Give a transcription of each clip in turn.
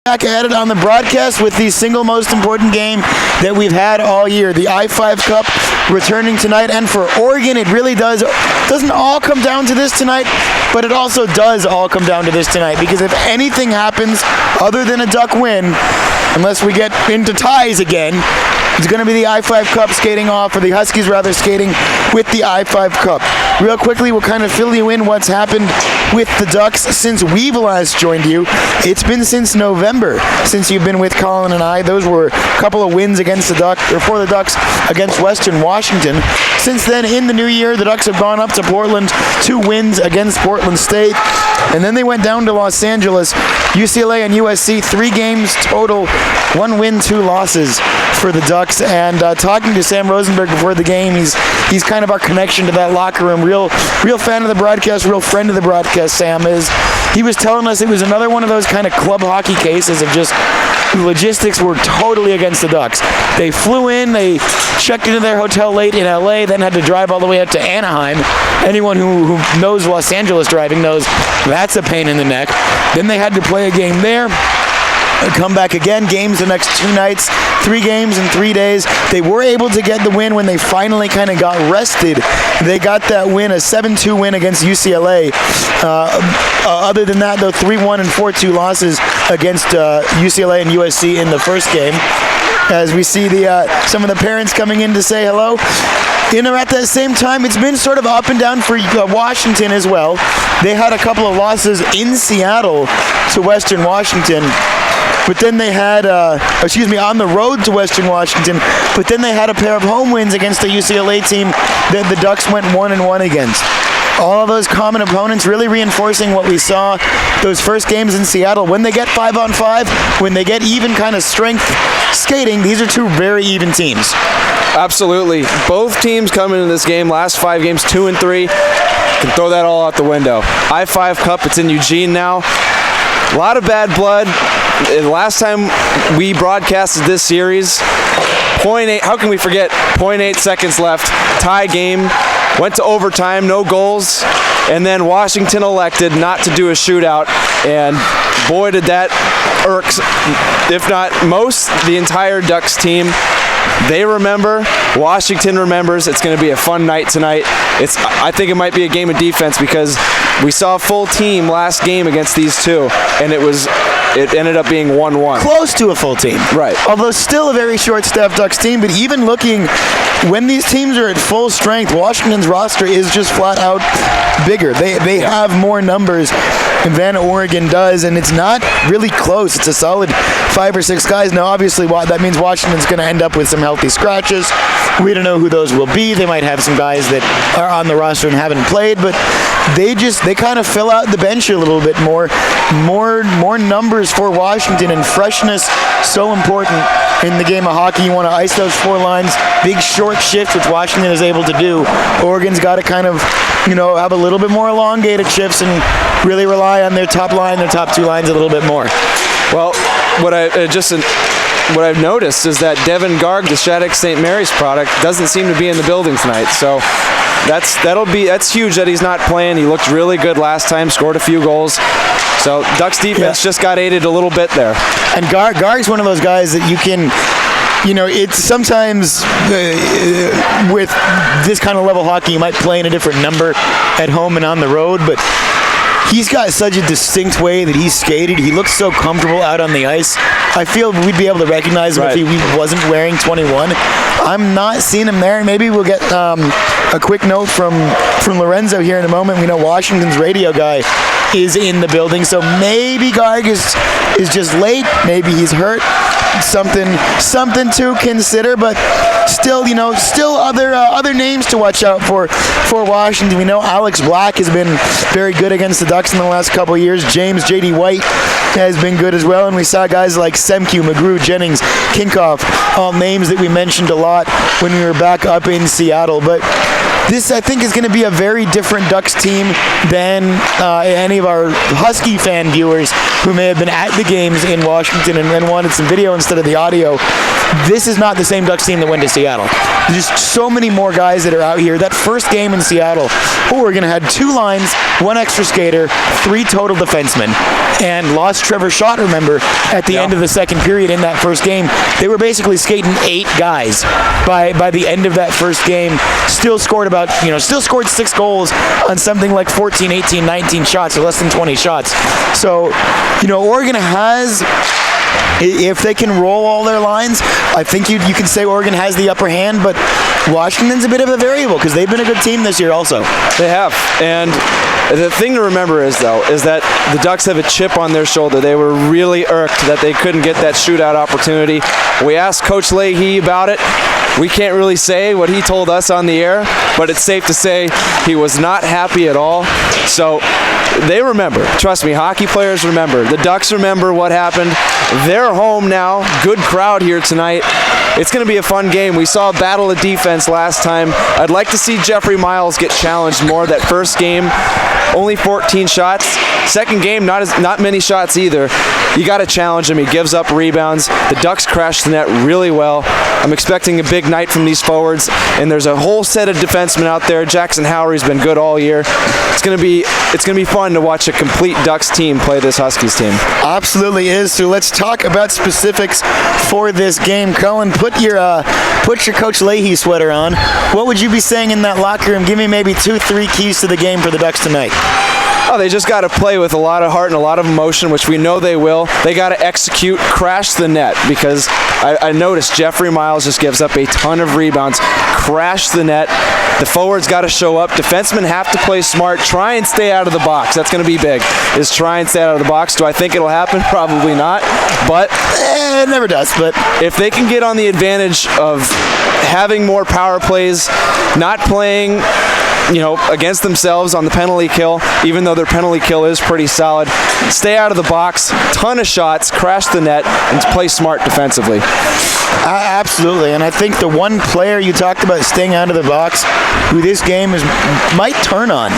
Back at it on the broadcast with the single most important game that we've had all year, the I-5 Cup returning tonight. And for Oregon, it really doesn't all come down to this tonight, but it also does all come down to this tonight, because if anything happens other than a Duck win, unless we get into ties again, it's going to be the I-5 Cup skating off, or the Huskies rather, skating with the I-5 Cup. Real quickly, we'll kind of fill you in what's happened with the Ducks since we've last joined you. It's been since November since you've been with Colin and I. Those were a couple of wins against the Ducks, or for the Ducks against Western Washington. Since then, in the new year, the Ducks have gone up to Portland, 2 wins against Portland State, and then they went down to Los Angeles. UCLA and USC, 3 games total, 1 win, 2 losses for the Ducks. And talking to Sam Rosenberg before the game, he's kind of our connection to that locker room. Real fan of the broadcast, real friend of the broadcast, Sam is. He was telling us it was another one of those kind of club hockey cases of just logistics were totally against the Ducks. They flew in, they checked into their hotel late in LA, then had to drive all the way out to Anaheim. Anyone who knows Los Angeles driving knows that's a pain in the neck. Then they had to play a game there, come back again, games the next 2 nights, 3 games in 3 days. They were able to get the win when they finally kind of got rested. They got that win, a 7-2 win against UCLA. Other than that, though, 3-1 and 4-2 losses against UCLA and USC in the first game. As we see some of the parents coming in to say hello. At that same time, it's been sort of up and down for Washington as well. They had a couple of losses in Seattle to Western Washington. But then they had, on the road to Western Washington, but then they had a pair of home wins against the UCLA team that the Ducks went 1-1 against. All of those common opponents really reinforcing what we saw those first games in Seattle. When they get 5-on-5, when they get even kind of strength skating, these are 2 very even teams. Absolutely. Both teams come into this game, last 5 games, 2-3. Can throw that all out the window. I-5 Cup, it's in Eugene now. A lot of bad blood. The last time we broadcasted this series, 0.8, how can we forget? 0.8 seconds left, tie game, went to overtime, no goals, and then Washington elected not to do a shootout, and boy did that irk, if not most, the entire Ducks team. They remember, Washington remembers. It's going to be a fun night tonight. I think it might be a game of defense, because we saw a full team last game against these 2, and it ended up being 1-1. Close to a full team. Right. Although still a very short-staffed Ducks team, but even looking, when these teams are at full strength, Washington's roster is just flat out bigger. They have more numbers than Oregon does, and it's not really close. It's a solid 5 or 6 guys. Now, obviously, that means Washington's going to end up with some healthy scratches. We don't know who those will be. They might have some guys that are on the roster and haven't played, but they kind of fill out the bench a little bit more. More numbers for Washington, and freshness so important in the game of hockey. You want to ice those 4 lines, big short shifts, which Washington is able to do. Oregon's got to kind of, have a little bit more elongated shifts and really rely on their top line, their top 2 lines a little bit more. Well, what I've noticed is that Devin Garg, the Shattuck St. Mary's product, doesn't seem to be in the building tonight. So that's huge that he's not playing. He looked really good last time, scored a few goals. So Ducks defense just got aided a little bit there. And Garg's one of those guys that you can, it's sometimes with this kind of level hockey, you might play in a different number at home and on the road, but he's got such a distinct way that he skated. He looks so comfortable out on the ice. I feel we'd be able to recognize him if he wasn't wearing 21. I'm not seeing him there. Maybe we'll get a quick note from Lorenzo here in a moment. We know Washington's radio guy is in the building, so maybe Garg is just late. Maybe he's hurt. Something to consider, but still other names to watch out for Washington. We know Alex Black has been very good against the Ducks in the last couple of years. James J.D. White has been good as well, and we saw guys like Semke, McGrew, Jennings, Kinkoff, all names that we mentioned a lot when we were back up in Seattle. But this, I think, is going to be a very different Ducks team than any of our Husky fan viewers who may have been at the games in Washington and wanted some video instead of the audio. This is not the same Ducks team that went to Seattle. just so many more guys that are out here. That first game in Seattle, Oregon had 2 lines, 1 extra skater, 3 total defensemen, and lost Trevor Schott, remember, at the end of the second period in that first game. They were basically skating 8 guys by the end of that first game. Still scored 6 goals on something like 14, 18, 19 shots, or less than 20 shots. So, Oregon has, if they can roll all their lines, I think you can say Oregon has the upper hand, but Washington's a bit of a variable because they've been a good team this year also. They have. And the thing to remember is that the Ducks have a chip on their shoulder. They were really irked that they couldn't get that shootout opportunity. We asked Coach Leahy about it. We can't really say what he told us on the air, but it's safe to say he was not happy at all. So they remember. Trust me, hockey players remember. The Ducks remember what happened. They're home now. Good crowd here tonight. It's going to be a fun game. We saw a battle of defense last time. I'd like to see Jeffrey Miles get challenged more. That first game, only 14 shots. Second game, not many shots either. You got to challenge him. He gives up rebounds. The Ducks crash the net really well. I'm expecting a big night from these forwards, and there's a whole set of defensemen out there. Jackson Howery's been good all year. It's going to be fun to watch a complete Ducks team play this Huskies team. Absolutely is. So let's talk about specifics for this game. Cullen, put your Coach Leahy sweater on. What would you be saying in that locker room? Give me maybe 2-3 keys to the game for the Ducks tonight. Oh, they just got to play with a lot of heart and a lot of emotion, which we know they will. They got to execute, crash the net, because I noticed Jeffrey Miles just gives up a ton of rebounds. Crash the net. The forwards got to show up. Defensemen have to play smart. Try and stay out of the box. That's going to be big, is try and stay out of the box. Do I think it'll happen? Probably not. But it never does. But if they can get on the advantage of having more power plays, not playing against themselves on the penalty kill, even though their penalty kill is pretty solid. Stay out of the box, ton of shots, crash the net, and play smart defensively. Absolutely, and I think the one player you talked about staying out of the box, who this game might turn on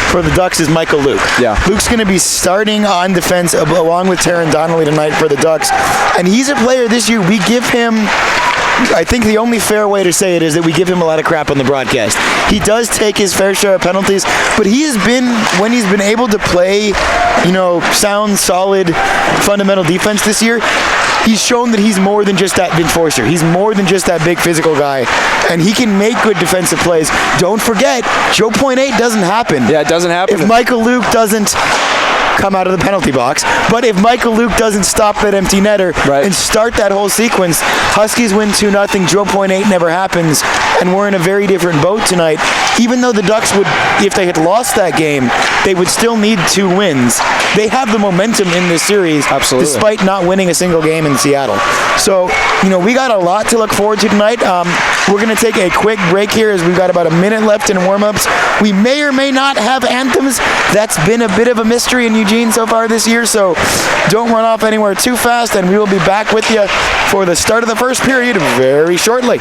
for the Ducks, is Michael Luke. Yeah. Luke's going to be starting on defense along with Taron Donnelly tonight for the Ducks, and he's a player this year we give him, I think the only fair way to say it is that we give him a lot of crap on the broadcast. He does take his fair share of penalties, but he has been, when he's been able to play, sound, solid, fundamental defense this year, he's shown that he's more than just that enforcer. He's more than just that big physical guy, and he can make good defensive plays. Don't forget, Joe Point 8 doesn't happen. Yeah, it doesn't happen. If Michael Luke doesn't come out of the penalty box, but if Michael Luke doesn't stop that empty netter and start that whole sequence, Huskies win 2-0, Joe Point 8 never happens, and we're in a very different boat tonight. Even though the Ducks would, if they had lost that game, they would still need 2 wins. They have the momentum in this series, despite not winning a single game in Seattle. So, we got a lot to look forward to tonight. We're going to take a quick break here as we've got about a minute left in warm-ups. We may or may not have anthems. That's been a bit of a mystery in Eugene so far this year, so don't run off anywhere too fast, and we will be back with you for the start of the first period very shortly.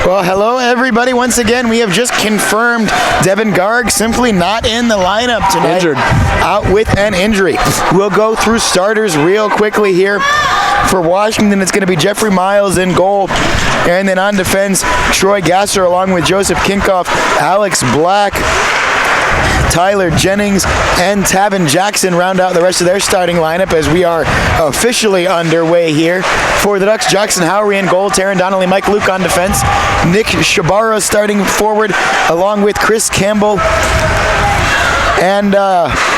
Well, hello everybody. Once again, we have just confirmed Devin Garg simply not in the lineup tonight. Injured. Out with an injury. We'll go through starters real quickly here. For Washington, it's going to be Jeffrey Miles in goal. And then on defense, Troy Gasser along with Joseph Kinkoff, Alex Black, Tyler Jennings, and Tavin Jackson round out the rest of their starting lineup as we are officially underway here. For the Ducks, Jackson Howery in goal, Taron Donnelly, Mike Luke on defense, Nick Shabara starting forward along with Chris Campbell. And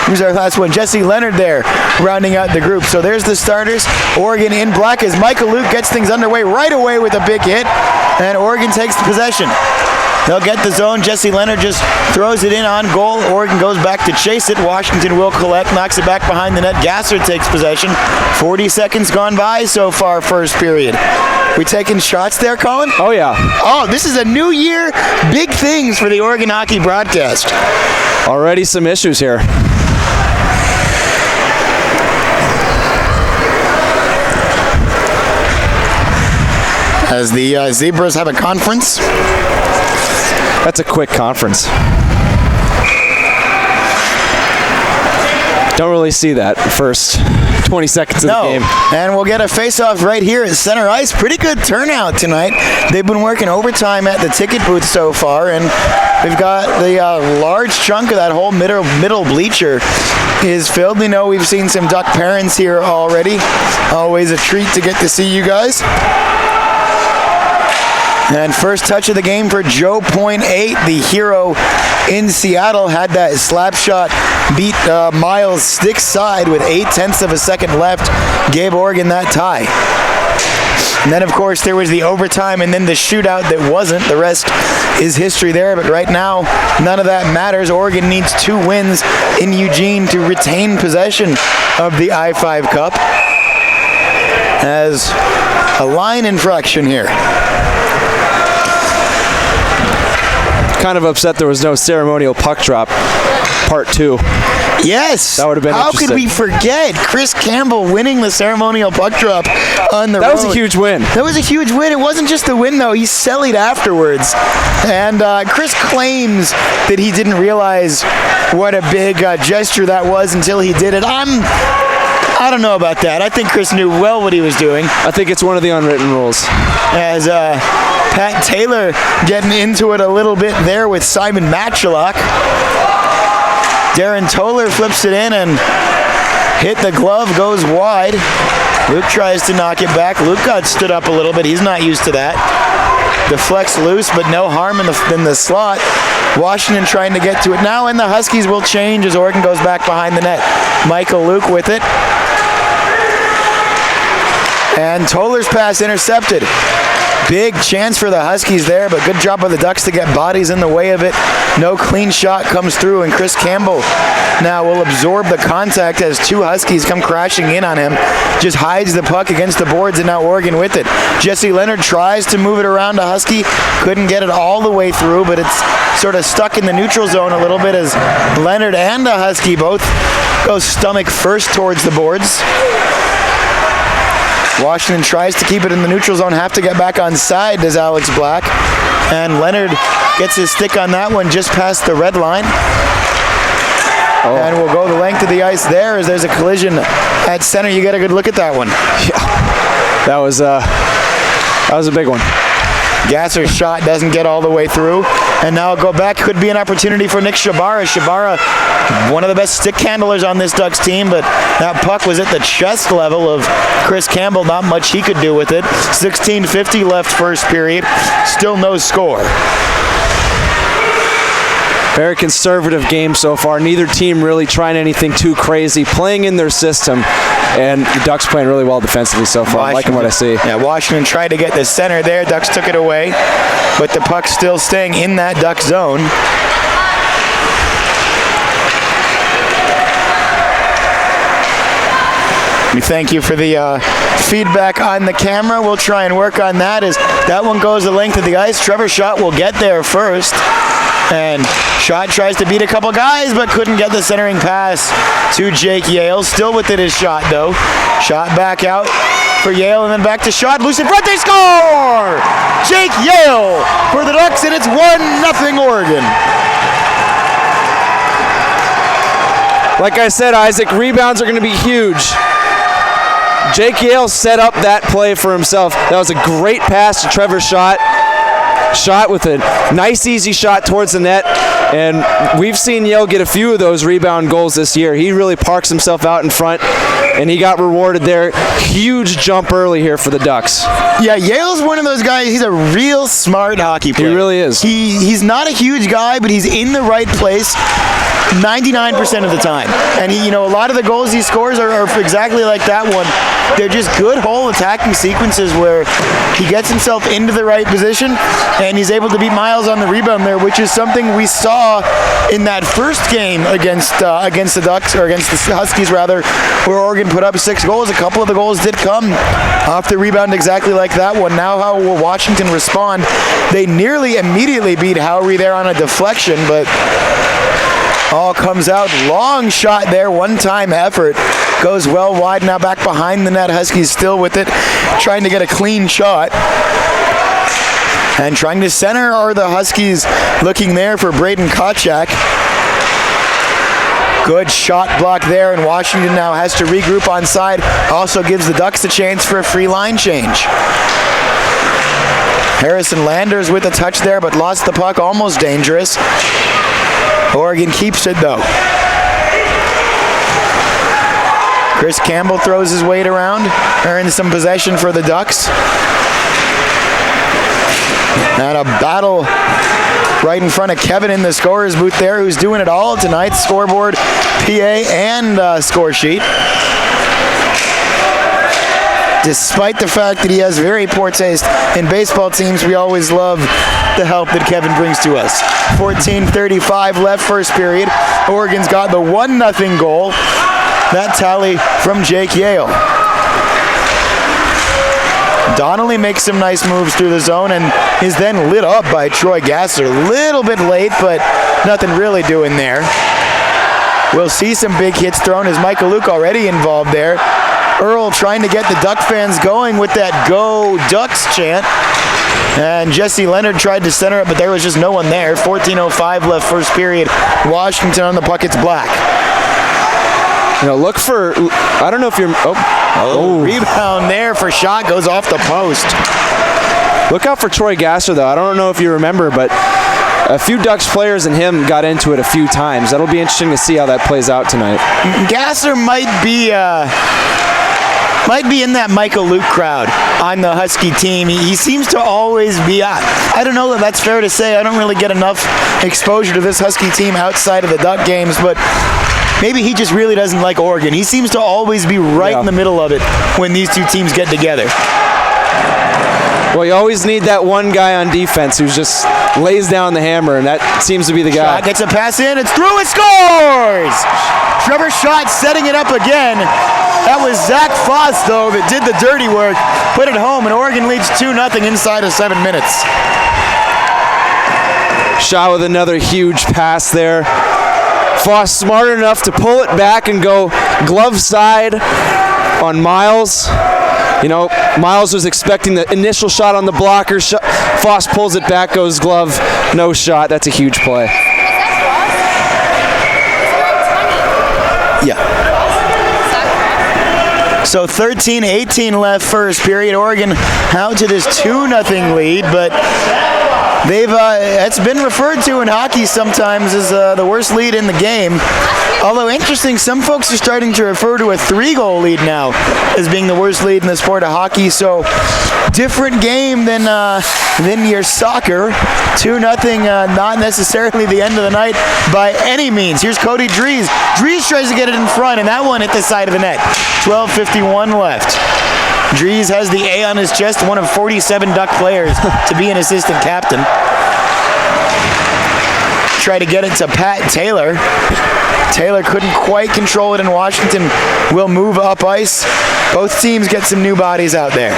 who's our last one? Jesse Leonard there, rounding out the group. So there's the starters. Oregon in black as Michael Luke gets things underway right away with a big hit. And Oregon takes the possession. They'll get the zone. Jesse Leonard just throws it in on goal. Oregon goes back to chase it. Washington will collect, knocks it back behind the net. Gasser takes possession. 40 seconds gone by so far, first period. We taking shots there, Colin? Oh, yeah. Oh, this is a new year. Big things for the Oregon hockey broadcast. Already some issues here. As the Zebras have a conference. That's a quick conference. Don't really see that first 20 seconds of the game. And we'll get a face-off right here at center ice. Pretty good turnout tonight. They've been working overtime at the ticket booth so far, and we've got the large chunk of that whole middle bleacher is filled. We know we've seen some Duck parents here already. Always a treat to get to see you guys. And first touch of the game for Joe Point 8, the hero in Seattle, had that slap shot beat Miles' stick side with 0.8 of a second left, gave Oregon that tie. And then, of course, there was the overtime and then the shootout that wasn't. The rest is history there, but right now, none of that matters. Oregon needs 2 wins in Eugene to retain possession of the I-5 Cup. As a line infraction here. Kind of upset there was no ceremonial puck drop, part 2. Yes. That would have been How interesting. could we forget Chris Campbell winning the ceremonial puck drop on the road? That was a huge win. That was a huge win. It wasn't just the win, though. He sellied afterwards. And Chris claims that he didn't realize what a big gesture that was until he did it. I don't know about that. I think Chris knew well what he was doing. I think it's one of the unwritten rules. As Pat Taylor getting into it a little bit there with Simon Matchlock. Darren Toller flips it in and hit the glove, goes wide. Luke tries to knock it back. Luke got stood up a little bit. He's not used to that. Deflects loose, but no harm in the slot. Washington trying to get to it now, and the Huskies will change as Oregon goes back behind the net. Michael Luke with it. And Toller's pass intercepted. Big chance for the Huskies there, but good job by the Ducks to get bodies in the way of it. No clean shot comes through, and Chris Campbell now will absorb the contact as 2 Huskies come crashing in on him. Just hides the puck against the boards, and now Oregon with it. Jesse Leonard tries to move it around to Husky. Couldn't get it all the way through, but it's sort of stuck in the neutral zone a little bit as Leonard and the Husky both go stomach first towards the boards. Washington tries to keep it in the neutral zone, have to get back on side, does Alex Black. And Leonard gets his stick on that one just past the red line. Oh. And we'll go the length of the ice there as there's a collision at center. You get a good look at that one. Yeah. That was a big one. Gasser's shot doesn't get all the way through. And now go back. Could be an opportunity for Nick Shabara. Shabara, one of the best stick handlers on this Ducks team, but that puck was at the chest level of Chris Campbell. Not much he could do with it. 16:50 left first period. Still no score. Very conservative game so far. Neither team really trying anything too crazy, playing in their system, and the Ducks playing really well defensively so far. I'm liking what I see. Yeah, Washington tried to get the center there. Ducks took it away, but the puck's still staying in that Duck zone. We thank you for the feedback on the camera. We'll try and work on that as that one goes the length of the ice. Trevor Schott will get there first. And Schott tries to beat a couple guys, but couldn't get the centering pass to Jake Yale. Still with it is Schott, though. Schott back out for Yale, and then back to shot. Loose in front, they score! Jake Yale for the Ducks, and it's 1-0 Oregon. Like I said, Isaac, rebounds are going to be huge. Jake Yale set up that play for himself. That was a great pass to Trevor Schott. Schott with a nice, easy shot towards the net. And we've seen Yale get a few of those rebound goals this year. He really parks himself out in front, and he got rewarded there. Huge jump early here for the Ducks. Yeah, Yale's one of those guys. He's a real smart hockey player. He really is. He's not a huge guy, but he's in the right place 99% of the time. And a lot of the goals he scores are exactly like that one. They're just good whole attacking sequences where he gets himself into the right position and he's able to beat Miles on the rebound there, which is something we saw in that first game against the Ducks, or against the Huskies rather, where Oregon put up 6 goals. A couple of the goals did come off the rebound exactly like that one. Now how will Washington respond? They nearly immediately beat Howry there on a deflection, but all comes out. Long shot there, one-time effort. Goes well wide, now back behind the net. Huskies still with it, trying to get a clean shot. And trying to center are the Huskies, looking there for Braden Kochak. Good shot block there, and Washington now has to regroup on side. Also gives the Ducks a chance for a free line change. Harrison Landers with a touch there, but lost the puck, almost dangerous. Oregon keeps it though. Chris Campbell throws his weight around, earns some possession for the Ducks. And a battle right in front of Kevin in the scorer's booth there, who's doing it all tonight. Scoreboard, PA, and score sheet. Despite the fact that he has very poor taste in baseball teams, we always love the help that Kevin brings to us. 14:35 left first period. Oregon's got the 1-0 goal. That tally from Jake Yale. Donnelly makes some nice moves through the zone and is then lit up by Troy Gasser. A little bit late, but nothing really doing there. We'll see some big hits thrown. Is Michael Luke already involved there? Earl trying to get the Duck fans going with that Go Ducks chant. And Jesse Leonard tried to center it, but there was just no one there. 14:05 left first period. Washington on the puck, it's black. Look for, I don't know if you're, Rebound there for shot, goes off the post. Look out for Troy Gasser though. I don't know if you remember, but a few Ducks players and him got into it a few times. That'll be interesting to see how that plays out tonight. Gasser might be in that Michael Luke crowd on the Husky team. He seems to always be, I don't know if that's fair to say. I don't really get enough exposure to this Husky team outside of the Duck games, but maybe he just really doesn't like Oregon. He seems to always be right in the middle of it when these two teams get together. Well, you always need that one guy on defense who just lays down the hammer, and that seems to be the guy. Schott gets a pass in, it's through, it scores! Trevor Schott setting it up again. That was Zach Foss, though, that did the dirty work, put it home, and Oregon leads 2-0 inside of 7 minutes. Schott with another huge pass there. Foss smart enough to pull it back and go glove side on Miles. Miles was expecting the initial shot on the blocker. Foss pulls it back, goes glove, no shot. That's a huge play. Yeah. So 13-18 left first period. Oregon out to this 2-0 lead, but it's been referred to in hockey sometimes as the worst lead in the game. Although interesting, some folks are starting to refer to a 3-goal lead now as being the worst lead in the sport of hockey. So different game than your soccer. 2-0, not necessarily the end of the night by any means. Here's Cody Dries. Dries tries to get it in front, and that one hit the side of the net. 12:51 left. Dries has the A on his chest, one of 47 Duck players to be an assistant captain. Try to get it to Pat Taylor. Taylor couldn't quite control it, and Washington will move up ice. Both teams get some new bodies out there.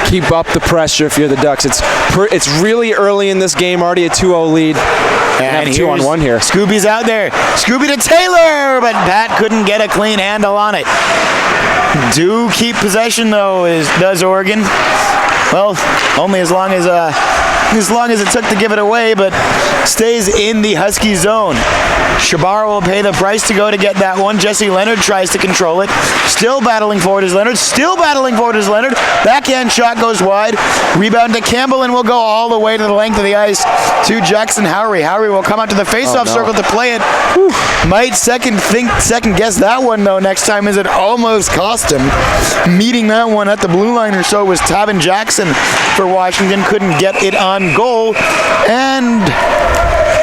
Keep up the pressure if you're the Ducks. It's really early in this game, already a 2-0 lead. And 2-on-1 here. Scooby's out there. Scooby to Taylor, but Pat couldn't get a clean handle on it. Do keep possession though, does Oregon. Well, only as long as it took to give it away, but stays in the Husky zone. Shabar will pay the price to go to get that one. Jesse Leonard tries to control it. Still battling forward is Leonard. Backhand shot goes wide. Rebound to Campbell and will go all the way to the length of the ice to Jackson Howery. Howery will come out to the face-off circle to play it. Whew. Might second guess that one though next time, as it almost cost him. Meeting that one at the blue line or so was Tavin Jackson for Washington. Couldn't get it on goal, and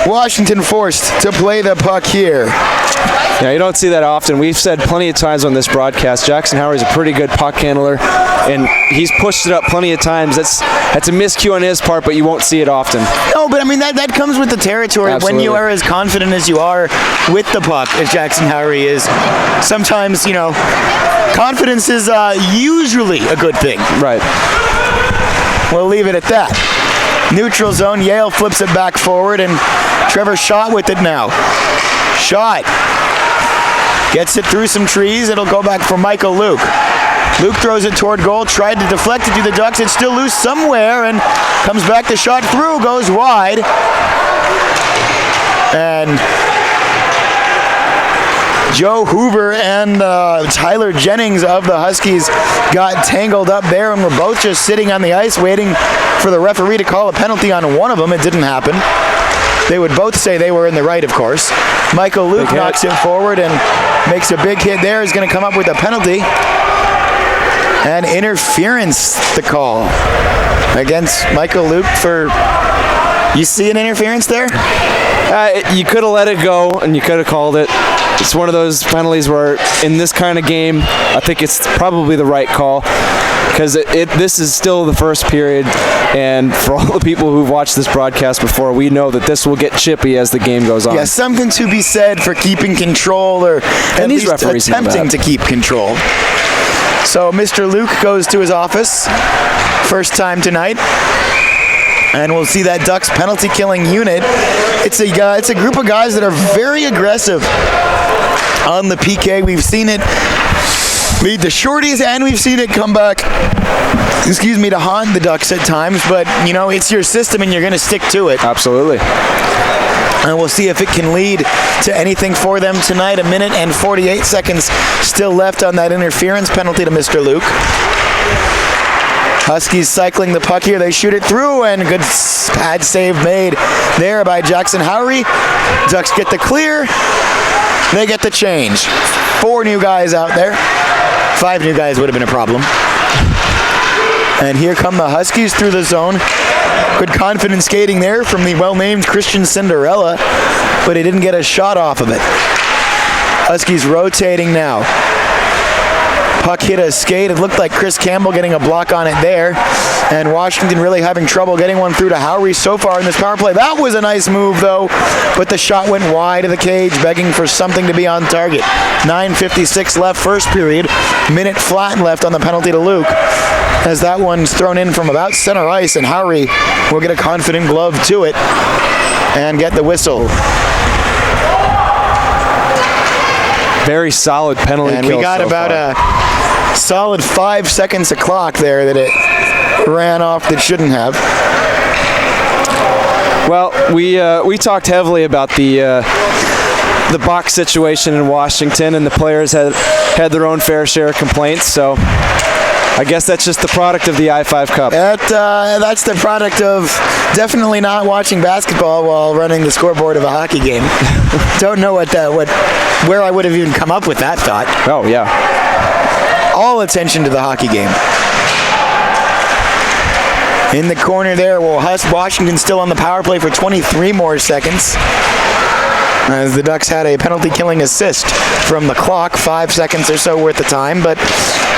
Washington forced to play the puck here. Yeah, you don't see that often. We've said plenty of times on this broadcast, Jackson Howery's a pretty good puck handler, and he's pushed it up plenty of times. That's a miscue on his part, but you won't see it often. No, but I mean, that comes with the territory. Absolutely. When you are as confident as you are with the puck, as Jackson Howery is. Sometimes, confidence is usually a good thing. Right. We'll leave it at that. Neutral zone, Yale flips it back forward, and Trevor Schott with it now. Schott gets it through some trees. It'll go back for Michael Luke. Luke throws it toward goal, tried to deflect it to the Ducks. It's still loose somewhere, and comes back to Schott through, goes wide. And Joe Hoover and Tyler Jennings of the Huskies got tangled up there, and were both just sitting on the ice waiting for the referee to call a penalty on one of them. It didn't happen. They would both say they were in the right, of course. Michael Luke knocks it forward and makes a big hit there. He's going to come up with a penalty. And interference, the call against Michael Luke for... You see an interference there? You could have let it go, and you could have called it. It's one of those penalties where, in this kind of game, I think it's probably the right call, because this is still the first period, and for all the people who've watched this broadcast before, we know that this will get chippy as the game goes on. Yeah, something to be said for keeping control, or at least attempting to keep control. So Mr. Luke goes to his office, first time tonight. And we'll see that Ducks penalty killing unit. It's a group of guys that are very aggressive on the PK. We've seen it lead the shorties, and we've seen it come back, to haunt the Ducks at times. But, it's your system, and you're going to stick to it. Absolutely. And we'll see if it can lead to anything for them tonight. 1 minute and 48 seconds still left on that interference penalty to Mr. Luke. Huskies cycling the puck here. They shoot it through, and a good pad save made there by Jackson Howery. Ducks get the clear. They get the change. 4 new guys out there. 5 new guys would have been a problem. And here come the Huskies through the zone. Good confident skating there from the well-named Christian Cinderella, but he didn't get a shot off of it. Huskies rotating now. Puck hit a skate. It looked like Chris Campbell getting a block on it there. And Washington really having trouble getting one through to Howery so far in this power play. That was a nice move, though. But the shot went wide of the cage, begging for something to be on target. 9:56 left first period. Minute flat left on the penalty to Luke, as that one's thrown in from about center ice, and Howery will get a confident glove to it and get the whistle. Very solid penalty kill. And we got about a solid 5 seconds of clock there that it ran off that shouldn't have. Well, we talked heavily about the box situation in Washington, and the players had their own fair share of complaints. So I guess that's just the product of the I-5 Cup. That's the product of definitely not watching basketball while running the scoreboard of a hockey game. Don't know where I would have even come up with that thought. Oh, yeah. All attention to the hockey game. In the corner there, Washington still on the power play for 23 more seconds, as the Ducks had a penalty-killing assist from the clock, 5 seconds or so worth of time, but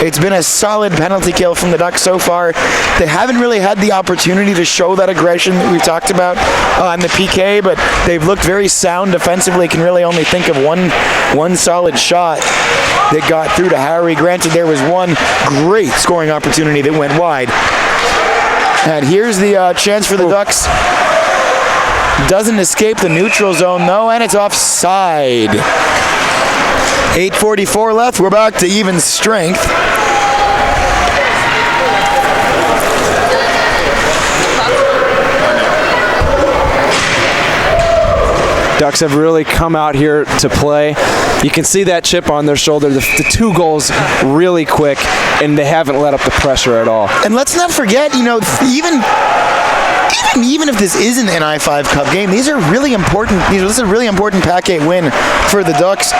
it's been a solid penalty kill from the Ducks so far. They haven't really had the opportunity to show that aggression that we've talked about on the PK, but they've looked very sound defensively. Can really only think of one solid shot that got through to Howery. Granted, there was one great scoring opportunity that went wide. And here's the chance for the Ducks. Doesn't escape the neutral zone, though, and it's offside. 8:44 left. We're back to even strength. Ducks have really come out here to play. You can see that chip on their shoulder. The 2 goals really quick, and they haven't let up the pressure at all. And let's not forget, even if this isn't an I-5 Cup game, these are really important. This is a really important Pac 8 win for the Ducks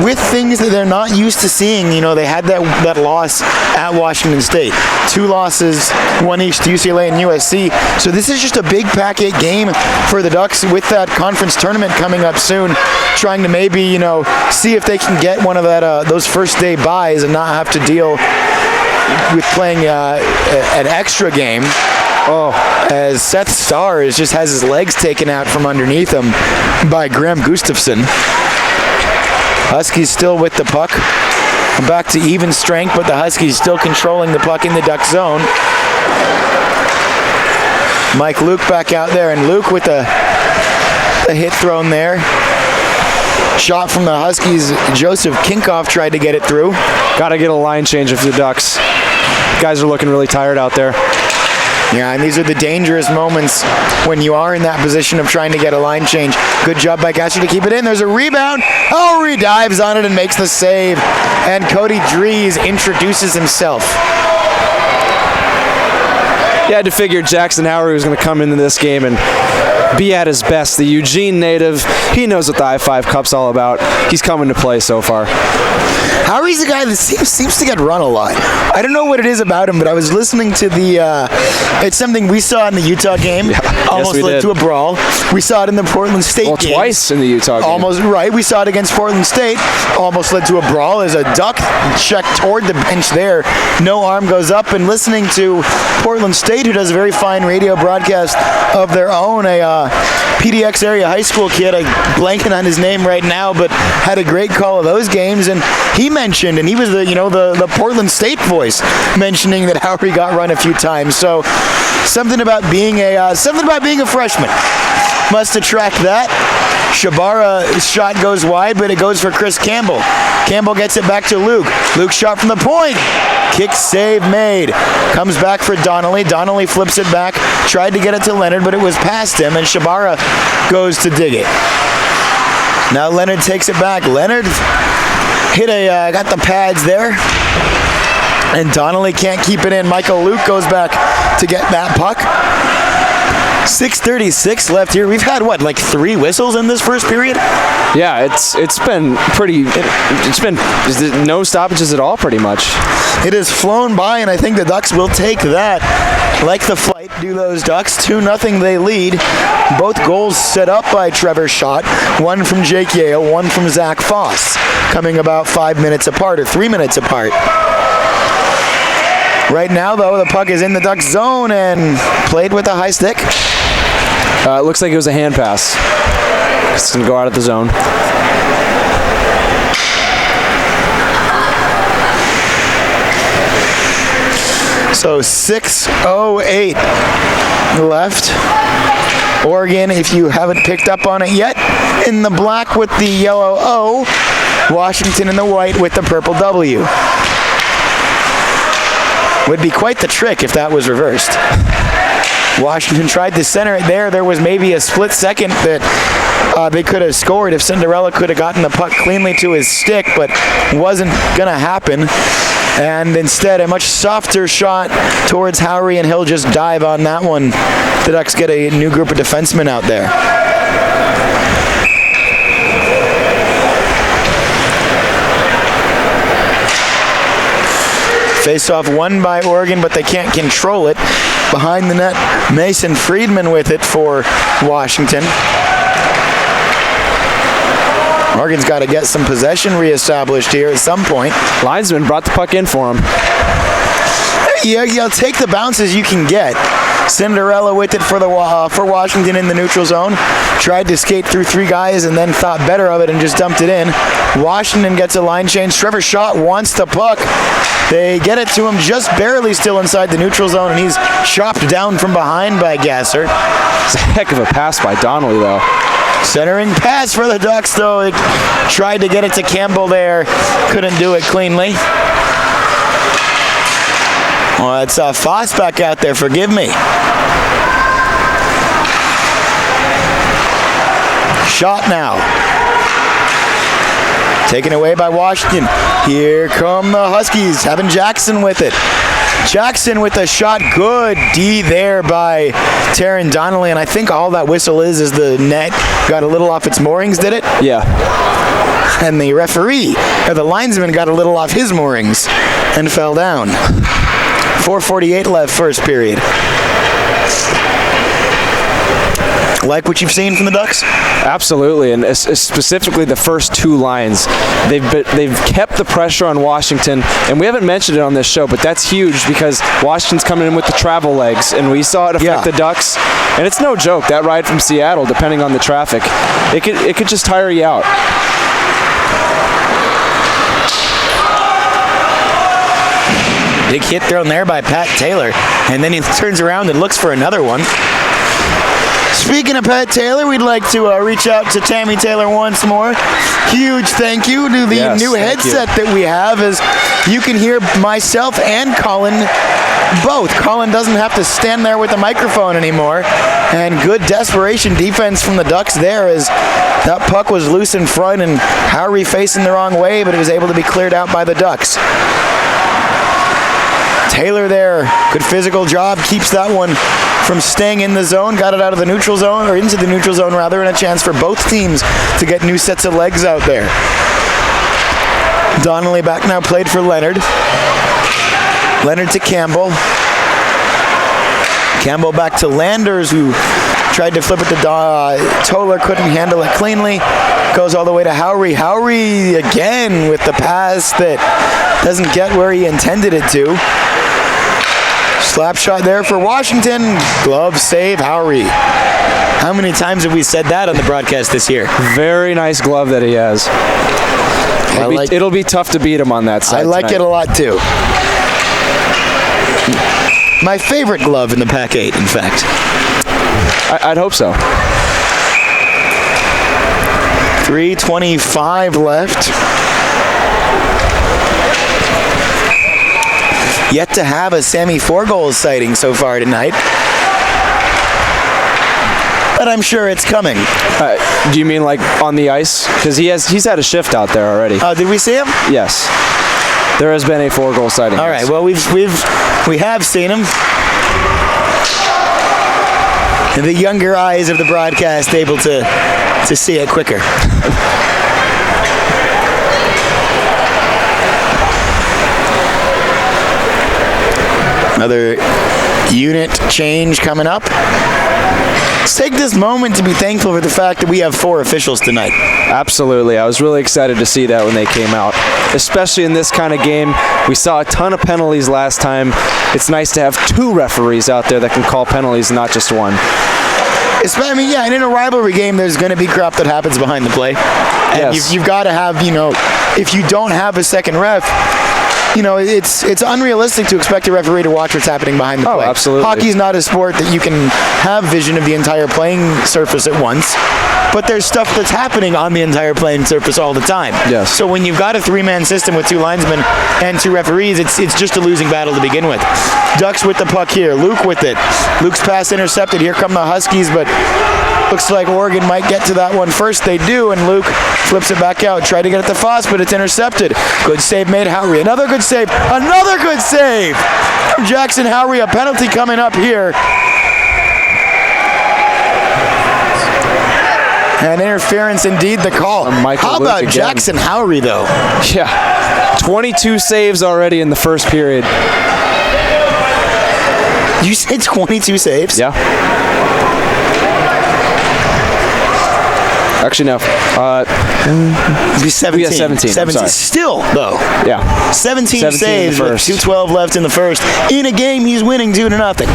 with things that they're not used to seeing. They had that loss at Washington State. 2 losses, 1 each to UCLA and USC. So this is just a big Pac 8 game for the Ducks with that conference tournament coming up soon, trying to maybe, see if they can get one of those first day buys and not have to deal with playing an extra game. As Seth Starr just has his legs taken out from underneath him by Graham Gustafson. Huskies still with the puck. Back to even strength, but the Huskies still controlling the puck in the Duck zone. Mike Luke back out there, and Luke with a hit thrown there. Shot from the Huskies. Joseph Kinkoff tried to get it through. Got to get a line change for the Ducks. Guys are looking really tired out there. Yeah, and these are the dangerous moments when you are in that position of trying to get a line change. Good job by Gatcher to keep it in. There's a rebound. He dives on it and makes the save. And Cody Dries introduces himself. You had to figure Jackson Howery was going to come into this game and be at his best. The Eugene native, he knows what the I-5 Cup's all about. He's coming to play so far. Howery's a guy that seems to get run a lot. I don't know what it is about him, but I was listening to it's something we saw in the Utah game. Yeah, almost led to a brawl. We saw it in the Portland State game. Twice in the Utah game. Almost right. We saw it against Portland State. Almost led to a brawl as a Duck check toward the bench there. No arm goes up, and listening to Portland State, who does a very fine radio broadcast of their own, a PDX area high school kid, I'm blanking on his name right now, but had a great call of those games, and he mentioned, and he was the Portland State voice, mentioning that Howery got run a few times. So something about being a freshman must attract that. Shabara's shot goes wide, but it goes for Chris Campbell. Campbell gets it back to Luke. Luke shot from the point. Kick save made. Comes back for Donnelly. Donnelly flips it back. Tried to get it to Leonard, but it was past him, and Shabara goes to dig it. Now Leonard takes it back. Leonard got the pads there, and Donnelly can't keep it in. Michael Luke goes back to get that puck. 6:36 left here. We've had 3 whistles in this first period? Yeah, it's been no stoppages at all pretty much. It has flown by, and I think the Ducks will take that. Like the flight, do those Ducks. 2-0 they lead. Both goals set up by Trevor Schott. One from Jake Yale, one from Zach Foss. Coming about 5 minutes apart, or 3 minutes apart. Right now, though, the puck is in the Ducks zone and played with a high stick. It looks like it was a hand pass. It's going to go out of the zone. So 6:08 left. Oregon, if you haven't picked up on it yet, in the black with the yellow O. Washington in the white with the purple W. Would be quite the trick if that was reversed. Washington tried to center it there. There was maybe a split second that they could have scored if Cinderella could have gotten the puck cleanly to his stick, but wasn't going to happen. And instead, a much softer shot towards Howery, and he'll just dive on that one. The Ducks get a new group of defensemen out there. Face-off won by Oregon, but they can't control it. Behind the net, Mason Friedman with it for Washington. Oregon's got to get some possession reestablished here at some point. Linesman brought the puck in for him. Yeah, you'll take the bounces you can get. Cinderella with it for Washington in the neutral zone. Tried to skate through 3 guys and then thought better of it and just dumped it in. Washington gets a line change. Trevor Schott wants the puck. They get it to him just barely still inside the neutral zone, and he's chopped down from behind by Gasser. It's a heck of a pass by Donnelly, though. Centering pass for the Ducks, though. It tried to get it to Campbell there. Couldn't do it cleanly. Well, it's Foss back out there. Forgive me. Shot now. Taken away by Washington. Here come the Huskies, having Jackson with it. Jackson with a shot. Good D there by Taron Donnelly, and I think all that whistle is the net got a little off its moorings, did it? Yeah. And the referee, or the linesman, got a little off his moorings and fell down. 4:48 left, first period. Like what you've seen from the Ducks? Absolutely, and specifically the first two lines. They've kept the pressure on Washington, and we haven't mentioned it on this show, but that's huge because Washington's coming in with the travel legs, and we saw it affect the Ducks. And it's no joke, that ride from Seattle, depending on the traffic, it could just tire you out. Big hit thrown there by Pat Taylor, and then he turns around and looks for another one. Speaking of Pat Taylor, we'd like to reach out to Tammy Taylor once more. Huge thank you to the new headset that we have, as you can hear myself and Colin both. Colin doesn't have to stand there with the microphone anymore, and good desperation defense from the Ducks there, as that puck was loose in front and Howry facing the wrong way, but it was able to be cleared out by the Ducks. Taylor there, good physical job, keeps that one from staying in the zone, got it out of the neutral zone, or into the neutral zone rather, and a chance for both teams to get new sets of legs out there. Donnelly back now, played for Leonard. Leonard to Campbell. Campbell back to Landers, who tried to flip it to Toller, couldn't handle it cleanly. Goes all the way to Howry. Howry again with the pass that doesn't get where he intended it to. Slap shot there for Washington. Glove save, Howry. How many times have we said that on the broadcast this year? Very nice glove that he has. It'll be tough to beat him on that side. I like it a lot too. My favorite glove in the Pac-8, in fact. I'd hope so. 3:25 left. Yet to have a Sammy 4-goals sighting so far tonight. But I'm sure it's coming. Do you mean like on the ice? Because he's had a shift out there already. Did we see him? Yes. There has been a 4-goal sighting. All right, well, we have seen him. The younger eyes of the broadcast able to see it quicker. Another unit change coming up. Let's take this moment to be thankful for the fact that we have 4 officials tonight. Absolutely. I was really excited to see that when they came out, especially in this kind of game. We saw a ton of penalties last time. It's nice to have 2 referees out there that can call penalties, not just one. I mean, yeah, and in a rivalry game, there's going to be crap that happens behind the play. And yes. you've got to have, if you don't have a second ref, it's unrealistic to expect a referee to watch what's happening behind the play. Oh, absolutely. Hockey's not a sport that you can have vision of the entire playing surface at once, but there's stuff that's happening on the entire playing surface all the time. Yes. So when you've got a 3-man system with 2 linesmen and 2 referees, it's just a losing battle to begin with. Ducks with the puck here. Luke with it. Luke's pass intercepted. Here come the Huskies, but looks like Oregon might get to that one first. They do, and Luke flips it back out. Tried to get it to Foss, but it's intercepted. Good save made, Howry. Another good save. Another good save from Jackson Howry. A penalty coming up here. And interference indeed the call. How about Luke Jackson Howry, though? Yeah. 22 saves already in the first period. You said 22 saves? Yeah. Actually, no. It'd be 17. We got 17. 17. Still, though. Yeah. 17 saves with 2:12 left in the first. In a game, he's winning 2-0.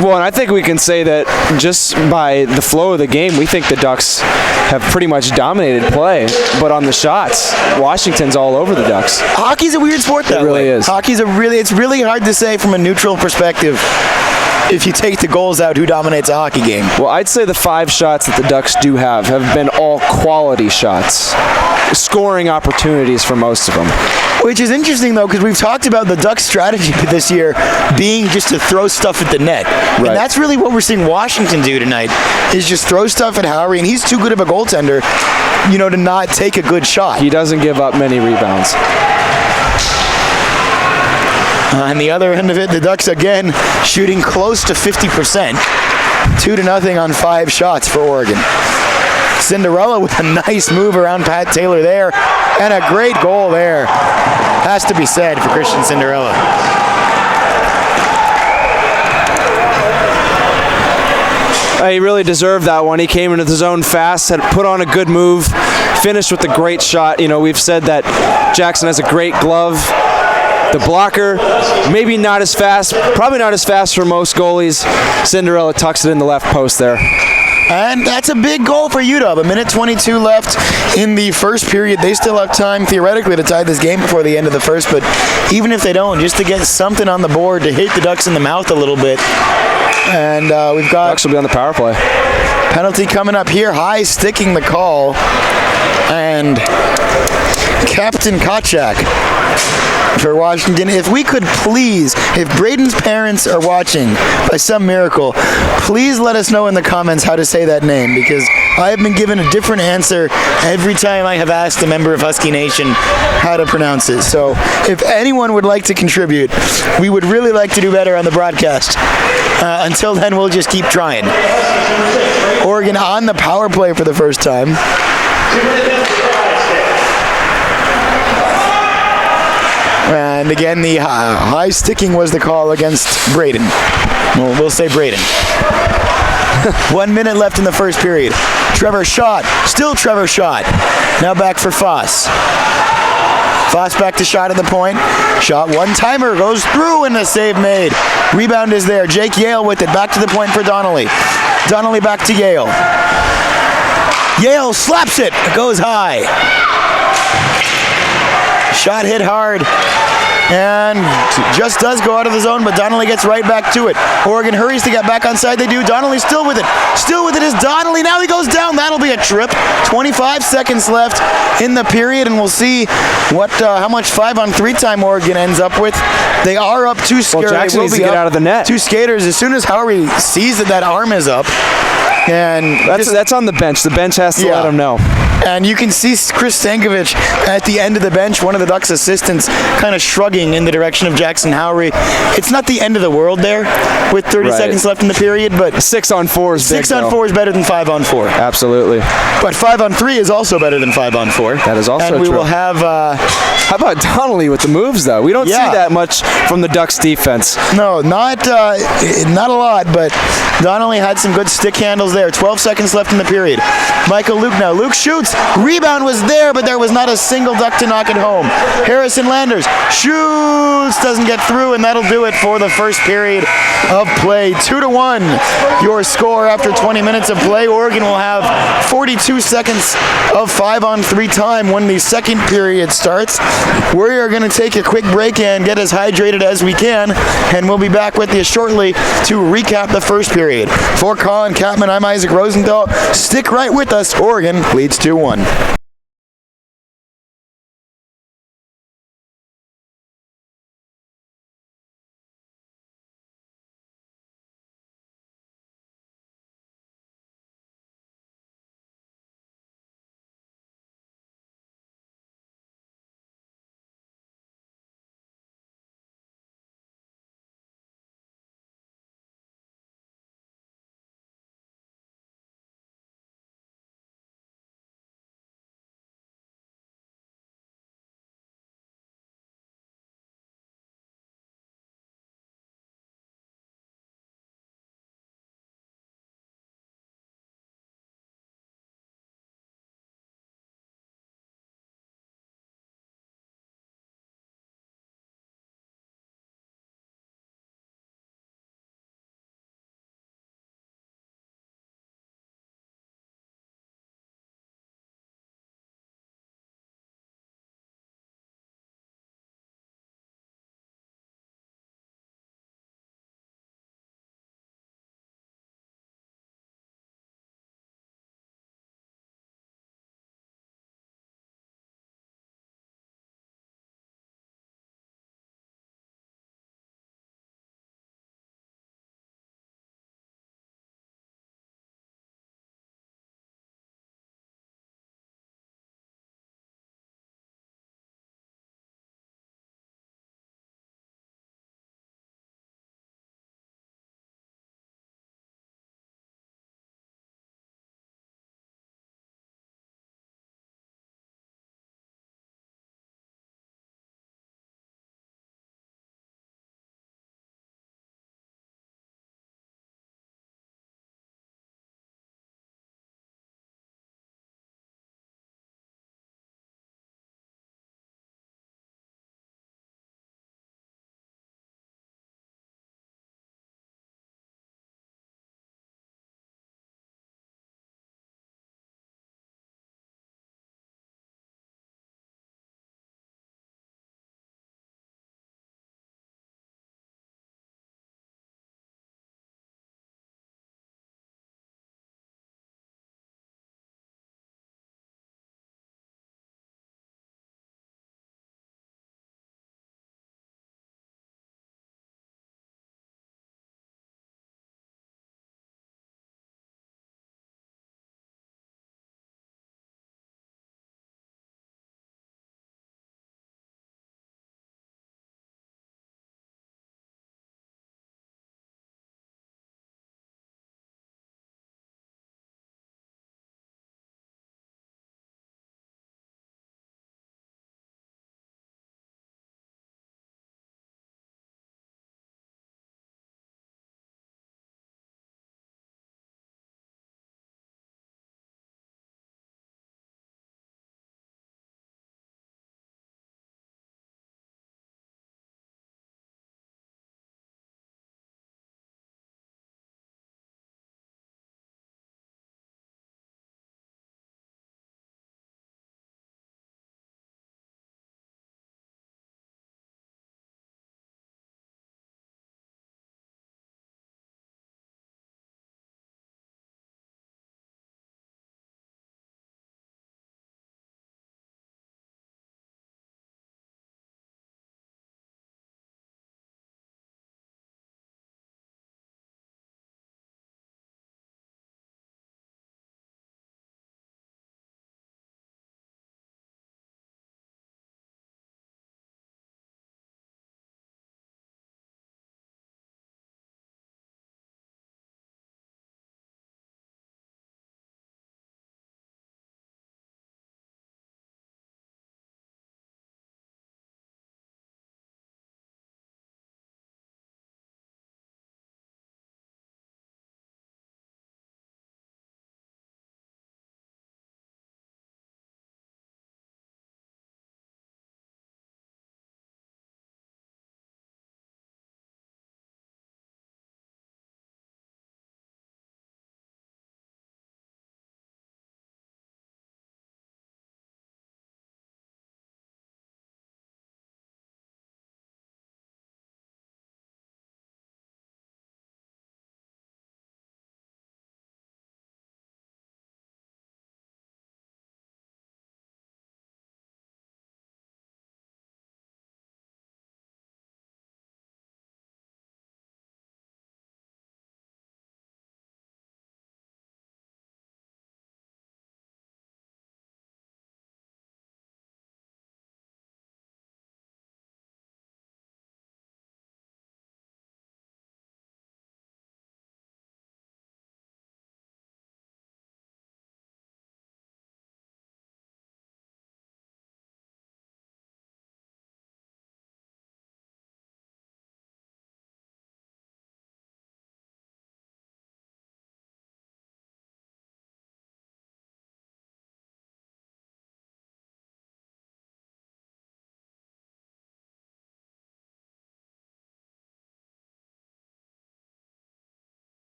Well, and I think we can say that just by the flow of the game, we think the Ducks have pretty much dominated play. But on the shots, Washington's all over the Ducks. Hockey's a weird sport that way. It really is. It's really hard to say from a neutral perspective if you take the goals out, who dominates a hockey game? Well, I'd say the 5 shots that the Ducks do have been all quality shots, scoring opportunities for most of them. Which is interesting, though, because we've talked about the Ducks' strategy this year being just to throw stuff at the net. Right. And that's really what we're seeing Washington do tonight, is just throw stuff at Howery, and he's too good of a goaltender, to not take a good shot. He doesn't give up many rebounds. On the other end of it, the Ducks again shooting close to 50%. 2-0 on 5 shots for Oregon. Cinderella with a nice move around Pat Taylor there, and a great goal there. Has to be said for Christian Cinderella. He really deserved that one. He came into the zone fast, had put on a good move, finished with a great shot. We've said that Jackson has a great glove. The blocker, maybe not as fast, probably not as fast for most goalies. Cinderella tucks it in the left post there. And that's a big goal for UW. A minute 22 left in the first period. They still have time, theoretically, to tie this game before the end of the first, but even if they don't, just to get something on the board to hit the Ducks in the mouth a little bit. And we've got... Ducks will be on the power play. Penalty coming up here. High sticking the call. And Captain Kotchak for Washington. If we could please, if Braden's parents are watching by some miracle, please let us know in the comments how to say that name, because I have been given a different answer every time I have asked a member of Husky Nation how to pronounce it. So if anyone would like to contribute, we would really like to do better on the broadcast. Until then, we'll just keep trying. Oregon on the power play for the first time. And again, the high sticking was the call against Braden. Well, we'll say Braden. 1 minute left in the first period. Trevor Schott. Still Trevor Schott. Now back for Foss. Foss back to Schott at the point. Schott one-timer goes through and a save made. Rebound is there. Jake Yale with it. Back to the point for Donnelly. Donnelly back to Yale. Yale slaps it. It goes high. Shot hit hard. And just does go out of the zone, but Donnelly gets right back to it. Oregon hurries to get back onside. They do. Donnelly still with it. Still with it is Donnelly. Now he goes down. That'll be a trip. 25 seconds left in the period, and we'll see how much 5-on-3 time Oregon ends up with. They are up 2 skaters. Well, Jackson needs to get out of the net. 2 skaters. As soon as Howery sees that arm is up, and that's on the bench. The bench has to let him know. And you can see Chris Stankovic at the end of the bench, one of the Ducks' assistants, kind of shrugging in the direction of Jackson Howery. It's not the end of the world there with 30 seconds left in the period, but 6-on-4 is big, 6-on-4 is better than 5-on-4. Absolutely. But 5-on-3 is also better than 5-on-4. That is also true. And we will have... How about Donnelly with the moves, though? We don't see that much from the Ducks' defense. No, not a lot, but Donnelly had some good stick handles there. 12 seconds left in the period. Michael Luke now. Luke shoots. Rebound was there, but there was not a single Duck to knock it home. Harrison Landers shoots, doesn't get through, and that'll do it for the first period of play. 2-1 your score after 20 minutes of play. Oregon will have 42 seconds of 5-on-3 time when the second period starts. We are going to take a quick break and get as hydrated as we can, and we'll be back with you shortly to recap the first period. For Colin Kapman, I'm Isaac Rosenthal. Stick right with us. Oregon leads 2-1.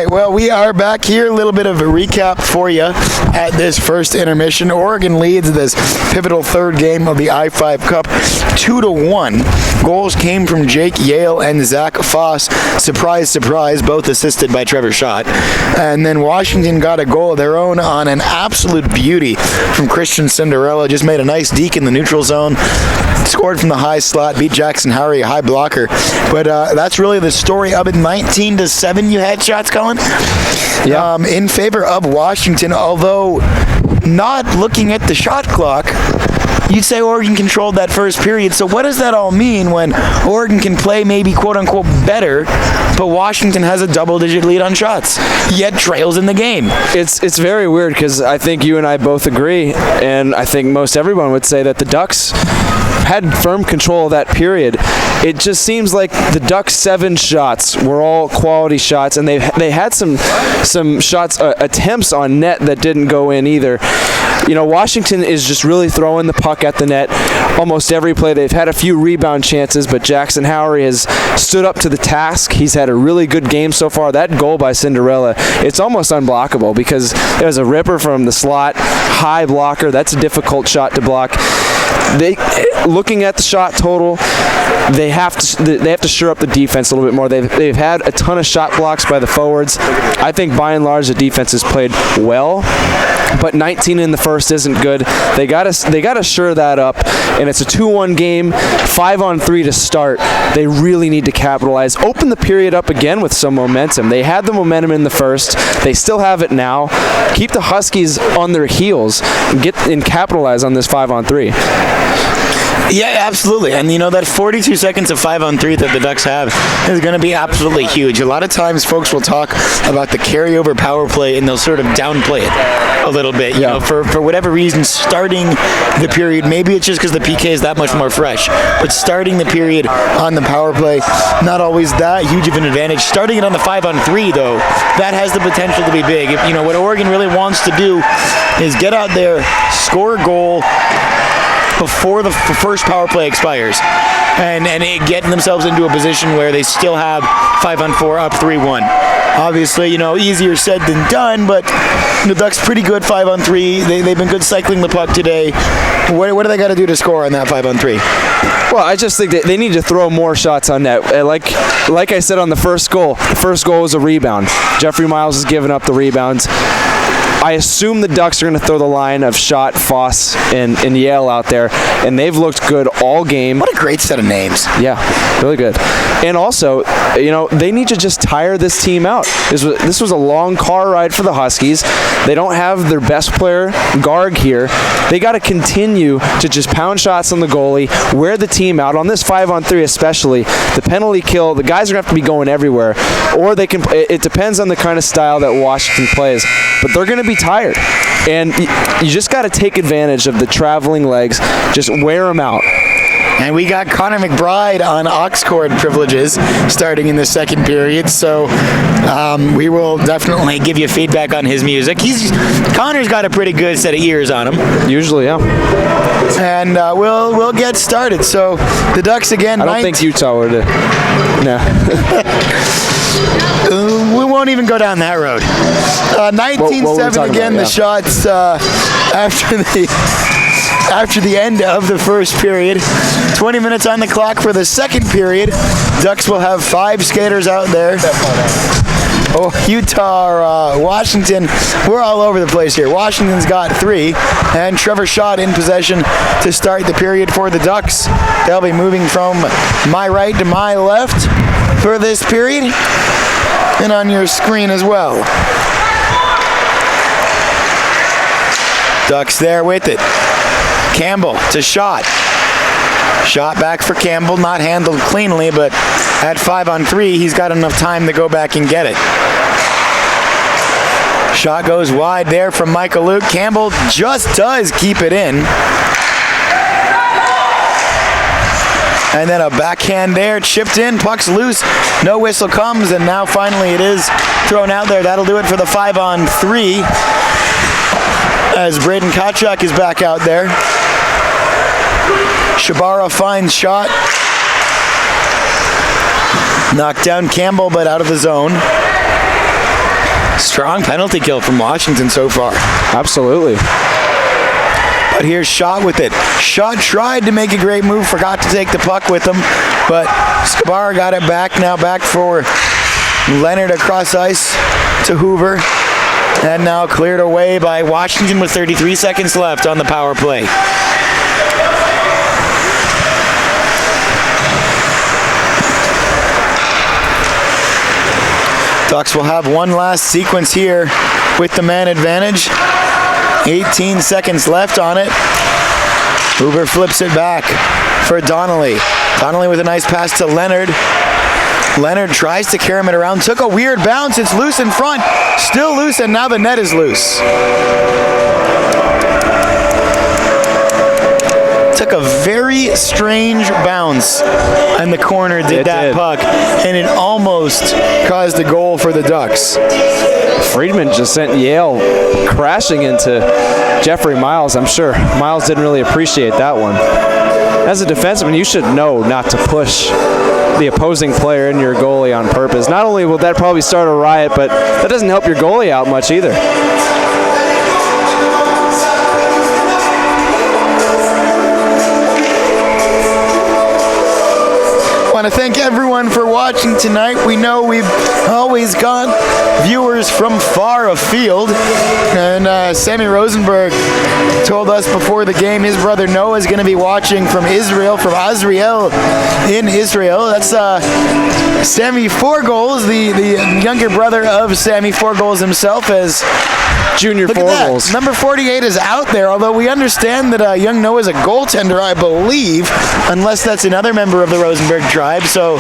right, well, we are back here. A little bit of a recap for you at this first intermission. Oregon leads this pivotal third game of the I-5 Cup 2-1. Goals came from Jake Yale and Zach Foss. Surprise, surprise, both assisted by Trevor Schott. And then Washington got a goal of their own on an absolute beauty from Christian Cinderella. Just made a nice deke in the neutral zone. Scored from the high slot, beat Jackson Howery, a high blocker. But that's really the story of it. 19-7 you had shots, Colin? Yeah. In favor of Washington, although not looking at the shot clock, you'd say Oregon controlled that first period. So what does that all mean when Oregon can play maybe quote-unquote better, but Washington has a double-digit lead on shots, yet trails in the game? It's very weird because I think you and I both agree, and I think most everyone would say that the Ducks had firm control of that period. It just seems like the Ducks' 7 shots were all quality shots, and they had some shots, attempts on net that didn't go in either. You know, Washington is just really throwing the puck at the net almost every play. They've had a few rebound chances, but Jackson Howery has stood up to the task. He's had a really good game so far. That goal by Cinderella, it's almost unblockable because it was a ripper from the slot, high blocker. That's a difficult shot to block. Looking at the shot total, they have to shore up the defense a little bit more. They've had a ton of shot blocks by the forwards. I think by and large the defense has played well, but 19 in the first isn't good. They gotta shore that up, and it's a 2-1 game, 5-on-3 to start. They really need to capitalize. Open the period up again with some momentum. They had the momentum in the first. They still have it now. Keep the Huskies on their heels and capitalize on this 5-on-3. Yeah, absolutely. And you know, that 42 seconds of 5-on-3 that the Ducks have is going to be absolutely huge. A lot of times folks will talk about the carryover power play and they'll sort of downplay it a little bit. You know, for whatever reason, starting the period, maybe it's just because the PK is that much more fresh, but starting the period on the power play, not always that huge of an advantage. Starting it on the 5-on-3, though, that has the potential to be big. If, you know, what Oregon really wants to do is get out there, score a goal before the first power play expires, and getting themselves into a position where they still have 5-on-4 up 3-1. Obviously, you know, easier said than done, but the Ducks pretty good 5-on-3. They've been good cycling the puck today. What do they got to do to score on that 5-on-3? Well, I just think that they need to throw more shots on net. Like I said on the first goal was a rebound. Jeffrey Miles has given up the rebounds. I assume the Ducks are going to throw the line of Schott, Foss, and Yale out there, and they've looked good all game. What a great set of names. Yeah, really good. And also, you know, they need to just tire this team out. This was a long car ride for the Huskies. They don't have their best player, Garg, here. They got to continue to just pound shots on the goalie, wear the team out. On this 5-on-3 especially, the penalty kill, the guys are going to have to be going everywhere. Or they can. It depends on the kind of style that Washington plays. But they're going to be tired. And you just got to take advantage of the traveling legs. Just wear them out. And we got Connor McBride on aux cord privileges starting in the second period, so we will definitely give you feedback on his music. Connor's got a pretty good set of ears on him. Usually, yeah. And we'll get started. So the Ducks again. I don't think Utah would. No. We won't even go down that road. 19-7 again. The shots after the end of the first period. 20 minutes on the clock for the second period. Ducks will have 5 skaters out there. Oh, Utah, Washington, we're all over the place here. Washington's got 3, and Trevor Schott in possession to start the period for the Ducks. They'll be moving from my right to my left for this period, and on your screen as well. Ducks there with it. Campbell to Schott. Shot back for Campbell, not handled cleanly, but at 5-on-3, he's got enough time to go back and get it. Shot goes wide there from Michael Luke. Campbell just does keep it in. And then a backhand there, chipped in, puck's loose, no whistle comes, and now finally it is thrown out there. That'll do it for the 5-on-3 as Braden Kachuk is back out there. Shabara finds Schott. Knocked down Campbell, but out of the zone. Strong penalty kill from Washington so far. Absolutely. But here's Schott with it. Schott tried to make a great move, forgot to take the puck with him, but Skbar got it back. Now back for Leonard across ice to Hoover. And now cleared away by Washington with 33 seconds left on the power play. Ducks will have one last sequence here with the man advantage. 18 seconds left on it. Hoover flips it back for Donnelly. Donnelly with a nice pass to Leonard. Leonard tries to carry it around. Took a weird bounce. It's loose in front. Still loose, and now the net is loose. Took a very strange bounce, and the corner did that puck, and it almost caused a goal for the Ducks. Friedman just sent Yale crashing into Jeffrey Miles. I'm sure Miles didn't really appreciate that one. As a defenseman, you should know not to push the opposing player and your goalie on purpose. Not only will that probably start a riot, but that doesn't help your goalie out much either. I want to thank everyone for watching tonight. We know we've always got viewers from far afield, and Sammy Rosenberg told us before the game his brother Noah is going to be watching from Israel, from Azriel in Israel. That's Sammy Four Goals, the younger brother of Sammy Four Goals himself, as Junior Four Goals. Number 48 is out there, although we understand that young Noah is a goaltender, I believe, unless that's another member of the Rosenberg tribe. So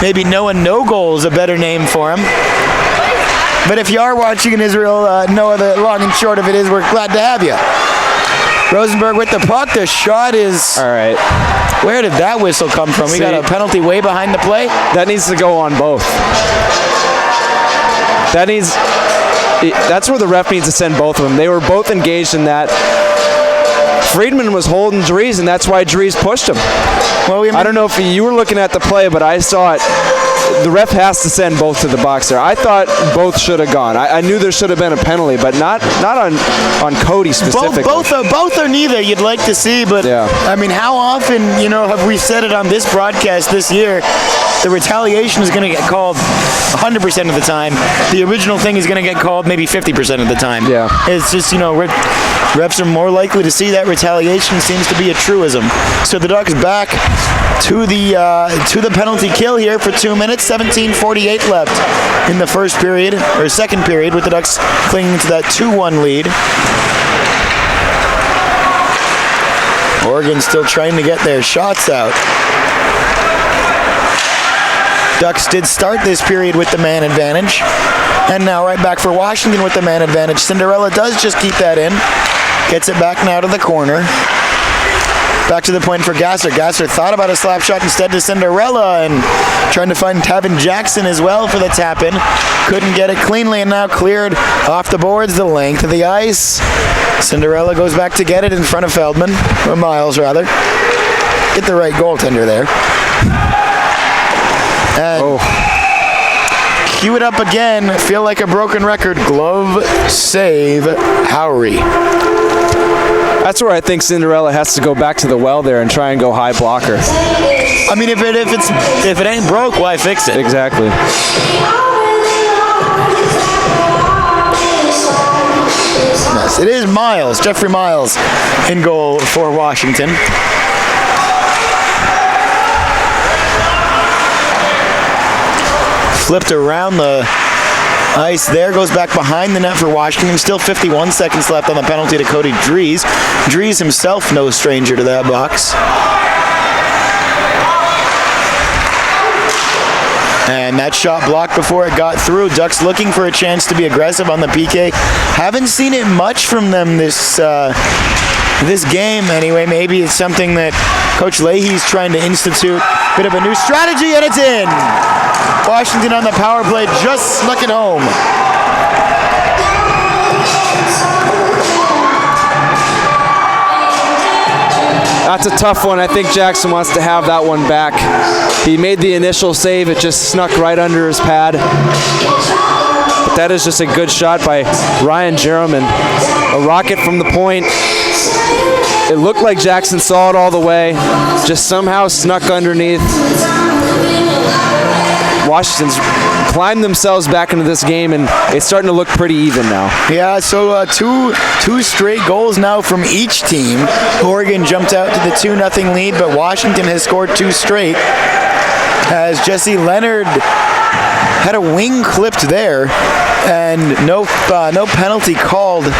maybe Noah No Goal is a better name for him. But if you are watching in Israel, Noah, the long and short of it is we're glad to have you. Rosenberg with the puck. The shot is... All right. Where did that whistle come from? We got a penalty way behind the play. That needs to go on both. That's where the ref needs to send both of them. They were both engaged in that. Friedman was holding Dries, and that's why Dries pushed him. Well, I don't know if you were looking at the play, but I saw it. The ref has to send both to the box there. I thought both should have gone. I knew there should have been a penalty, but not on Cody specifically. Both are neither you'd like to see, but yeah. I mean, how often, have we said it on this broadcast this year? The retaliation is going to get called 100% of the time. The original thing is going to get called maybe 50% of the time. Yeah. It's just, refs are more likely to see that retaliation seems to be a truism. So the Ducks back to the penalty kill here for 2 minutes, 17:48 left in the first period, or second period, with the Ducks clinging to that 2-1 lead. Oregon still trying to get their shots out. Ducks did start this period with the man advantage, and now right back for Washington with the man advantage. Cinderella does just keep that in. Gets it back now to the corner. Back to the point for Gasser. Gasser thought about a slap shot instead to Cinderella, and trying to find Tavin Jackson as well for the tap-in. Couldn't get it cleanly, and now cleared off the boards the length of the ice. Cinderella goes back to get it in front of Feldman, or Miles rather. Get the right goaltender there. And cue it up again. Feel like a broken record. Glove save, Howry. That's where I think Cinderella has to go back to the well there and try and go high blocker. I mean, if it ain't broke, why fix it? Exactly. Yes, it is Miles, Jeffrey Miles, in goal for Washington. Flipped around the ice there, goes back behind the net for Washington. Still 51 seconds left on the penalty to Cody Dries. Dries himself no stranger to that box. And that shot blocked before it got through. Ducks looking for a chance to be aggressive on the PK. Haven't seen it much from them this game anyway. Maybe it's something that Coach Leahy's trying to institute. Bit of a new strategy, and it's in. Washington on the power play just snuck it home. That's a tough one. I think Jackson wants to have that one back. He made the initial save. It just snuck right under his pad. but that is just a good shot by Ryan Jerem, and a rocket from the point. It looked like Jackson saw it all the way, just somehow snuck underneath. Washington's climbed themselves back into this game, and it's starting to look pretty even now. Yeah, so two straight goals now from each team. Oregon jumped out to the 2-0 lead, but Washington has scored 2 straight. As Jesse Leonard had a wing clipped there, and no penalty called.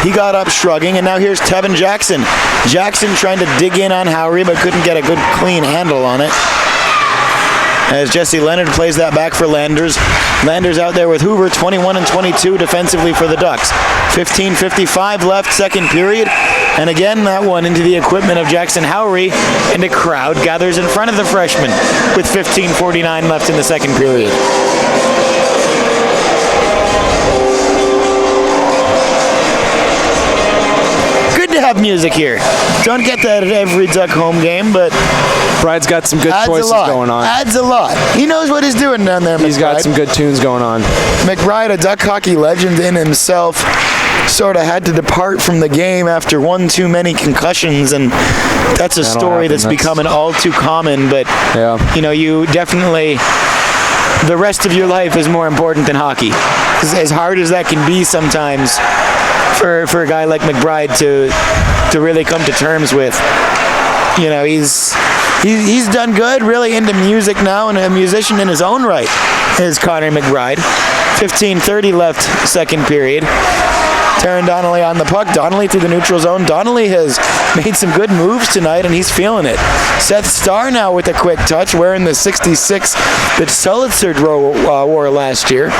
He got up shrugging, and now here's Tevin Jackson. Jackson trying to dig in on Howry, but couldn't get a good clean handle on it. As Jesse Leonard plays that back for Landers. Landers out there with Hoover, 21 and 22 defensively for the Ducks. 15:55 left, second period. And again, that one into the equipment of Jackson Howry, and a crowd gathers in front of the freshman with 15:49 left in the second period. Good to have music here. Don't get that at every Duck home game, but Bride's got some good choices going on. Adds a lot. He knows what he's doing down there, McBride. He's got some good tunes going on. McBride, a Duck hockey legend in himself, sort of had to depart from the game after one too many concussions, and that's a story that's becoming all too common. But you know, you definitely, the rest of your life is more important than hockey. As hard as that can be sometimes for a guy like McBride to really come to terms with. You know, he's done good, really into music now, and a musician in his own right is Connor McBride. 15:30 left, second period. Taron Donnelly on the puck. Donnelly through the neutral zone. Donnelly has made some good moves tonight, and he's feeling it. Seth Starr now with a quick touch, wearing the 66 that Sulitzer wore last year.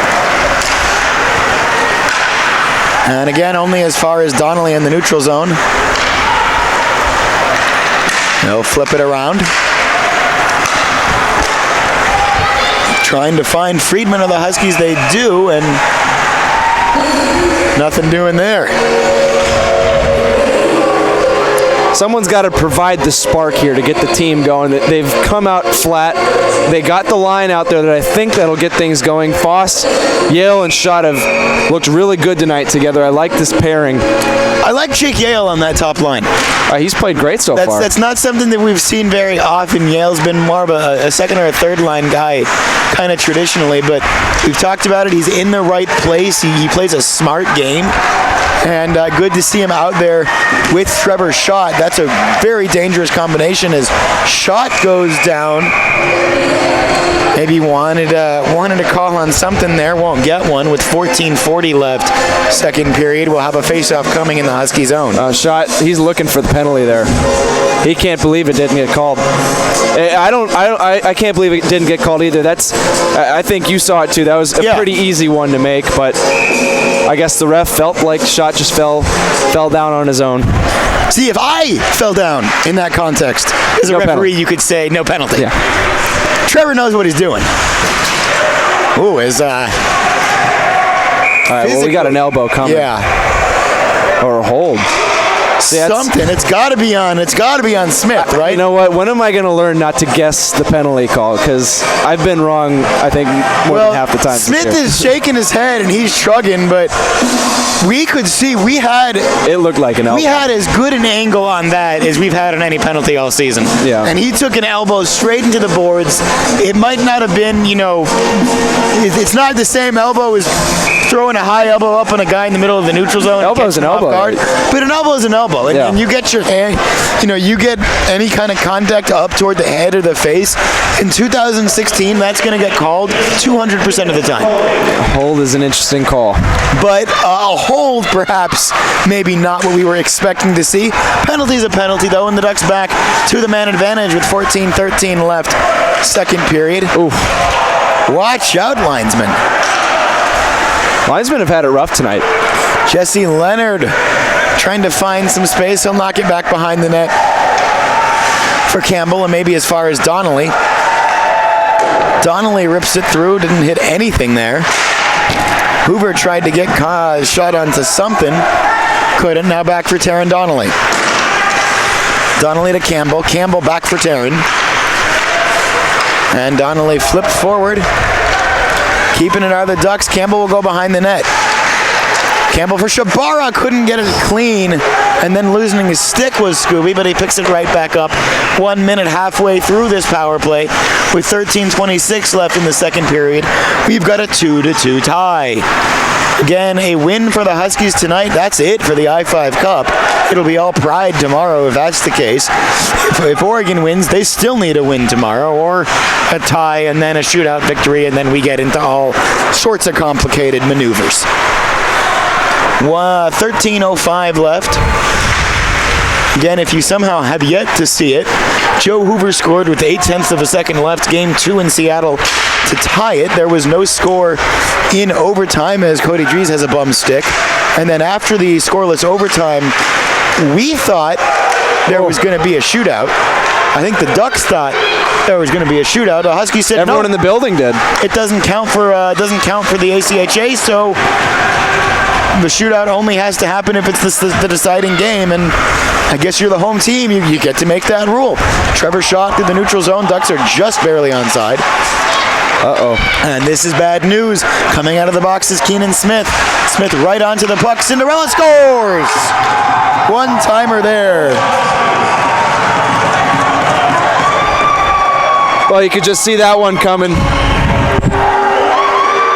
And again, only as far as Donnelly in the neutral zone. They'll flip it around. Trying to find Friedman of the Huskies. They do, and nothing doing there. Someone's got to provide the spark here to get the team going. They've come out flat. They got the line out there that I think that'll get things going. Foss, Yale, and Schott have looked really good tonight together. I like this pairing. I like Jake Yale on that top line. He's played great so far. That's not something that we've seen very often. Yale's been more of a second or a third line guy, kind of traditionally, but we've talked about it. He's in the right place. He plays a smart game. And good to see him out there with Trevor Schott. That's a very dangerous combination as Schott goes down. Maybe wanted a call on something there. Won't get one with 14:40 left. Second period. We'll have a face-off coming in the Husky zone. Schott, he's looking for the penalty there. He can't believe it didn't get called. I can't believe it didn't get called either. I think you saw it too. That was a pretty easy one to make, but I guess the ref felt like Schott just fell down on his own. See, if I fell down in that context as a referee, penalty. You could say no penalty. Yeah. Trevor knows what he's doing. Ooh, is all right, well, we got an elbow coming. Yeah. Or a hold. Something. It's got to be on Smith, right? You know what? When am I going to learn not to guess the penalty call? Because I've been wrong, I think, more than half the time. Smith is shaking his head and he's shrugging, but we could see it looked like an elbow. We had as good an angle on that as we've had on any penalty all season. Yeah. And he took an elbow straight into the boards. It might not have been, it's not the same elbow as throwing a high elbow up on a guy in the middle of the neutral zone. Elbow's an elbow. But an elbow is an elbow. And you get your hand, you get any kind of contact up toward the head or the face. In 2016, that's going to get called 200% of the time. A hold is an interesting call. But a hold, perhaps, maybe not what we were expecting to see. Penalty's a penalty, though, and the Ducks back to the man advantage with 14:13 left, second period. Oof. Watch out, linesmen. Linesmen have had it rough tonight. Jesse Leonard trying to find some space. He'll knock it back behind the net for Campbell and maybe as far as Donnelly. Donnelly rips it through, didn't hit anything there. Hoover tried to get shot onto something. Couldn't. Now back for Taron Donnelly. Donnelly to Campbell. Campbell back for Taron. And Donnelly flipped forward. keeping it out of the Ducks. Campbell will go behind the net. Campbell for Shabara, couldn't get it clean, and then losing his stick was Scooby, but he picks it right back up 1 minute halfway through this power play with 13:26 left in the second period. We've got a 2-2 tie. Again, a win for the Huskies tonight. That's it for the I-5 Cup. It'll be all pride tomorrow if that's the case. If Oregon wins, they still need a win tomorrow, or a tie and then a shootout victory, and then we get into all sorts of complicated maneuvers. 13:05 left. Again, if you somehow have yet to see it, Joe Hoover scored with 0.8 of a second left, game 2 in Seattle to tie it. There was no score in overtime as Cody Dries has a bum stick. And then after the scoreless overtime, we thought there was going to be a shootout. I think the Ducks thought there was going to be a shootout. The Huskies said everyone in the building did. It doesn't count for the ACHA, so the shootout only has to happen if it's the deciding game, and I guess you're the home team. You get to make that rule. Trevor Schott through the neutral zone. Ducks are just barely onside. Uh-oh. And this is bad news. Coming out of the box is Keenan Smith. Smith right onto the puck. Cinderella scores! One-timer there. Well, you could just see that one coming.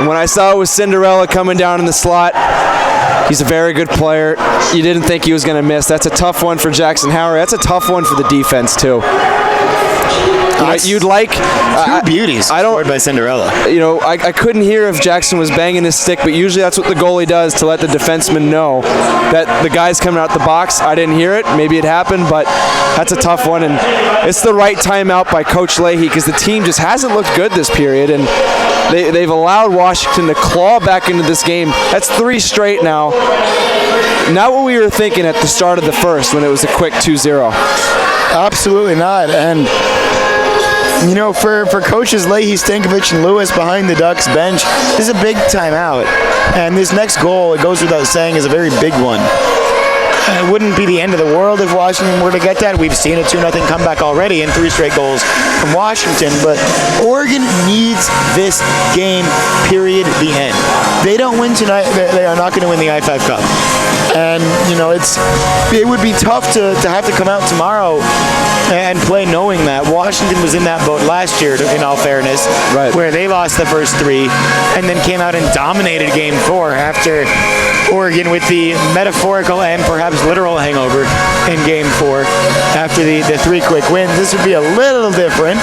When I saw it was Cinderella coming down in the slot, he's a very good player. You didn't think he was going to miss. That's a tough one for Jackson Howard. That's a tough one for the defense, too. You'd like two beauties scored by Cinderella. I couldn't hear if Jackson was banging his stick, but usually that's what the goalie does to let the defenseman know that the guy's coming out the box. I didn't hear it. Maybe it happened, but that's a tough one, and it's the right timeout by Coach Leahy because the team just hasn't looked good this period, and they've allowed Washington to claw back into this game. That's 3 straight now. Not what we were thinking at the start of the first when it was a quick 2-0. Absolutely not, and for coaches Leahy, Stankovic, and Lewis behind the Ducks bench, this is a big timeout. And this next goal, it goes without saying, is a very big one. It wouldn't be the end of the world if Washington were to get that. We've seen a 2-0 comeback already and 3 straight goals from Washington, but Oregon needs this game, period, the end. They don't win tonight, they are not going to win the I-5 Cup. And, it would be tough to have to come out tomorrow and play knowing that. Washington was in that boat last year, in all fairness, right, where they lost the first 3 and then came out and dominated game 4 after Oregon with the metaphorical and perhaps literal hangover in game 4 after the 3 quick wins. This would be a little different,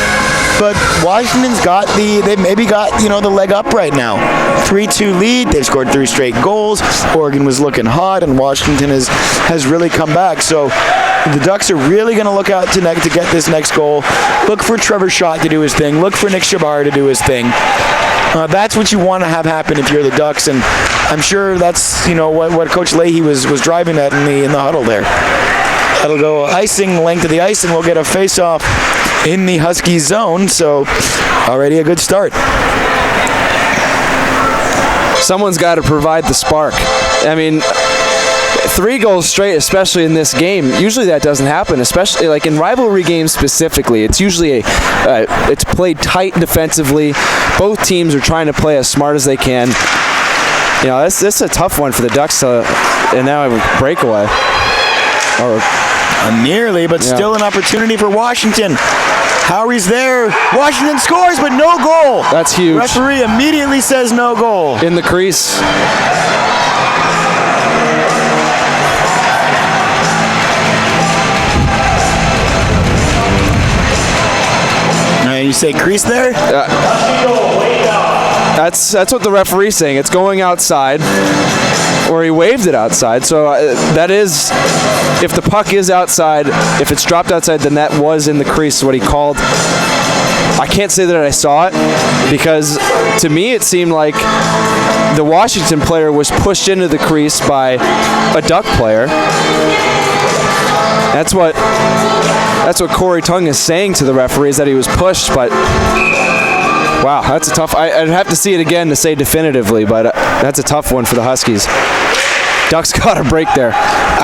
but Washington's they've maybe got the leg up right now. 3-2 lead, they've scored 3 straight goals. Oregon was looking hot, and Washington has really come back. So the Ducks are really going to look out to get this next goal. Look for Trevor Schott to do his thing. Look for Nick Shabara to do his thing. That's what you want to have happen if you're the Ducks, and I'm sure that's what Coach Leahy was driving at in the huddle there. That'll go icing length of the ice, and we'll get a face-off in the Huskies zone. So already a good start. Someone's got to provide the spark. I mean, 3 goals straight, especially in this game, usually that doesn't happen, especially like in rivalry games specifically. It's usually it's played tight defensively. Both teams are trying to play as smart as they can. This is a tough one for the Ducks, and now a breakaway. Nearly, but still an opportunity for Washington. Howry's there. Washington scores, but no goal. That's huge. Referee immediately says no goal. In the crease. You say crease there? That's what the referee's saying. It's going outside, or he waved it outside. So that is, if the puck is outside, if it's dropped outside, then that was in the crease, what he called. I can't say that I saw it, because to me it seemed like the Washington player was pushed into the crease by a Duck player. That's what Corey Tung is saying to the referees, that he was pushed, but wow, that's a tough. I'd have to see it again to say definitively, but that's a tough one for the Huskies. Ducks got a break there.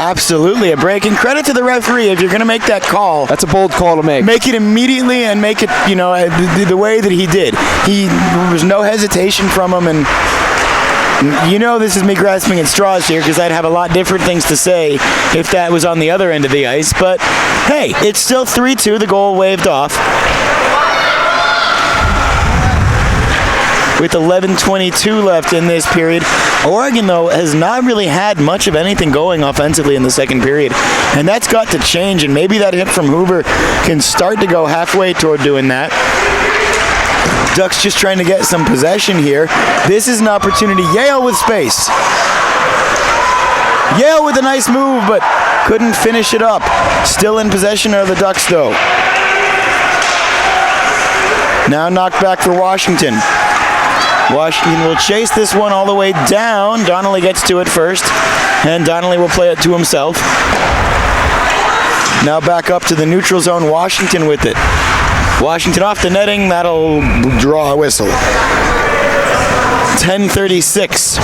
Absolutely a break. And credit to the referee if you're going to make that call. That's a bold call to make. Make it immediately and make it, the way that he did. There was no hesitation from him, and this is me grasping at straws here because I'd have a lot different things to say if that was on the other end of the ice. But, hey, it's still 3-2, the goal waved off. With 11:22 left in this period. Oregon, though, has not really had much of anything going offensively in the second period, and that's got to change, and maybe that hit from Huber can start to go halfway toward doing that. Ducks just trying to get some possession here. This is an opportunity. Yale with space. Yale with a nice move, but couldn't finish it up. Still in possession are the Ducks, though. Now knocked back for Washington. Washington will chase this one all the way down. Donnelly gets to it first, and Donnelly will play it to himself. Now back up to the neutral zone. Washington with it. Washington off the netting. That'll draw a whistle. 10:36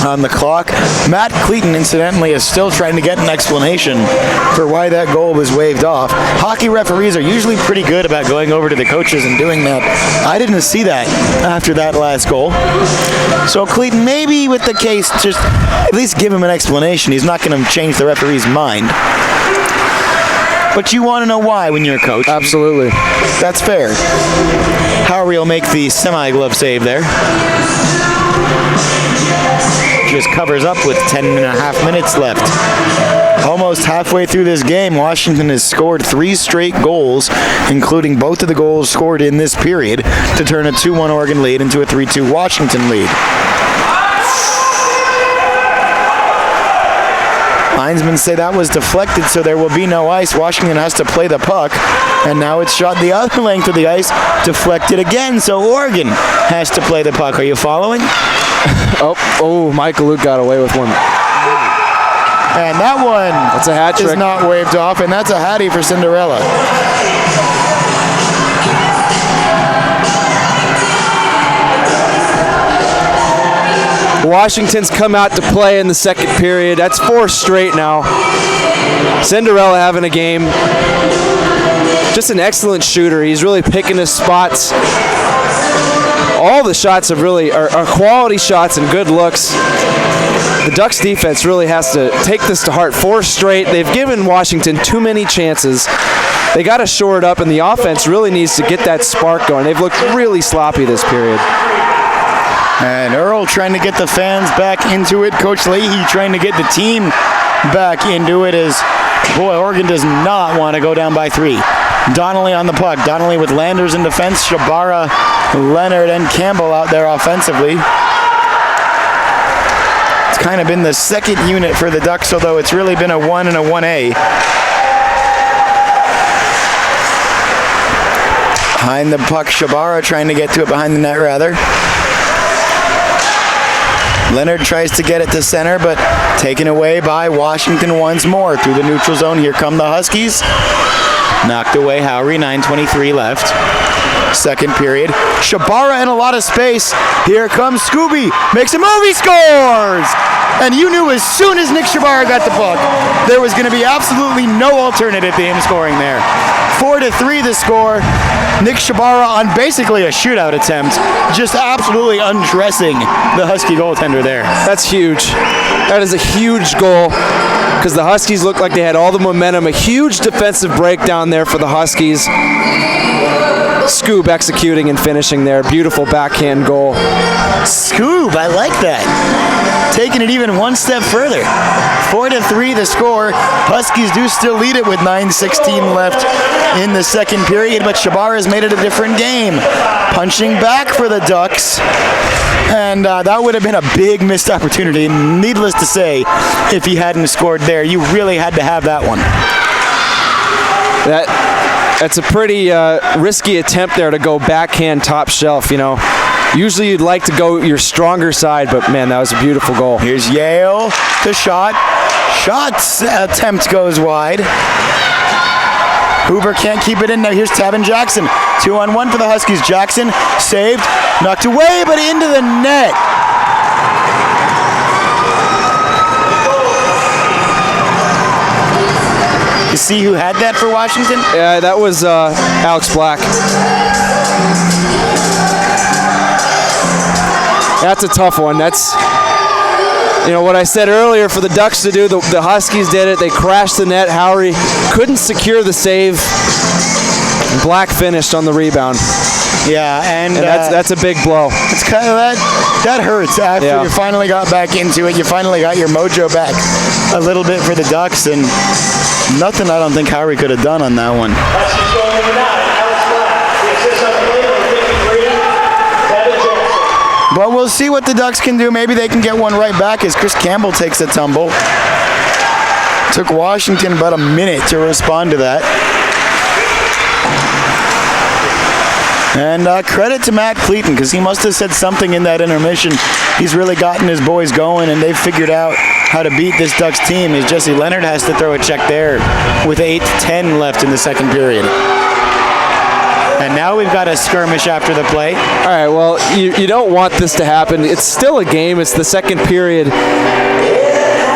on the clock. Matt Cleaton, incidentally, is still trying to get an explanation for why that goal was waved off. Hockey referees are usually pretty good about going over to the coaches and doing that. I didn't see that after that last goal. So Cleaton, maybe with the case, just at least give him an explanation. He's not going to change the referee's mind. But you want to know why when you're a coach. Absolutely. That's fair. However, will make the semi-glove save there. Just covers up with 10.5 minutes left. Almost halfway through this game, Washington has scored 3 straight goals, including both of the goals scored in this period, to turn a 2-1 Oregon lead into a 3-2 Washington lead. Linesmen say that was deflected, so there will be no ice. Washington has to play the puck, and now it's shot the other length of the ice, deflected again, so Oregon has to play the puck. Are you following? Michael Luke got away with one. And that one that's a hat trick. Is not waved off, and that's a hattie for Cinderella. Washington's come out to play in the second period. That's 4 straight now. Cinderella having a game. Just an excellent shooter. He's really picking his spots. All the shots are quality shots and good looks. The Ducks defense really has to take this to heart. 4 straight. They've given Washington too many chances. They got to shore it up, and the offense really needs to get that spark going. They've looked really sloppy this period. And Earl trying to get the fans back into it. Coach Leahy trying to get the team back into it as, Oregon does not want to go down by 3. Donnelly on the puck. Donnelly with Landers in defense. Shabara, Leonard, and Campbell out there offensively. It's kind of been the second unit for the Ducks, although it's really been a 1 and a 1A. Behind the puck, Shabara trying to get to it behind the net, rather. Leonard tries to get it to center, but taken away by Washington once more through the neutral zone. Here come the Huskies. Knocked away Howry, 9:23 left. Second period. Shabara in a lot of space. Here comes Scooby. Makes a move, he scores! And you knew as soon as Nick Shabara got the puck, there was going to be absolutely no alternative to him scoring there. 4-3 the score. Nick Shabara on basically a shootout attempt, just absolutely undressing the Husky goaltender there. That's huge. That is a huge goal because the Huskies looked like they had all the momentum. A huge defensive breakdown there for the Huskies. Scoob executing and finishing there. Beautiful backhand goal. Scoob, I like that. Taking it even one step further. 4-3 the score. Huskies do still lead it with 9:16 left in the second period, but Shabara has made it a different game. Punching back for the Ducks. And that would have been a big missed opportunity. Needless to say, if he hadn't scored there, you really had to have that one. That's a pretty risky attempt there to go backhand top shelf, Usually you'd like to go your stronger side, but man, that was a beautiful goal. Here's Yale, the shot. Shots attempt goes wide. Hoover can't keep it in now. Here's Tavin Jackson. 2-on-1 for the Huskies. Jackson saved, knocked away, but into the net. You see who had that for Washington? Yeah, that was Alex Black. That's a tough one. That's, what I said earlier for the Ducks to do. The Huskies did it. They crashed the net. Howery couldn't secure the save. Black finished on the rebound. Yeah, and that's a big blow. It's kind of that hurts after you finally got back into it. You finally got your mojo back a little bit for the Ducks, and nothing I don't think Howery could have done on that one. But we'll see what the Ducks can do. Maybe they can get one right back as Chris Campbell takes a tumble. Took Washington about a minute to respond to that. And credit to Matt Cleaton, because he must have said something in that intermission. He's really gotten his boys going, and they've figured out how to beat this Ducks team, as Jesse Leonard has to throw a check there with 8:10 left in the second period. And now we've got a skirmish after the play. All right, well, you don't want this to happen. It's still a game. It's the second period.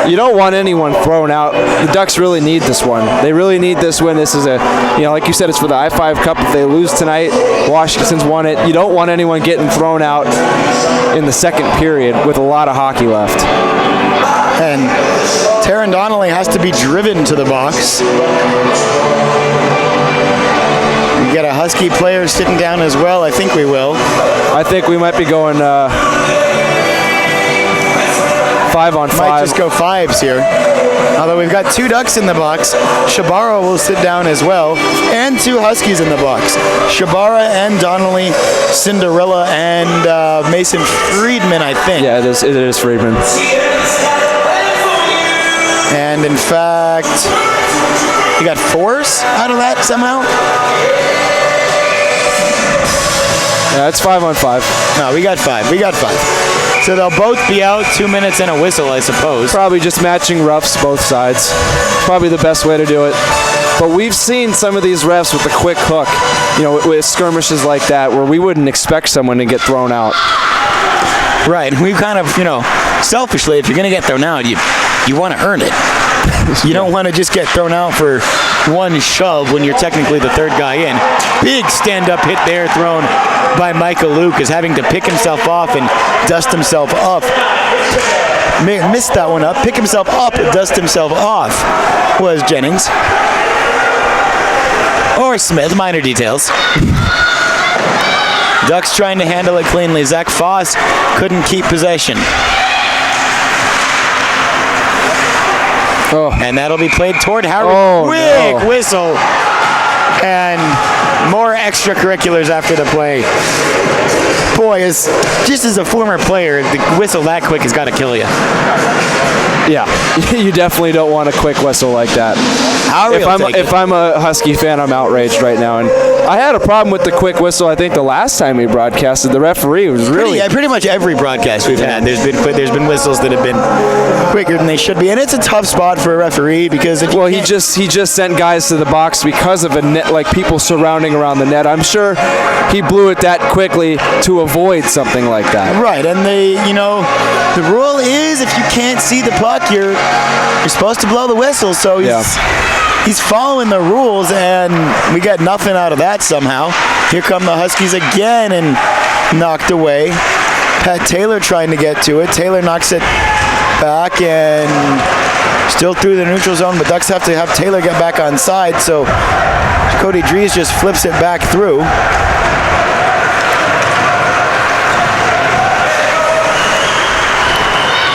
You don't want anyone thrown out. The Ducks really need this one. They really need this win. This is like you said, it's for the I-5 Cup. If they lose tonight, Washington's won it. You don't want anyone getting thrown out in the second period with a lot of hockey left. And Taron Donnelly has to be driven to the box. We got a Husky player sitting down as well. I think we will. I think we might be going 5-on-5. Might just go fives here. Although we've got two Ducks in the box. Shabara will sit down as well. And two Huskies in the box. Shabara and Donnelly, Cinderella, and Mason Friedman, I think. Yeah, it is Friedman. And in fact, you got fours out of that somehow? Yeah, it's 5-on-5. No, we got five. So they'll both be out, 2 minutes and a whistle, I suppose. Probably just matching roughs both sides. Probably the best way to do it. But we've seen some of these refs with a quick hook, with skirmishes like that, where we wouldn't expect someone to get thrown out. Right. We kind of, selfishly, if you're going to get thrown out, you want to earn it. You don't want to just get thrown out for one shove when you're technically the third guy in. Big stand-up hit there thrown by Michael Lucas, having to pick himself off and dust himself up. Missed that one up. Pick himself up, dust himself off was Jennings. Or Smith, minor details. Ducks trying to handle it cleanly. Zach Foss couldn't keep possession. Oh. And that'll be played toward Howery. Quick whistle. And more extracurriculars after the play. Boy, just as a former player, the whistle that quick has got to kill you. Yeah, you definitely don't want a quick whistle like that. If I'm a Husky fan, I'm outraged right now. And I had a problem with the quick whistle. I think the last time we broadcasted, the referee was pretty much every broadcast we've had. There's been whistles that have been quicker than they should be, and it's a tough spot for a referee because he just sent guys to the box because of a net, like people surrounding around the net. I'm sure he blew it that quickly to avoid something like that. Right, and the rule is if you can't see the puck, you're supposed to blow the whistle. So he's following the rules, and we got nothing out of that somehow. Here come the Huskies again and knocked away. Pat Taylor trying to get to it. Taylor knocks it back and still through the neutral zone, but Ducks have to have Taylor get back on side, so Cody Dries just flips it back through.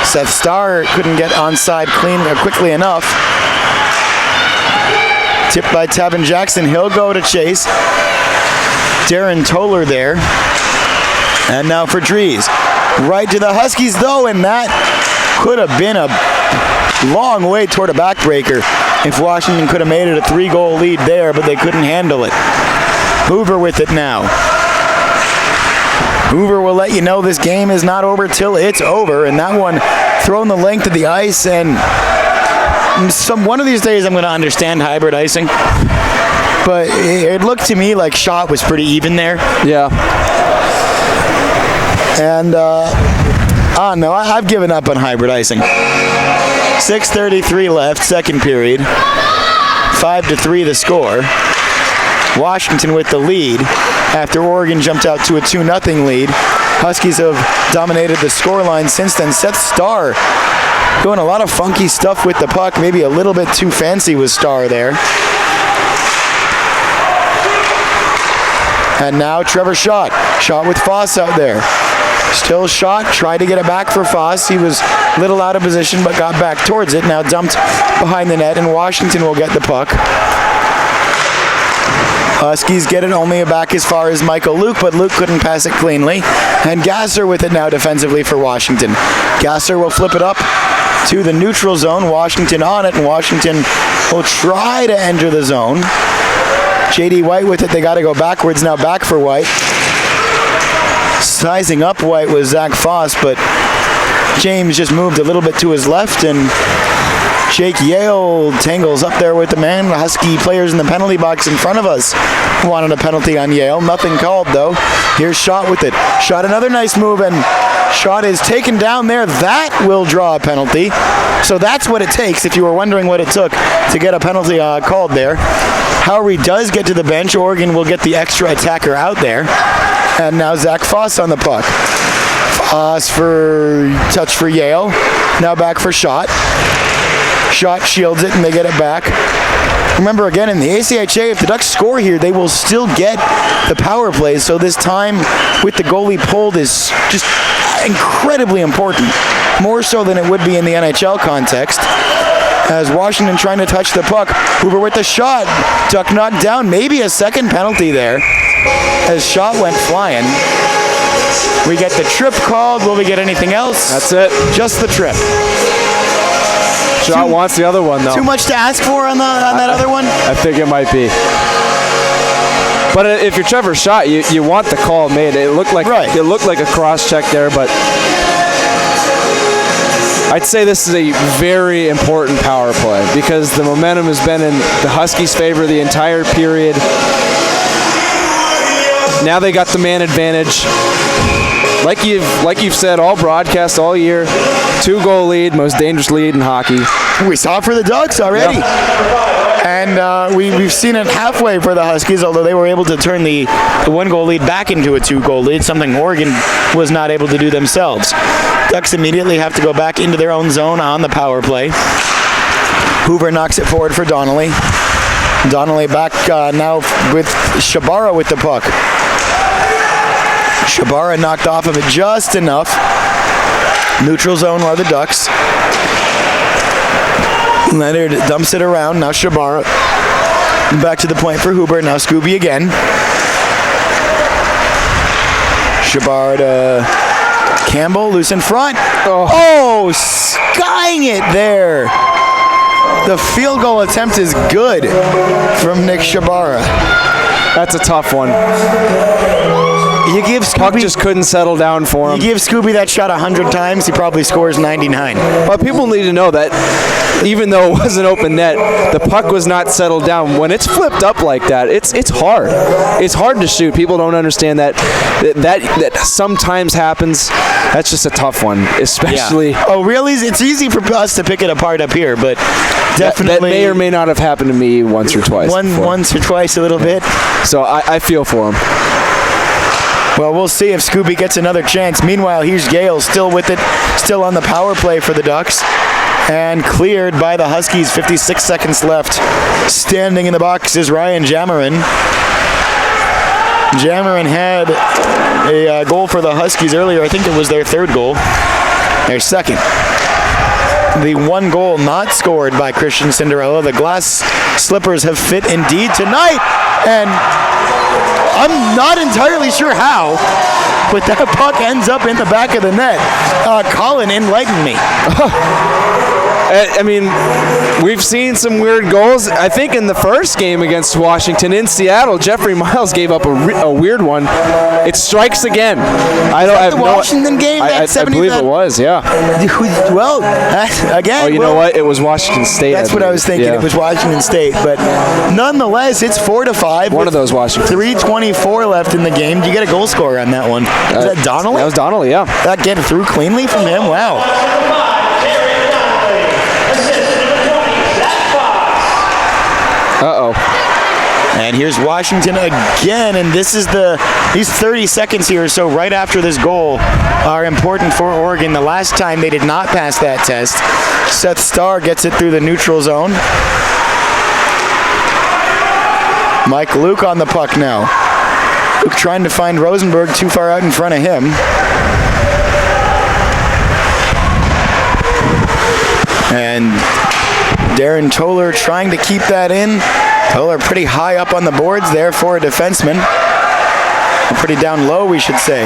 Seth Starr couldn't get onside quickly enough. Tipped by Tavin Jackson. He'll go to chase. Darren Toller there. And now for Dries. Right to the Huskies though, and that could have been a long way toward a backbreaker if Washington could have made it a 3-goal lead there, but they couldn't handle it. Hoover with it now. Hoover will let you know this game is not over till it's over, and that one thrown the length of the ice, and one of these days I'm going to understand hybrid icing, but it looked to me like shot was pretty even there. Yeah. And no, I've given up on hybrid icing. 6:33 left, second period. 5-3 the score. Washington with the lead after Oregon jumped out to a 2-0 lead. Huskies have dominated the scoreline since then. Seth Starr doing a lot of funky stuff with the puck, maybe a little bit too fancy with Starr there. And now Trevor Schott. Schott with Foss out there. Still Schott, tried to get it back for Foss. He was a little out of position but got back towards it. Now dumped behind the net, and Washington will get the puck. Huskies get it only back as far as Michael Luke, but Luke couldn't pass it cleanly. And Gasser with it now defensively for Washington. Gasser will flip it up to the neutral zone. Washington on it, and Washington will try to enter the zone. J.D. White with it. They got to go backwards now. Back for White. Sizing up White was Zach Foss, but James just moved a little bit to his left, and Jake Yale tangles up there with the man. The Husky players in the penalty box in front of us wanted a penalty on Yale. Nothing called, though. Here's Schott with it. Schott, another nice move, and Schott is taken down there. That will draw a penalty. So that's what it takes, if you were wondering what it took to get a penalty called there. However, does get to the bench. Oregon will get the extra attacker out there. And now Zach Foss on the puck. Foss for touch for Yale. Now back for Schott. Schott shields it and they get it back. Remember, again, in the ACHA, if the Ducks score here, they will still get the power play. So this time with the goalie pulled is just incredibly important. More so than it would be in the NHL context. As Washington trying to touch the puck. Hoover with the shot. Duck knocked down. Maybe a second penalty there. As Schott went flying. We get the trip called. Will we get anything else? That's it. Just the trip. Schott wants the other one, though. Too much to ask for on that other one? I think it might be. But if you're Trevor Schott, you want the call made. It looked like It looked like a cross check there, but I'd say this is a very important power play because the momentum has been in the Huskies' favor the entire period. Now they got the man advantage. Like you've said all broadcast all year, 2-goal lead, most dangerous lead in hockey. We saw it for the Ducks already. Yep. And we've seen it halfway for the Huskies, although they were able to turn the 1-goal lead back into a 2-goal lead, something Oregon was not able to do themselves. Ducks immediately have to go back into their own zone on the power play. Hoover knocks it forward for Donnelly. Donnelly back now with Shabara with the puck. Shabara knocked off of it just enough. Neutral zone are the Ducks. Leonard dumps it around. Now Shabara. Back to the point for Huber. Now Scooby again. Shabara to Campbell. Loose in front. Oh, skying it there. The field goal attempt is good from Nick Shabara. That's a tough one. You give Scooby, puck just couldn't settle down for him. You give Scooby that shot 100 times, he probably scores 99. But people need to know that even though it was an open net, the puck was not settled down. When it's flipped up like that, it's hard. It's hard to shoot. People don't understand that sometimes happens. That's just a tough one, especially. Yeah. Oh, really? It's easy for us to pick it apart up here, but definitely. That may or may not have happened to me once or twice. Once or twice, a little bit. So I feel for him. Well, we'll see if Scooby gets another chance. Meanwhile, here's Gale still with it, still on the power play for the Ducks. And cleared by the Huskies, 56 seconds left. Standing in the box is Ryan Jamarin. Jamarin had a goal for the Huskies earlier. I think it was their third goal. Their second. The 1 goal not scored by Christian Cinderella. The glass slippers have fit indeed tonight. And I'm not entirely sure how, but that puck ends up in the back of the net. Colin, enlighten me. I mean, we've seen some weird goals. I think in the first game against Washington in Seattle, Jeffrey Miles gave up a weird one. It strikes again. The Washington game? I believe it was, yeah. Well, again. Oh, you know what? It was Washington State. That's what I was thinking. Yeah. It was Washington State. But nonetheless, it's 4-5. One of those Washington. 3:24 left in the game. Do you get a goal scorer on that one? Is that Donnelly? That was Donnelly, yeah. That get through cleanly from him? Wow. Uh-oh. And here's Washington again, and these 30 seconds here, so right after this goal, are important for Oregon. The last time they did not pass that test. Seth Starr gets it through the neutral zone. Mike Luke on the puck now. Luke trying to find Rosenberg too far out in front of him. And Darren Toller trying to keep that in. Toller pretty high up on the boards there for a defenseman. Pretty down low, we should say.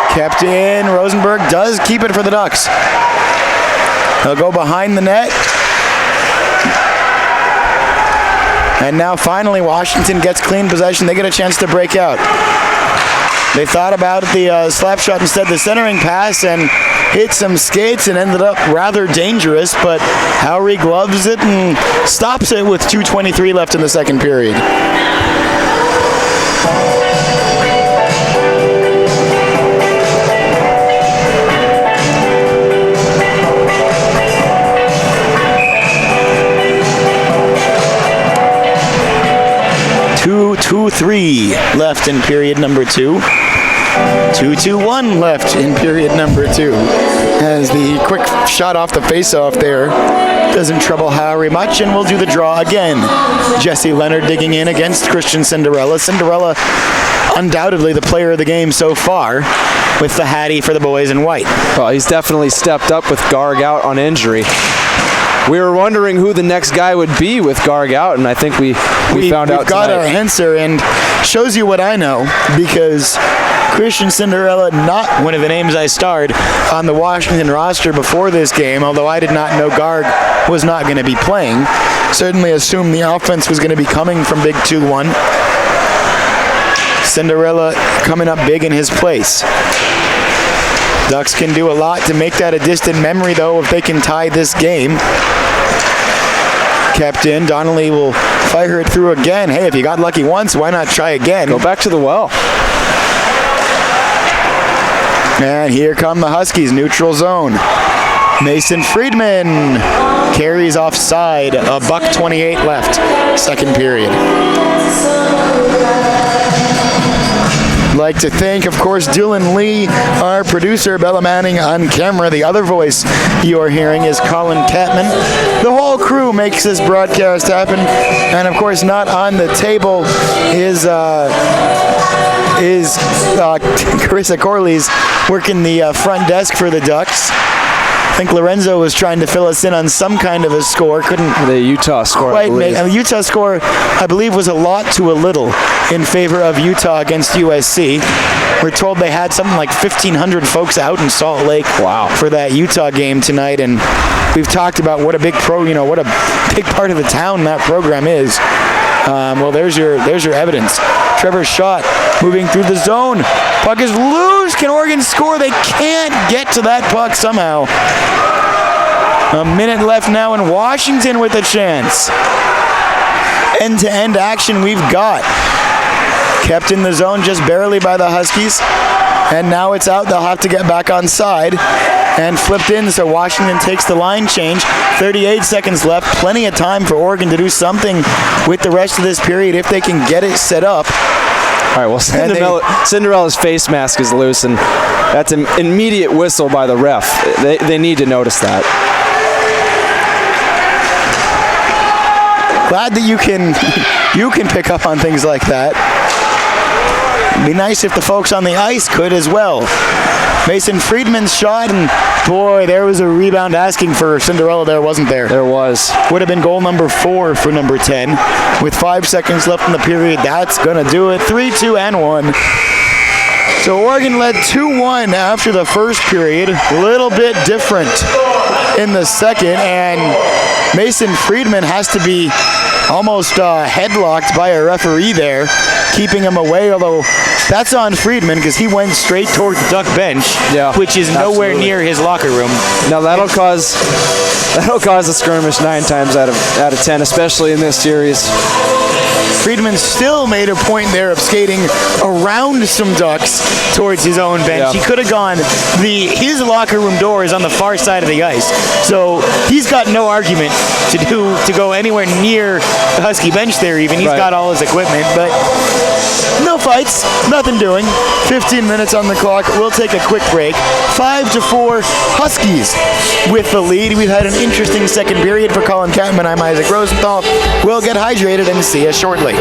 Kept in. Rosenberg does keep it for the Ducks. They'll go behind the net. And now finally Washington gets clean possession. They get a chance to break out. They thought about the slap shot instead, the centering pass, and hit some skates and ended up rather dangerous, but Howry gloves it and stops it with 2:23 left in the second period. Two-three left in period number 2. 2-2-1 left in period number 2. As the quick shot off the face-off there doesn't trouble Howry much, and we'll do the draw again. Jesse Leonard digging in against Christian Cinderella. Cinderella undoubtedly the player of the game so far with the Hattie for the boys in white. Well, he's definitely stepped up with Garg out on injury. We were wondering who the next guy would be with Garg out, and I think we found out tonight. We've got our answer, and shows you what I know, because Christian Cinderella, not one of the names I starred on the Washington roster before this game, although I did not know Garg was not going to be playing. Certainly assumed the offense was going to be coming from Big 2-1. Cinderella coming up big in his place. Ducks can do a lot to make that a distant memory, though, if they can tie this game. Kept in. Donnelly will fire it through again. Hey, if you got lucky once, why not try again? Go back to the well. And here come the Huskies, neutral zone. Mason Friedman carries offside. $1:28 left, second period. Like to thank, of course, Dylan Lee, our producer, Bella Manning on camera. The other voice you're hearing is Colin Catman. The whole crew makes this broadcast happen, and of course, not on the table is Carissa Corley's working the front desk for the Ducks. I think Lorenzo was trying to fill us in on some kind of a score. Couldn't the Utah score, quite make. And the Utah score, I believe, was a lot to a little in favor of Utah against USC. We're told they had something like 1,500 folks out in Salt Lake for that Utah game tonight, and we've talked about what a big what a big part of the town that program is. Well, there's your evidence. Trevor's shot moving through the zone. Puck is loose. Can Oregon score? They can't get to that puck somehow. A minute left now, and Washington with a chance. End-to-end action we've got. Kept in the zone just barely by the Huskies. And now it's out. They'll have to get back on side. And flipped in, so Washington takes the line change. 38 seconds left. Plenty of time for Oregon to do something with the rest of this period if they can get it set up. All right, well, Cinderella's face mask is loose, and that's an immediate whistle by the ref. They need to notice that. Glad that you can pick up on things like that. It'd be nice if the folks on the ice could as well. Mason Friedman's shot, and boy, there was a rebound asking for Cinderella there, wasn't there? There was. Would have been goal number 4 for number 10. With 5 seconds left in the period, that's going to do it. 3-2 and 1. So Oregon led 2-1 after the first period. A little bit different in the second, and Mason Friedman has to be almost headlocked by a referee there, keeping him away, although That's on Friedman because he went straight toward the Duck bench, Yeah, which is nowhere absolutely. near his locker room. Now that'll cause a skirmish 9 times out of 10, especially in this series. Friedman still made a point there of skating around some Ducks towards his own bench. Yeah. He could have gone. His locker room door is on the far side of the ice, so he's got no argument to go anywhere near the Husky bench there. Even he's Right. got all his equipment, but no fights, nothing doing. 15 minutes on the clock. We'll take a quick break. 5-4 Huskies with the lead. We've had an interesting second period for Colin Catman. I'm Isaac Rosenthal. We'll get hydrated and see you shortly.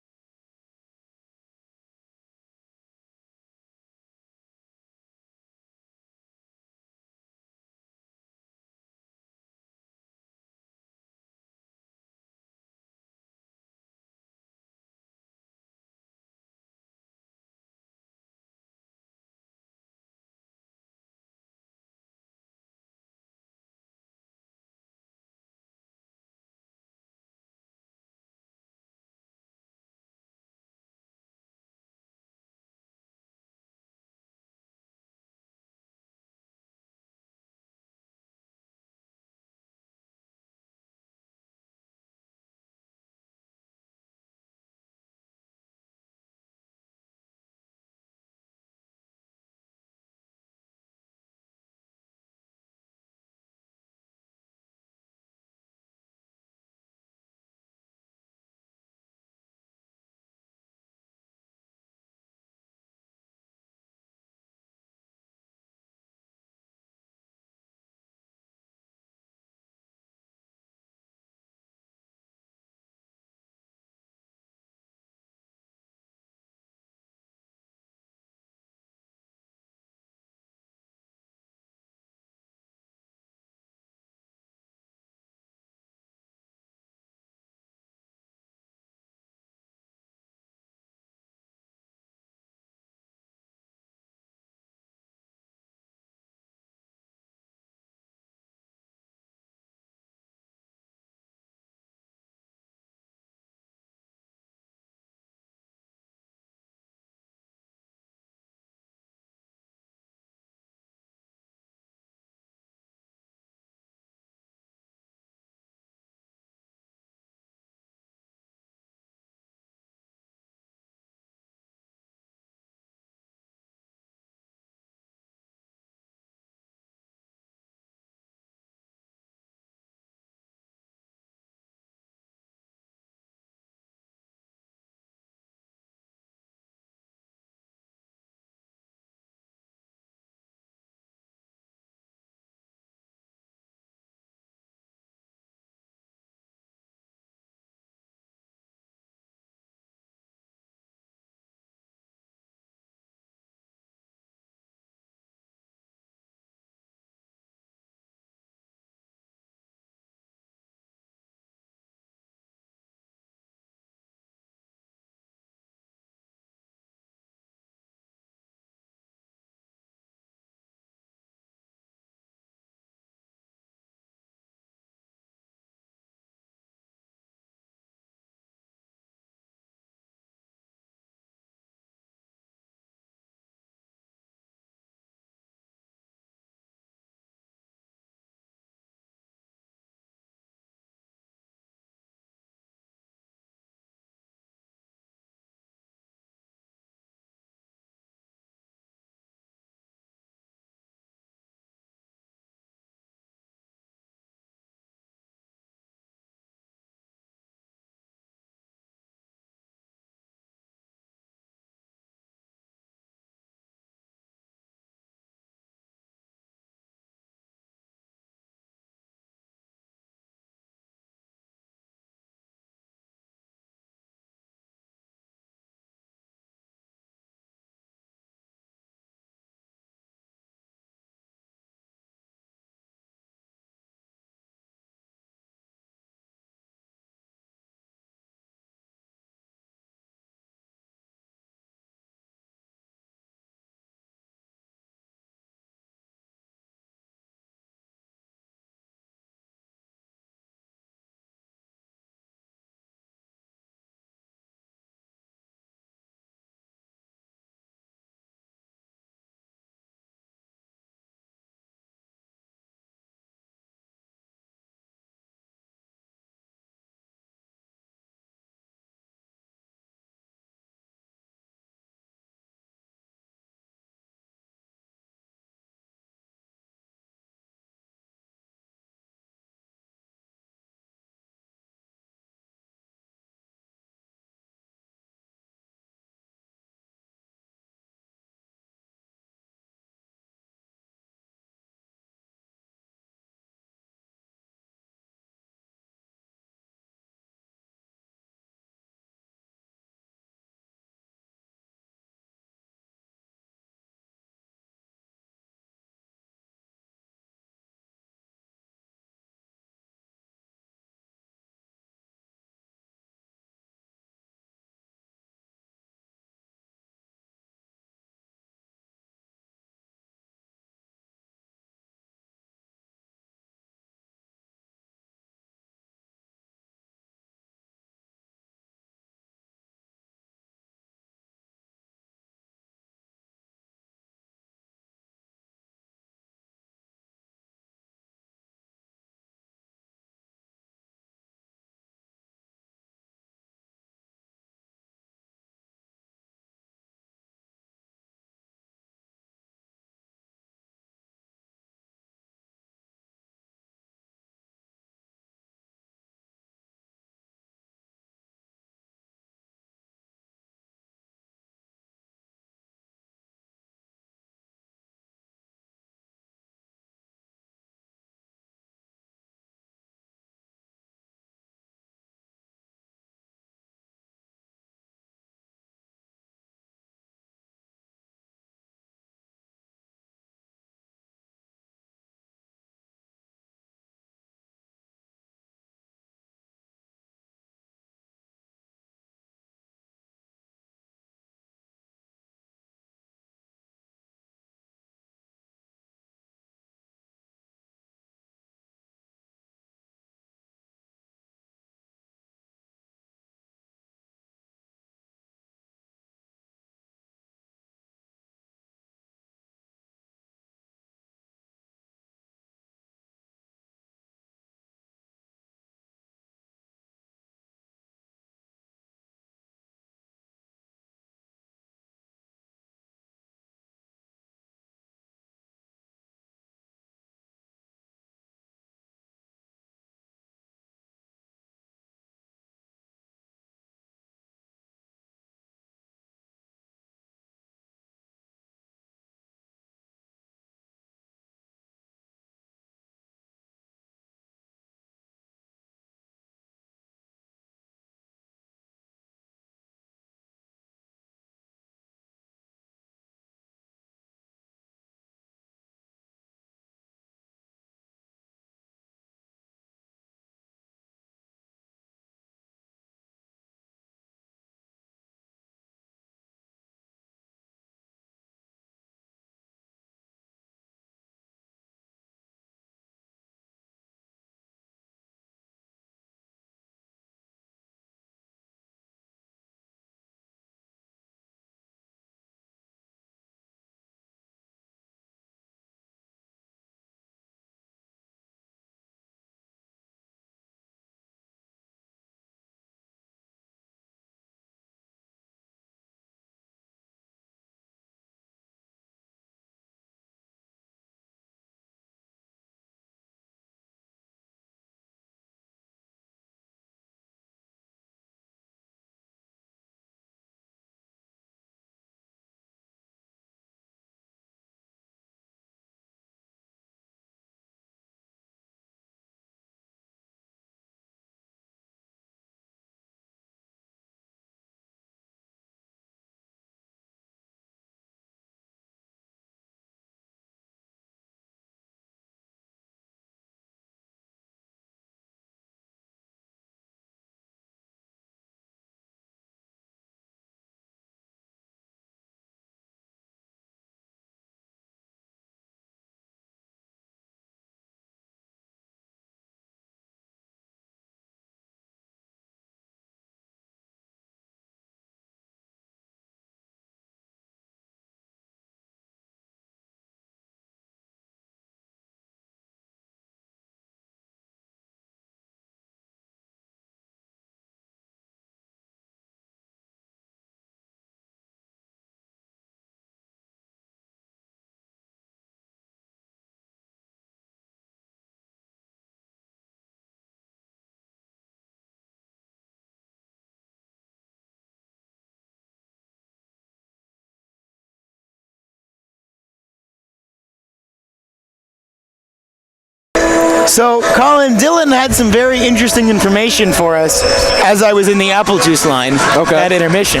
So, Colin, Dylan had some very interesting information for us as I was in the apple juice line at intermission.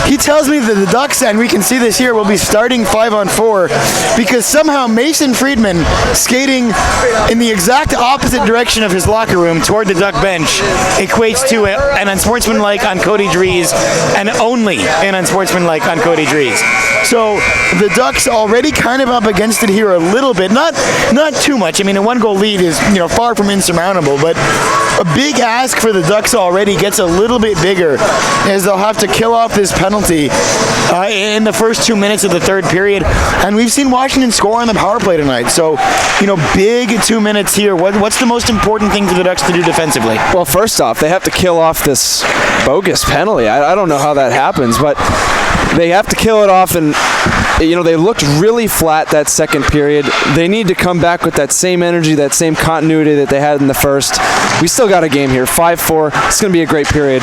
He tells me that the Ducks, and we can see this here, will be starting 5-on-4 because somehow Mason Friedman, skating in the exact opposite direction of his locker room toward the Duck bench, equates to an unsportsmanlike on Cody Dries and only an unsportsmanlike on Cody Dries. So the Ducks already kind of up against it here a little bit. Not too much. I mean, a 1-goal lead is far from insurmountable, but a big ask for the Ducks already gets a little bit bigger as they'll have to kill off this penalty in the first 2 minutes of the third period. And we've seen Washington score on the power play tonight. So, big 2 minutes here. What's the most important thing for the Ducks to do defensively? Well, first off, they have to kill off this bogus penalty. I don't know how that happens, but they have to kill it off, and they looked really flat that second period. They need to come back with that same energy, that same continuity that they had in the first. We still got a game here, 5-4. It's going to be a great period.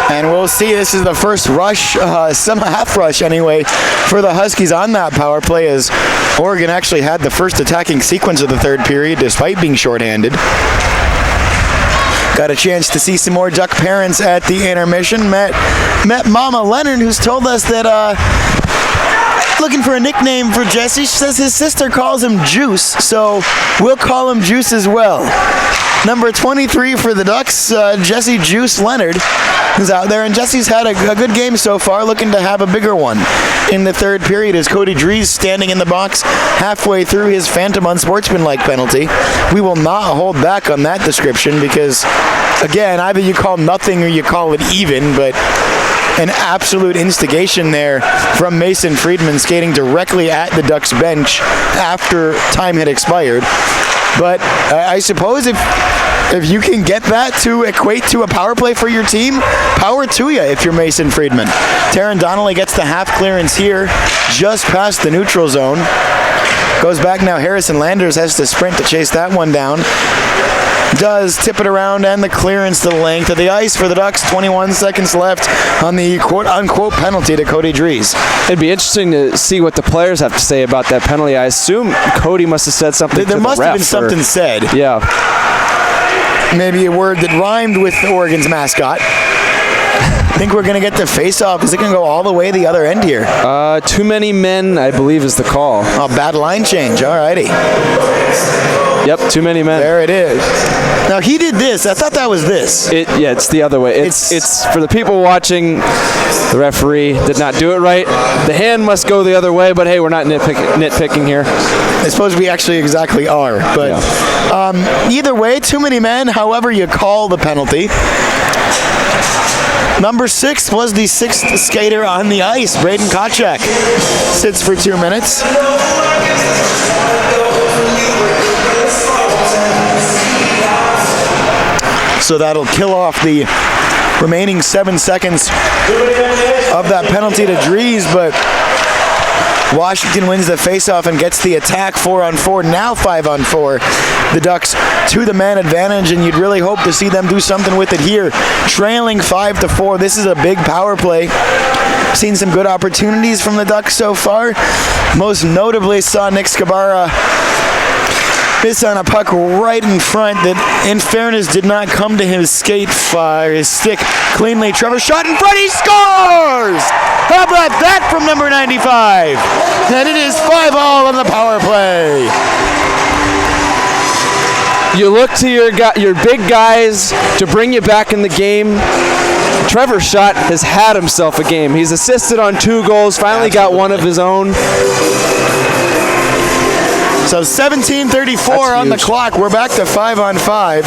And we'll see, this is the first rush, some half rush anyway, for the Huskies on that power play, as Oregon actually had the first attacking sequence of the third period despite being shorthanded. Got a chance to see some more Duck parents at the intermission. Met Mama Leonard, who's told us that looking for a nickname for Jesse. She says his sister calls him Juice, so we'll call him Juice as well. Number 23 for the Ducks, Jesse Juice Leonard, is out there, and Jesse's had a good game so far, looking to have a bigger one in the third period as Cody Dries standing in the box halfway through his phantom unsportsmanlike penalty. We will not hold back on that description because, again, either you call nothing or you call it even, but an absolute instigation there from Mason Friedman skating directly at the Ducks bench after time had expired. But I suppose if you can get that to equate to a power play for your team, power to you if you're Mason Friedman. Taron Donnelly gets the half clearance here, just past the neutral zone. Goes back now, Harrison Landers has to sprint to chase that one down. Does tip it around, and the clearance to the length of the ice for the Ducks. 21 seconds left on the quote-unquote penalty to Cody Dries. It'd be interesting to see what the players have to say about that penalty. I assume Cody must have said something to the ref. There must have been something said. Yeah. Maybe a word that rhymed with Oregon's mascot. I think we're going to get the face-off. Is it going to go all the way the other end here? Too many men, I believe, is the call. Oh, bad line change. All righty. Yep, too many men. There it is. Now, he did this. I thought that was this. Yeah, it's the other way. It's for the people watching, the referee did not do it right. The hand must go the other way, but hey, we're not nitpicking here. I suppose we actually exactly are. But either way, too many men, however you call the penalty. Number 6 was the 6th skater on the ice. Braden Kochak sits for 2 minutes. So that'll kill off the remaining 7 seconds of that penalty to Dries, but Washington wins the faceoff and gets the attack 4-on-4, now 5-on-4. The Ducks to the man advantage, and you'd really hope to see them do something with it here. Trailing 5-4. This is a big power play. Seen some good opportunities from the Ducks so far. Most notably saw Nick Scabara miss on a puck right in front that, in fairness, did not come to his skate fire, his stick cleanly. Trevor shot in front, he scores! How about that from number 95? And it is 5-all on the power play. You look to your big guys to bring you back in the game. Trevor Schott has had himself a game. He's assisted on 2 goals, finally got one of his own. So 17:34 on the clock. We're back to 5-on-5.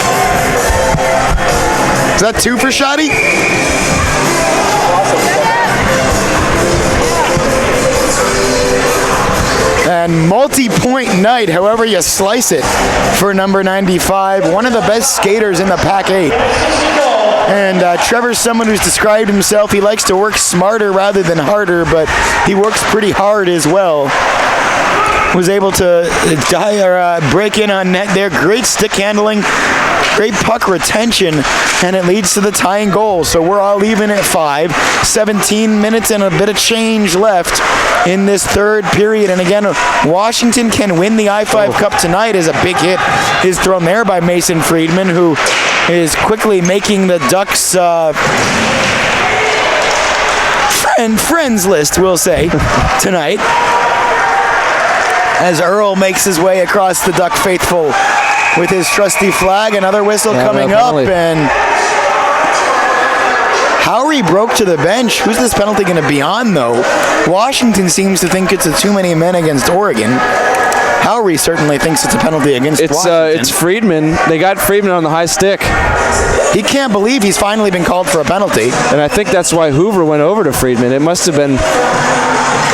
Is that 2 for Shotty? And multi-point night, however you slice it, for number 95. One of the best skaters in the Pac-8. And Trevor's someone who's described himself, he likes to work smarter rather than harder, but he works pretty hard as well. Was able to break in on net there. Great stick handling, great puck retention, and it leads to the tying goal. So we're all even at 5. 17 minutes and a bit of change left in this third period. And again, Washington can win the I-5 Cup tonight as a big hit is thrown there by Mason Friedman, who is quickly making the Ducks friends list, we'll say, tonight. As Earl makes his way across the Duck faithful with his trusty flag. Another whistle coming up, and Howery broke to the bench. Who's this penalty going to be on, though? Washington seems to think it's a too many men against Oregon. Howery certainly thinks it's a penalty against Washington. It's Friedman. They got Friedman on the high stick. He can't believe he's finally been called for a penalty. And I think that's why Hoover went over to Friedman. It must have been...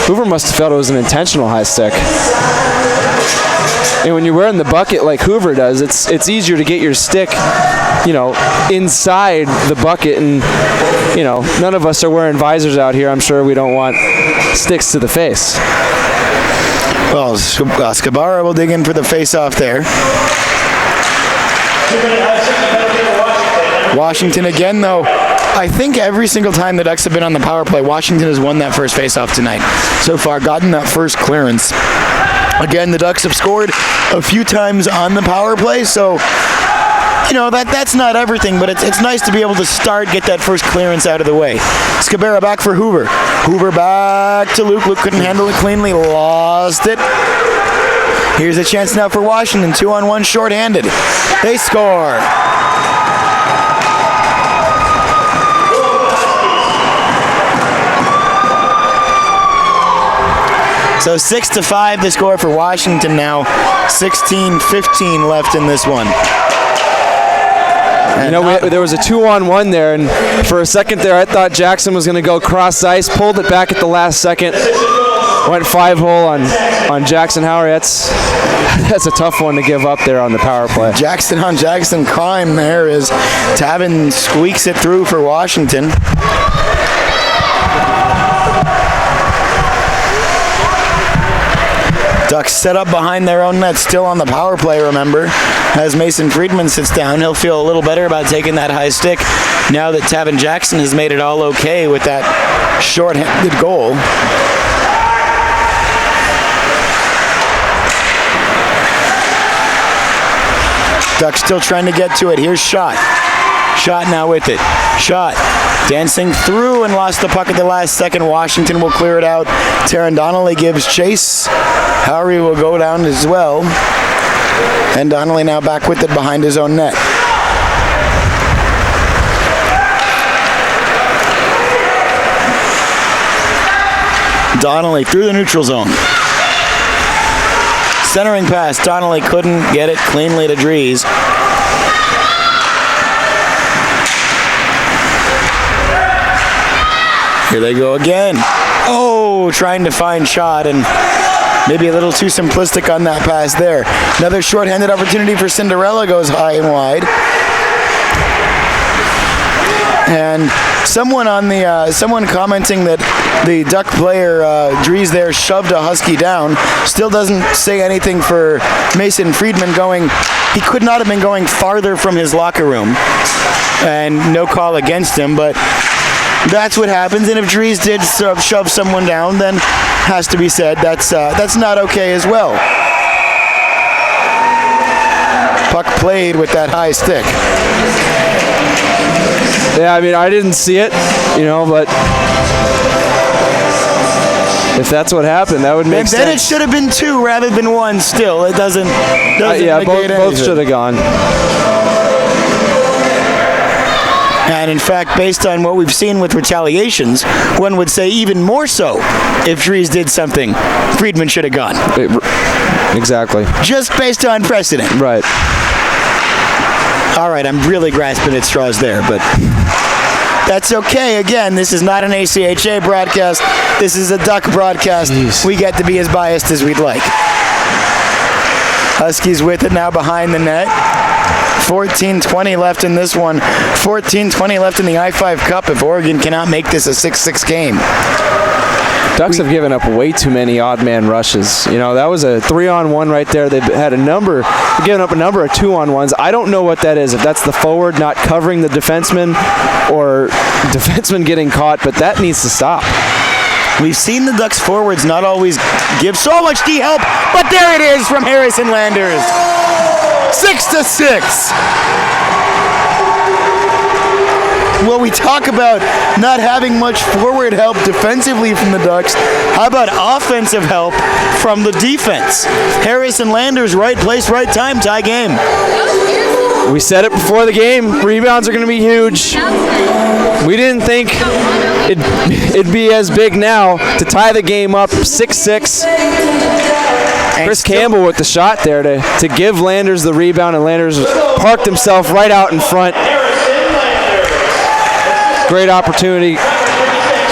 Hoover must have felt it was an intentional high stick. And when you're wearing the bucket like Hoover does, it's easier to get your stick, inside the bucket. And, none of us are wearing visors out here. I'm sure we don't want sticks to the face. Well, Skabara will dig in for the face-off there. Washington again, though. I think every single time the Ducks have been on the power play, Washington has won that first face-off tonight. So far, gotten that first clearance. Again, the Ducks have scored a few times on the power play, so that's not everything, but it's nice to be able to get that first clearance out of the way. Skabara back for Hoover. Hoover back to Luke. Luke couldn't handle it cleanly, lost it. Here's a chance now for Washington, 2-on-1 shorthanded. They score. So 6-5 the score for Washington now. 16-15 left in this one. There was a 2-on-1 there, and for a second there, I thought Jackson was going to go cross ice, pulled it back at the last second, went 5-hole on Jackson Howery. That's a tough one to give up there on the power play. Jackson on Jackson crime there as Tavin squeaks it through for Washington. Ducks set up behind their own net, still on the power play, remember. As Mason Friedman sits down, he'll feel a little better about taking that high stick now that Tavin Jackson has made it all okay with that short-handed goal. Ducks still trying to get to it. Here's Schott. Schott now with it. Schott dancing through and lost the puck at the last second. Washington will clear it out. Taron Donnelly gives chase. Howery will go down as well. And Donnelly now back with it behind his own net. Donnelly through the neutral zone. Centering pass. Donnelly couldn't get it cleanly to Dries. Here they go again. Oh, trying to find Schott, and maybe a little too simplistic on that pass there. Another shorthanded opportunity for Cinderella goes high and wide. And someone commenting that the Duck player Dries there shoved a Husky down still doesn't say anything for Mason Friedman going. He could not have been going farther from his locker room, and no call against him, but that's what happens. And if Dries did shove someone down, then has to be said that's not okay as well. Puck played with that high stick. Yeah, I didn't see it, but if that's what happened, that would make sense. Then it should have been 2 rather than 1 still. It doesn't yeah, both should have gone. And in fact, based on what we've seen with retaliations, one would say even more so if Dries did something, Friedman should have gone. Exactly. Just based on precedent. Right. All right, I'm really grasping at straws there, but that's okay. Again, this is not an ACHA broadcast. This is a Duck broadcast. Jeez. We get to be as biased as we'd like. Huskies with it now behind the net. 14-20 left in this one. 14-20 left in the I-5 Cup if Oregon cannot make this a 6-6 game. Ducks have given up way too many odd man rushes. That was a 3-on-1 right there. They've had given up a number of 2-on-1s. I don't know what that is, if that's the forward not covering the defenseman or defenseman getting caught, but that needs to stop. We've seen the Ducks forwards not always give so much D help, but there it is from Harrison Landers. 6-6. Well, we talk about not having much forward help defensively from the Ducks. How about offensive help from the defense? Harrison Landers, right place, right time, tie game. We said it before the game. Rebounds are going to be huge. We didn't think it'd be as big now to tie the game up 6-6. Chris Campbell with the shot there to give Landers the rebound, and Landers parked himself right out in front. Great opportunity.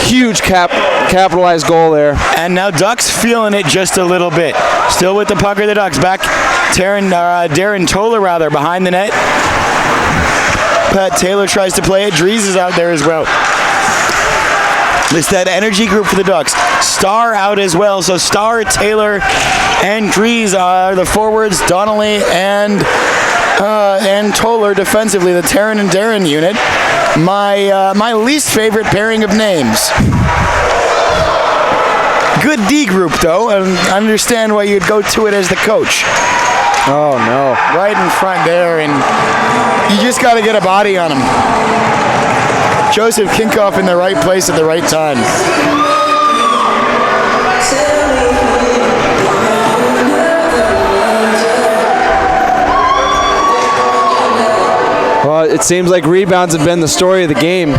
Huge capitalized goal there. And now Ducks feeling it just a little bit. Still with the puck are the Ducks. Back Darren Toller rather behind the net. Pat Taylor tries to play it. Dries is out there as well. It's that energy group for the Ducks. Starr out as well. So Starr, Taylor, and Dries are the forwards. Donnelly and Toller defensively. The Taryn and Darren unit. My least favorite pairing of names. Good D group though, and I understand why you'd go to it as the coach. Oh no! Right in front there, and you just got to get a body on him. Joseph Kinkoff in the right place at the right time. Well, it seems like rebounds have been the story of the game.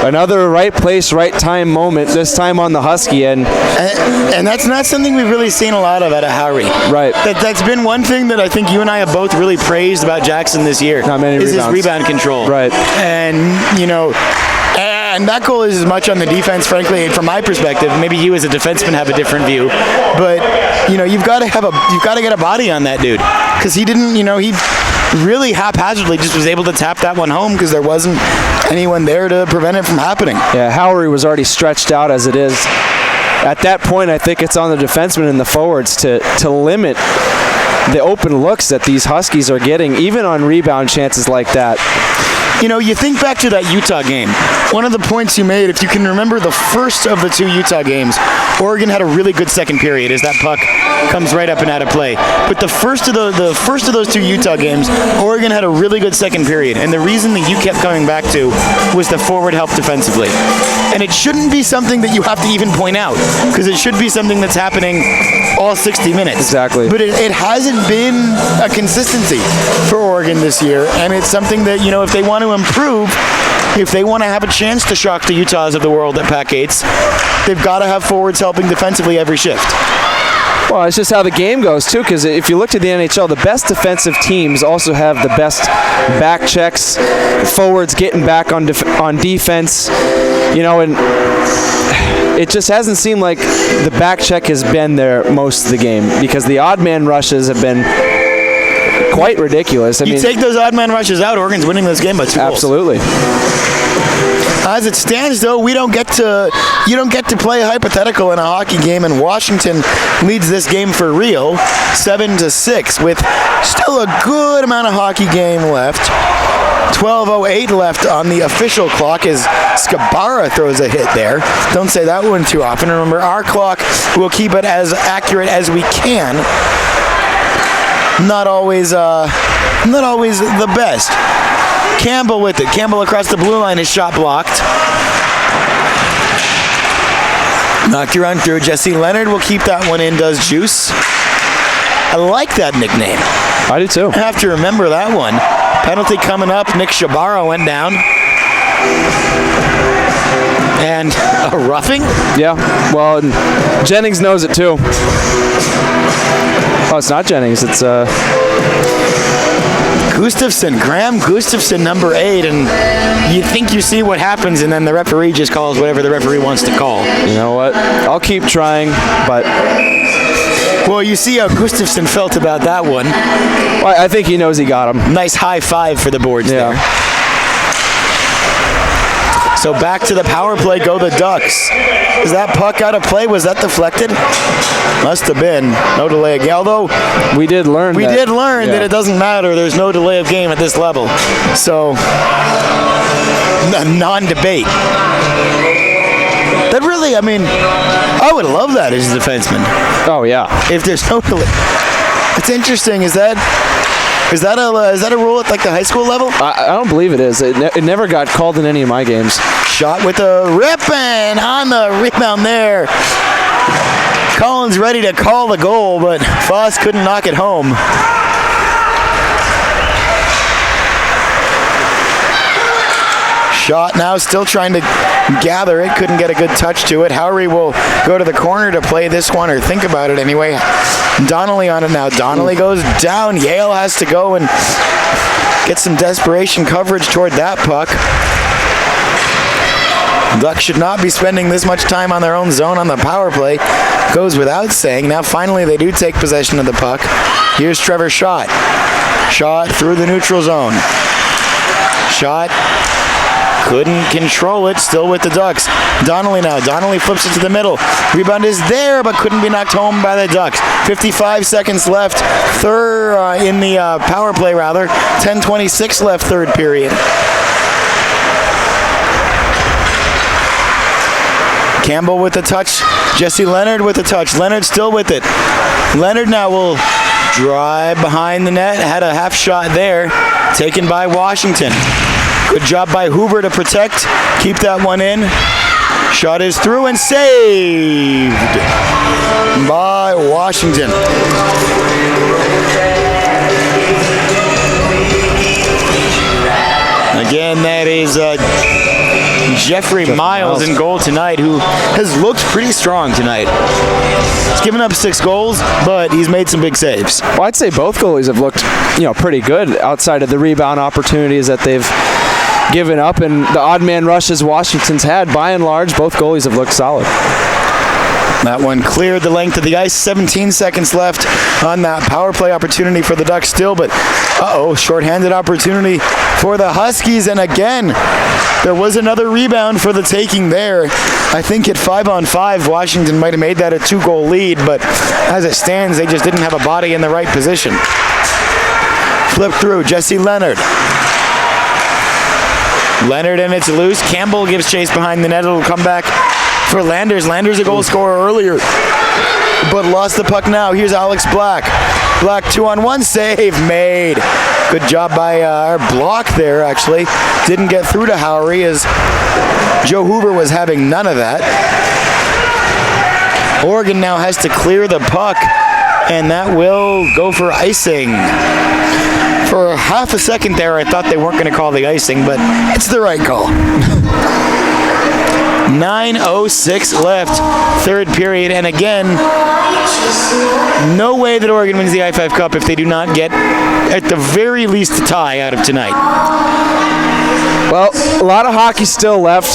Another right place, right time moment, this time on the Husky end. And that's not something we've really seen a lot of out of Howry. Right. That's been one thing that I think you and I have both really praised about Jackson this year. Not many is rebounds. His rebound control. Right. And, you know, and that goal is as much on the defense, frankly, from my perspective. Maybe you as a defenseman have a different view. But, you know, you've got to get a body on that dude. Because he didn't, you know, he really haphazardly just was able to tap that one home because there wasn't anyone there to prevent it from happening. Yeah, Howry was already stretched out as it is. At that point, I think it's on the defensemen and the forwards to limit the open looks that these Huskies are getting, even on rebound chances like that. You know, you think back to that Utah game. One of the points you made, if you can remember the first of the two Utah games, Oregon had a really good second period as that puck comes right up and out of play. But the first of those two Utah games, Oregon had a really good second period. And the reason that you kept coming back to was the forward help defensively. And it shouldn't be something that you have to even point out, because it should be something that's happening all 60 minutes. Exactly. But it hasn't been a consistency for Oregon this year. And it's something that, you know, if they want to improve, if they want to have a chance to shock the Utahs of the world at Pac 8s, they've got to have forwards helping defensively every shift. Well, it's just how the game goes, too, because if you look to the NHL, the best defensive teams also have the best back checks, forwards getting back on defense, you know, and it just hasn't seemed like the back check has been there most of the game because the odd man rushes have been quite ridiculous. You take those odd man rushes out, Oregon's winning this game by 2 goals. Absolutely. As it stands, though, you don't get to play hypothetical in a hockey game, and Washington leads this game for real, 7-6, with still a good amount of hockey game left. 12:08 left on the official clock as Skabara throws a hit there. Don't say that one too often. Remember, our clock will keep it as accurate as we can. Not always the best. Campbell with it. Campbell across the blue line, his shot blocked. Knocked you run through. Jesse Leonard will keep that one in, does Juice. I like that nickname. I do too. I have to remember that one. Penalty coming up. Nick Shabara went down. And a roughing? Yeah, well, Jennings knows it too. Oh, it's not Jennings, it's Gustafson, Graham Gustafson, number 8, and you think you see what happens, and then the referee just calls whatever the referee wants to call. You know what? I'll keep trying, but... Well, you see how Gustafson felt about that one. Well, I think he knows he got him. Nice high five for the boards there. So back to the power play go the Ducks. Is that puck out of play? Was that deflected? Must have been. No delay of game. Although we did learn that it doesn't matter. There's no delay of game at this level. So non-debate. That really, I mean, I would love that as a defenseman. Oh, yeah. If there's no, it's interesting. Is that a rule at like the high school level? I don't believe it is. It never got called in any of my games. Shot with a rip and on the rebound there. Collins ready to call the goal, but Foss couldn't knock it home. Shot now, still trying to gather it. Couldn't get a good touch to it. Howery will go to the corner to play this one, or think about it anyway. Donnelly on it now. Donnelly goes down. Yale has to go and get some desperation coverage toward that puck. Ducks should not be spending this much time on their own zone on the power play. Goes without saying. Now finally they do take possession of the puck. Here's Trevor Schott. Schott through the neutral zone. Schott couldn't control it, still with the Ducks. Donnelly now. Donnelly flips it to the middle. Rebound is there, but couldn't be knocked home by the Ducks. 55 seconds left. In the power play, rather. 10:26 left, third period. Campbell with the touch. Jesse Leonard with the touch. Leonard still with it. Leonard now will drive behind the net. Had a half shot there. Taken by Washington. Good job by Hoover to protect. Keep that one in. Shot is through and saved by Washington. Again, that is Jeffrey Miles in goal tonight, who has looked pretty strong tonight. He's given up 6 goals, but he's made some big saves. Well, I'd say both goalies have looked, pretty good outside of the rebound opportunities that they've given up, and the odd man rushes Washington's had. By and large, both goalies have looked solid. That one cleared the length of the ice. 17 seconds left on that power play opportunity for the Ducks still, but shorthanded opportunity for the Huskies, and again, there was another rebound for the taking there. I think at 5-on-5, Washington might have made that a 2-goal lead, but as it stands, they just didn't have a body in the right position. Flip through, Jesse Leonard. Leonard, and it's loose. Campbell gives chase behind the net. It'll come back for Landers. Landers a goal scorer earlier, but lost the puck now. Here's Alex Black. Black 2-on-1 save made. Good job by our block there, actually. Didn't get through to Howery as Joe Hoover was having none of that. Oregon now has to clear the puck, and that will go for icing. For half a second there, I thought they weren't going to call the icing, but it's the right call. 9:06 left, third period, and again, no way that Oregon wins the I-5 Cup if they do not get, at the very least, a tie out of tonight. Well, a lot of hockey still left.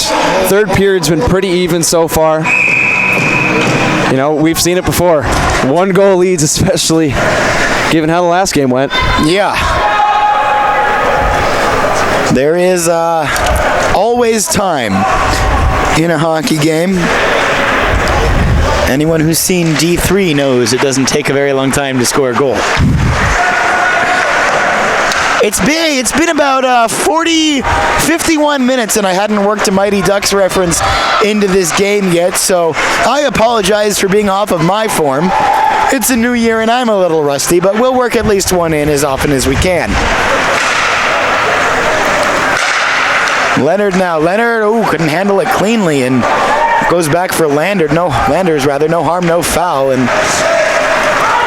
Third period's been pretty even so far. We've seen it before. 1-goal leads, especially given how the last game went. Yeah. There is always time in a hockey game. Anyone who's seen D3 knows it doesn't take a very long time to score a goal. It's been about 51 minutes, and I hadn't worked a Mighty Ducks reference into this game yet, so I apologize for being off of my form. It's a new year, and I'm a little rusty, but we'll work at least one in as often as we can. Leonard now. Leonard, couldn't handle it cleanly, and goes back for Landers. No harm, no foul, and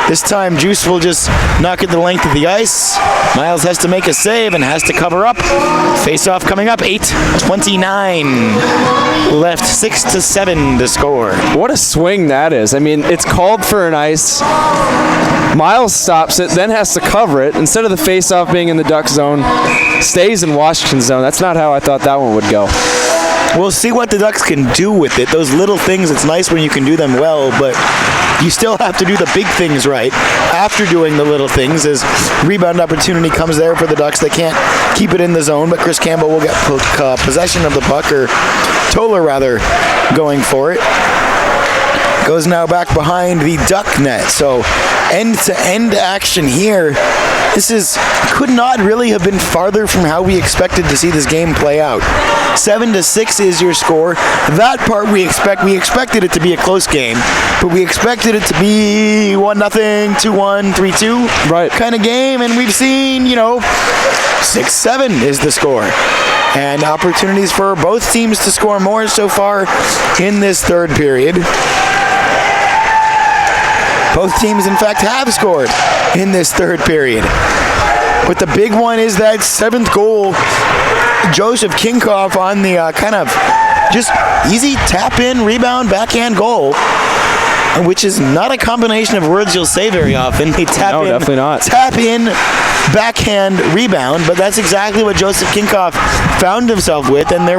this time Juice will just knock it the length of the ice. Miles has to make a save and has to cover up. Face-off coming up, 8:29 left, 6-7 to score. What a swing that is. I mean, it's called for an ice. Miles stops it, then has to cover it. Instead of the face-off being in the Duck zone, stays in Washington's zone. That's not how I thought that one would go. We'll see what the Ducks can do with it. Those little things, it's nice when you can do them well, but you still have to do the big things right after doing the little things. As rebound opportunity comes there for the Ducks, they can't keep it in the zone, but Chris Campbell will get possession of the puck, or Toller rather, going for it. Goes now back behind the Duck net, so end-to-end action here could not really have been farther from how we expected to see this game play out. 7-6 is your score. That part we expected it to be a close game, but we expected it to be 1-0, 2-1, 3-2 kind of game, and we've seen, 6-7 is the score. And opportunities for both teams to score more so far in this third period. Both teams, in fact, have scored in this third period. But the big one is that 7th goal, Joseph Kinkoff on the kind of just easy tap-in, rebound, backhand goal, which is not a combination of words you'll say very often. They definitely not. Tap-in, backhand, rebound, but that's exactly what Joseph Kinkoff found himself with, and there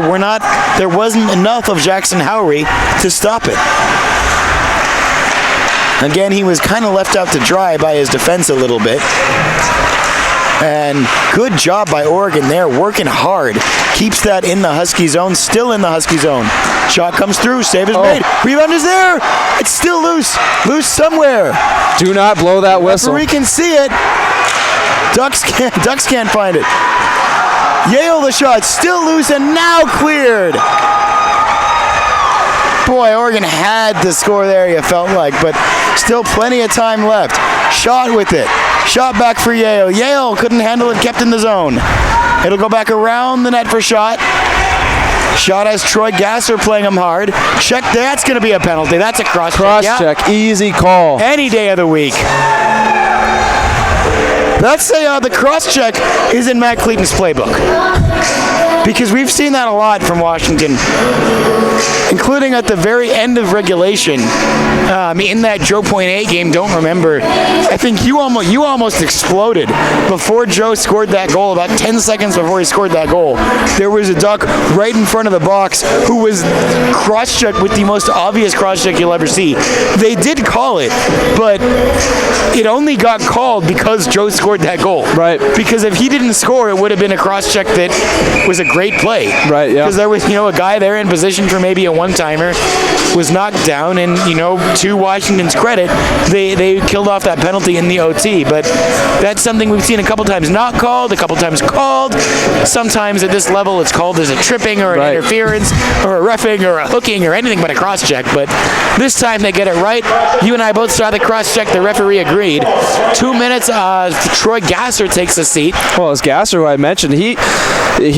wasn't enough of Jackson Howery to stop it. Again, he was kind of left out to dry by his defense a little bit. And good job by Oregon there, working hard. Keeps that in the Husky zone, still in the Husky zone. Shot comes through, save is made. Rebound is there. It's still loose somewhere. Do not blow that whistle. Referee can see it. Ducks can't find it. Yale the shot, still loose and now cleared. Boy, Oregon had to score there, you felt like, but still plenty of time left. Shot with it. Shot back for Yale. Yale couldn't handle it, kept in the zone. It'll go back around the net for Shot. Shot has Troy Gasser playing him hard. Check, that's going to be a penalty. That's a cross-check. Cross-check, easy call. Any day of the week. Let's say the cross-check is in Matt Clayton's playbook. Because we've seen that a lot from Washington, including at the very end of regulation. In that Joe Point 8 game, don't remember, I think you almost exploded before Joe scored that goal. About 10 seconds before he scored that goal, there was a Duck right in front of the box who was cross-checked with the most obvious cross-check you'll ever see. They did call it, but it only got called because Joe scored that goal. Right. Because if he didn't score, it would have been a cross-check that was a great play. Right, yeah. Because there was, a guy there in position for maybe a one-timer, was knocked down, and, to Washington's credit, they killed off that penalty in the OT. But that's something we've seen a couple times not called, a couple times called. Sometimes at this level it's called as a tripping or an interference or a roughing or a hooking or anything but a cross-check. But this time they get it right. You and I both saw the cross-check. The referee agreed. 2 minutes, Troy Gasser takes a seat. Well, as Gasser, who I mentioned, he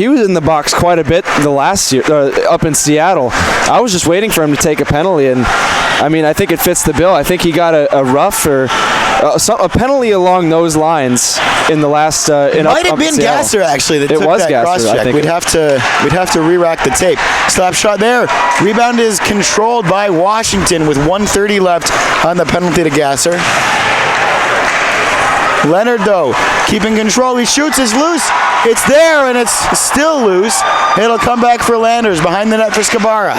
was in the box quite a bit the last year up in Seattle. I was just waiting for him to take a penalty, and I think it fits the bill. I think he got a rough or a penalty along those lines in the last. It might have been Gasser actually that took that cross-check. We'd have to re-rack the tape. Slap shot there. Rebound is controlled by Washington with 1:30 left on the penalty to Gasser. Leonard, though, keeping control. He shoots, it's loose. It's there, and it's still loose. It'll come back for Landers, behind the net for Skabara.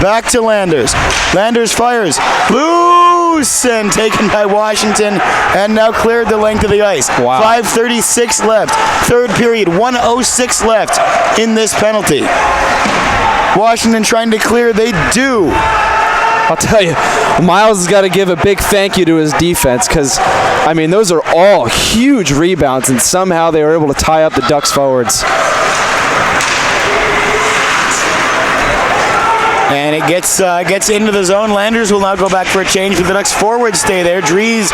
Back to Landers. Landers fires. Loose, and taken by Washington, and now cleared the length of the ice. Wow. 5:36 left. Third period, 1:06 left in this penalty. Washington trying to clear. They do. I'll tell you, Miles has got to give a big thank you to his defense because, those are all huge rebounds, and somehow they were able to tie up the Ducks forwards. And it gets into the zone. Landers will now go back for a change, but the Ducks forwards stay there. Dries,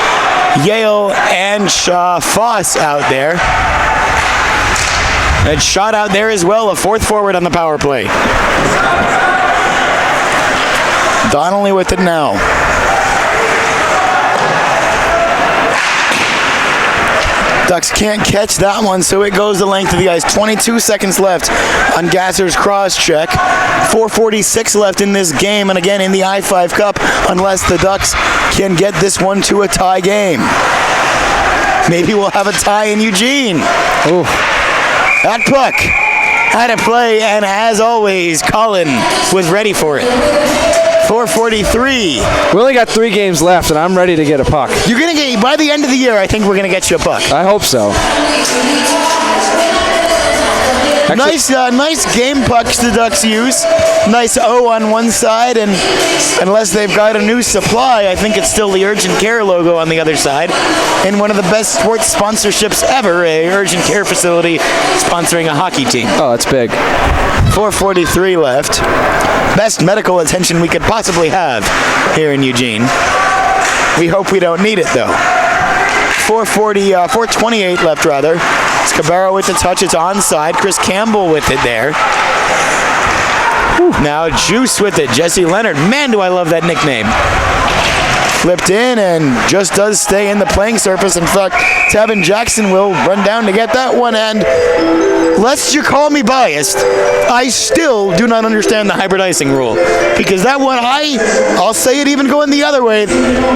Yale, and Foss out there. And Shot out there as well, a fourth forward on the power play. Donnelly with it now. Ducks can't catch that one, so it goes the length of the ice. 22 seconds left on Gasser's cross-check. 4:46 left in this game, and again in the I-5 Cup, unless the Ducks can get this one to a tie game. Maybe we'll have a tie in Eugene. Ooh. That puck had a play, and as always, Colin was ready for it. 4:43. We only got 3 games left, and I'm ready to get a puck. You're going to get, by the end of the year, I think we're going to get you a puck. I hope so. Nice game pucks the Ducks use. Nice O on one side, and unless they've got a new supply, I think it's still the Urgent Care logo on the other side. And one of the best sports sponsorships ever, a Urgent Care facility sponsoring a hockey team. Oh, that's big. 4:43 left. Best medical attention we could possibly have here in Eugene. We hope we don't need it, though. 4:28 left, rather. Scabaro with the touch. It's onside. Chris Campbell with it there. Now Juice with it. Jesse Leonard. Man, do I love that nickname. Flipped in and just does stay in the playing surface. In fact, Tevin Jackson will run down to get that one. And lest you call me biased, I still do not understand the hybrid icing rule. Because that one, I'll say it even going the other way.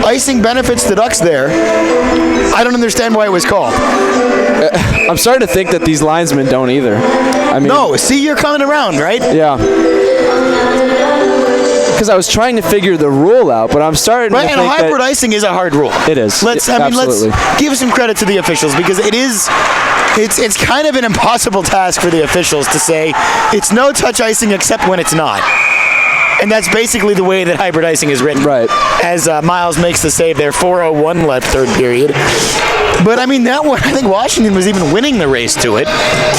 Icing benefits the Ducks there. I don't understand why it was called. I'm starting to think that these linesmen don't either. I mean, no, see, you're coming around, right? Yeah. Because I was trying to figure the rule out, but I'm starting to think and hybrid icing is a hard rule. It is. Let's give some credit to the officials, because it's kind of an impossible task for the officials to say it's no touch icing except when it's not. And that's basically the way that hybrid icing is written. Right. As Miles makes the save there, 4:01 left, third period. But I mean, that one, I think Washington was even winning the race to it.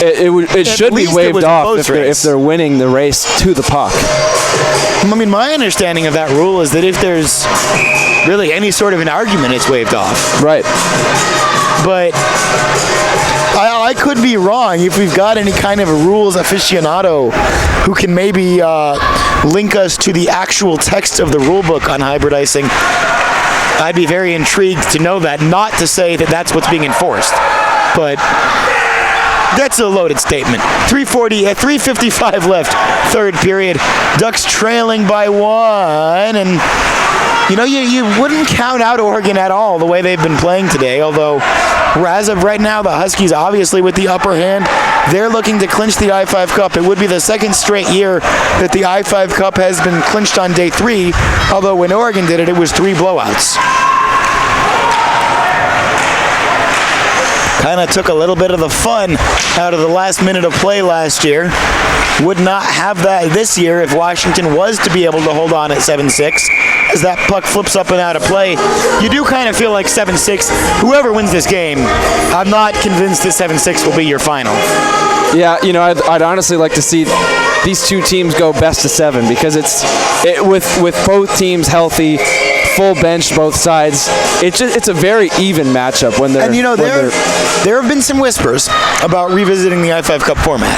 It should be waved off if they're winning the race to the puck. I mean, my understanding of that rule is that if there's really any sort of an argument, it's waved off. Right. But I could be wrong. If we've got any kind of a rules aficionado who can maybe link us to the actual text of the rule book on hybrid icing, I'd be very intrigued to know that. Not to say that that's what's being enforced, but that's a loaded statement. 3:55 left, third period. Ducks trailing by one, and you wouldn't count out Oregon at all the way they've been playing today, although as of right now, the Huskies obviously with the upper hand. They're looking to clinch the I-5 Cup. It would be the second straight year that the I-5 Cup has been clinched on day 3, although when Oregon did it, it was 3 blowouts. Kind of took a little bit of the fun out of the last minute of play last year. Would not have that this year if Washington was to be able to hold on at 7-6. As that puck flips up and out of play, you do kind of feel like 7-6. Whoever wins this game, I'm not convinced that 7-6 will be your final. Yeah, I'd honestly like to see these two teams go best of 7, because with both teams healthy, full bench both sides. It's a very even matchup when they're. And there have been some whispers about revisiting the I-5 Cup format.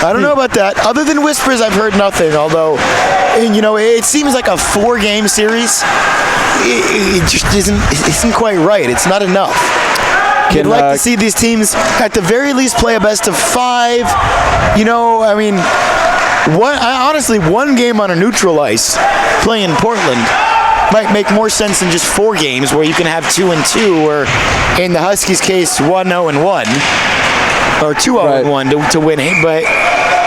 I don't know about that. Other than whispers, I've heard nothing. Although, it seems like a 4-game series. It just isn't quite right. It's not enough. I'd like to see these teams at the very least play a best of 5. Honestly, one game on a neutral ice, playing in Portland, might make more sense than just 4 games where you can have 2-2, or in the Huskies' case, 1-0-1, or 2-0-1 to win it. But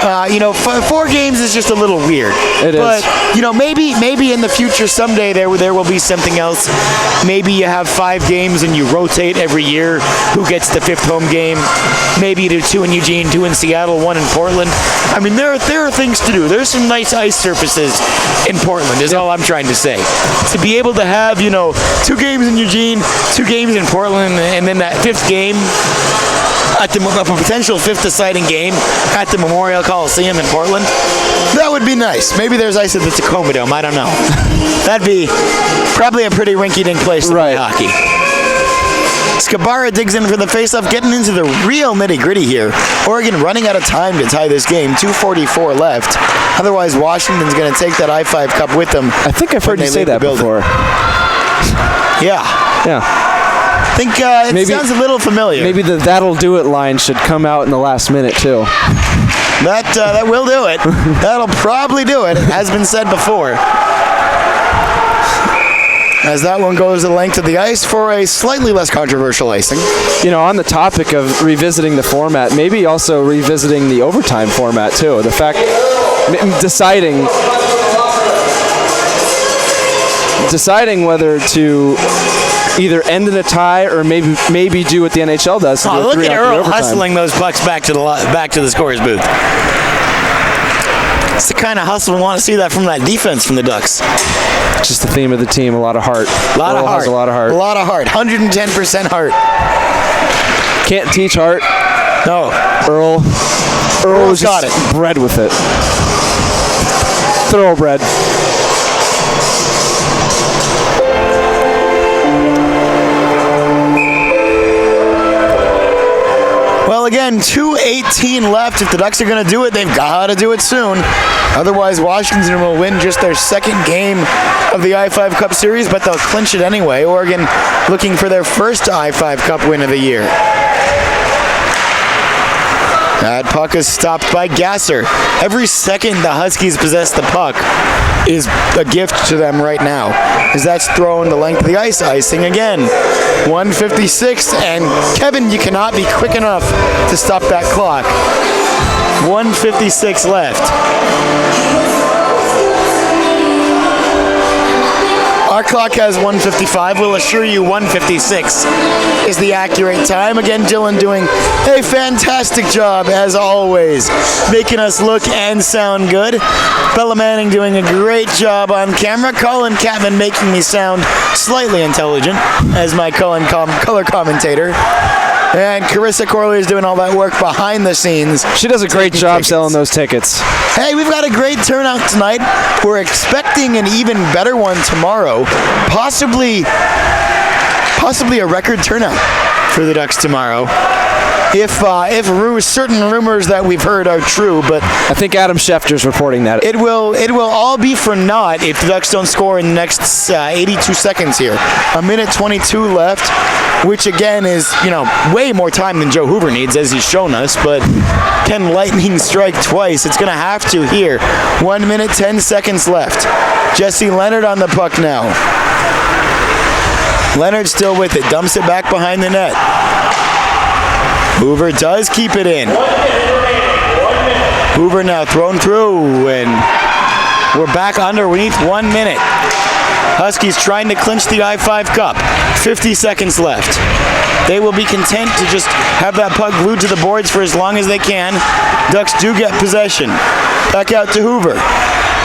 4 games is just a little weird. It is. But maybe in the future someday there will be something else. Maybe you have 5 games and you rotate every year who gets the 5th home game. Maybe you do 2 in Eugene, 2 in Seattle, 1 in Portland. I mean, there are things to do. There's some nice ice surfaces in Portland, is all I'm trying to say. To be able to have 2 games in Eugene, 2 games in Portland, and then that 5th game, a potential 5th deciding game at the Memorial Coliseum in Portland, that would be nice. Maybe there's ice at the Tacoma Dome. I don't know. That'd be probably a pretty rinky-dink place to play hockey. Skabara digs in for the faceoff, getting into the real nitty-gritty here. Oregon running out of time to tie this game. 2:44 left. Otherwise, Washington's going to take that I-5 Cup with them. I think I've heard you say that before. Yeah. I think it sounds a little familiar. Maybe the "that'll do it" line should come out in the last minute too. That will do it. That'll probably do it. It has been said before. As that one goes the length of the ice for a slightly less controversial icing. On the topic of revisiting the format, maybe also revisiting the overtime format too. The fact deciding whether to either end in a tie or maybe do what the NHL does. Oh, look at Earl hustling those pucks back to the scorer's booth. It's the kind of hustle we want to see that from that defense from the Ducks. Just the theme of the team, a lot of heart. Earl has a lot of heart. A lot of heart. 110% heart. Can't teach heart. No. Earl was got just bred with it. Thoroughbred. Well, again, 2:18 left. If the Ducks are going to do it, they've got to do it soon. Otherwise, Washington will win just their second game of the I-5 Cup Series, but they'll clinch it anyway. Oregon looking for their first I-5 Cup win of the year. That puck is stopped by Gasser. Every second the Huskies possess the puck is a gift to them right now, as that's thrown the length of the ice, icing again. 1:56, and Kevin, you cannot be quick enough to stop that clock. 1:56 left. Our clock has 1:55. We'll assure you 1:56 is the accurate time. Again, Dylan doing a fantastic job, as always, making us look and sound good. Bella Manning doing a great job on camera. Colin Catman making me sound slightly intelligent as my color commentator. And Carissa Corley is doing all that work behind the scenes. She does a great job selling those tickets. Hey, we've got a great turnout tonight. We're expecting an even better one tomorrow. Possibly a record turnout for the Ducks tomorrow. If certain rumors that we've heard are true, but I think Adam Schefter's reporting that. It will all be for naught if the Ducks don't score in the next 82 seconds here. 1:22 left, which again is, way more time than Joe Hoover needs, as he's shown us, but can lightning strike twice? It's going to have to here. 1 minute, 10 seconds left. Jesse Leonard on the puck now. Leonard still with it, dumps it back behind the net. Hoover does keep it in. Hoover now thrown through, and we're back underneath 1 minute. Huskies trying to clinch the I-5 Cup. 50 seconds left. They will be content to just have that puck glued to the boards for as long as they can. Ducks do get possession. Back out to Hoover.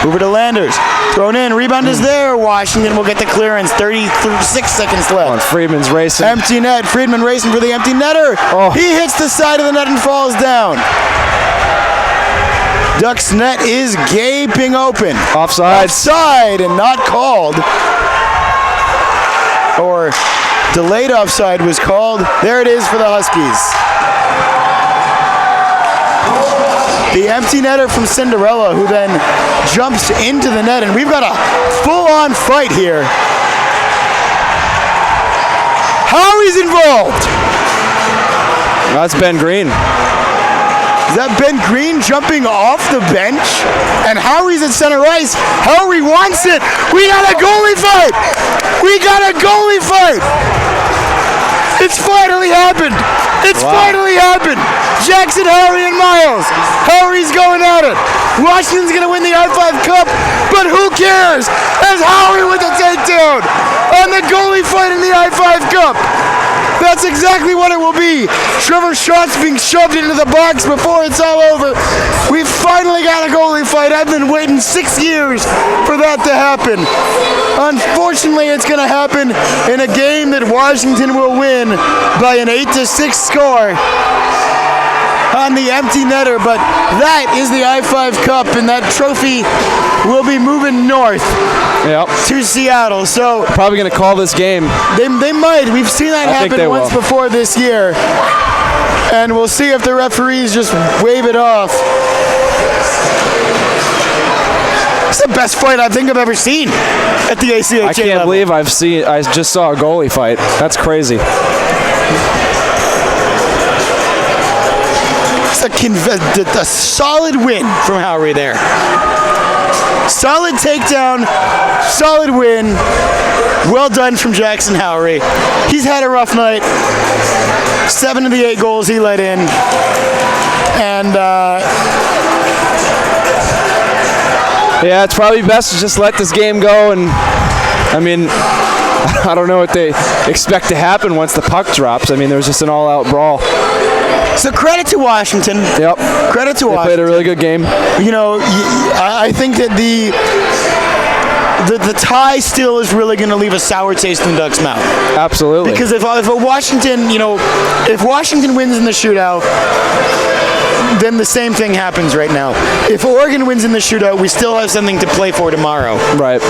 Hoover to Landers. Thrown in. Rebound is there. Washington will get the clearance. 36 seconds left. On, Friedman's racing. Empty net. Friedman racing for the empty netter. Oh. He hits the side of the net and falls down. Ducks net is gaping open. Offside. Offside and not called. Or delayed offside was called. There it is for the Huskies. The empty netter from Cinderella, who then jumps into the net, and we've got a full-on fight here. Howie's involved. That's Ben Green. Is that Ben Green jumping off the bench? And Howie's at center ice. Howie wants it. We got a goalie fight. We got a goalie fight. It's finally happened. It's finally happened. Jackson, Howie, and Miles. Howie's going at it. Washington's going to win the I-5 Cup, but who cares? As Howie with the takedown on the goalie fight in the I-5 Cup. That's exactly what it will be. Trevor Schott's being shoved into the box before it's all over. We finally got a goalie fight. I've been waiting 6 years for that to happen. Unfortunately, it's going to happen in a game that Washington will win by an 8-6 score on the empty netter, but that is the I-5 Cup, and that trophy will be moving north to Seattle. So probably going to call this game. They might. We've seen that happen once before this year, and we'll see if the referees just wave it off. It's the best fight I think I've ever seen at the ACHA I can't level. believe I just saw a goalie fight. That's crazy. It's a solid win from Howie there. Solid takedown, solid win. Well done from Jackson Howery. He's had a rough night. 7 of the 8 goals he let in. And yeah, it's probably best to just let this game go. And I mean, I don't know what they expect to happen once the puck drops. I mean, there was just an all-out brawl. So credit to Washington. Yep. Credit to They Washington. played a really good game. You know, I think that the tie still is really going to leave a sour taste in the Ducks' mouth. Absolutely. Because if Washington, if Washington wins in the shootout, then the same thing happens right now. If Oregon wins in the shootout, we still have something to play for tomorrow. Right.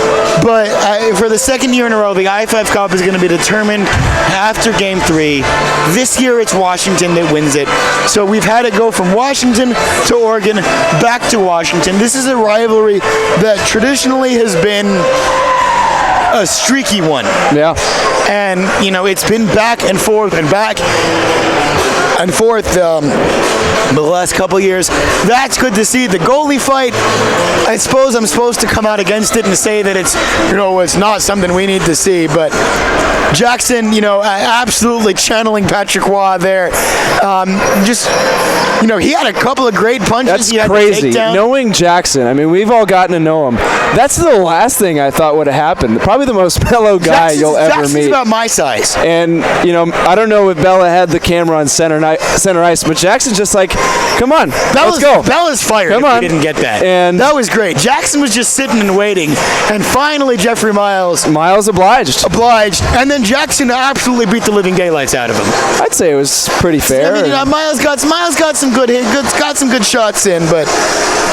But for the second year in a row, the I-5 Cup is going to be determined after Game 3. This year, it's Washington that wins it. So we've had it go from Washington to Oregon, back to Washington. This is a rivalry that traditionally has been a streaky one. Yeah. And, it's been back and forth and back and forth the last couple years. That's good to see. The goalie fight, I suppose I'm supposed to come out against it and say that it's not something we need to see, but Jackson, absolutely channeling Patrick Waugh there. He had a couple of great punches. That's he had crazy. The takedown. Knowing Jackson, I mean, we've all gotten to know him. That's the last thing I thought would have happened. Probably the most mellow guy you'll ever Jackson's meet. about my size. And, I don't know if Bella had the camera on center ice, but Jackson's just like, come on, let's go. Bella's fired Come if on. we didn't get that. And that was great. Jackson was just sitting and waiting. And finally, Jeffrey Miles obliged. And then Jackson absolutely beat the living daylights out of him. I'd say it was pretty fair. I mean, Miles got some good shots in, but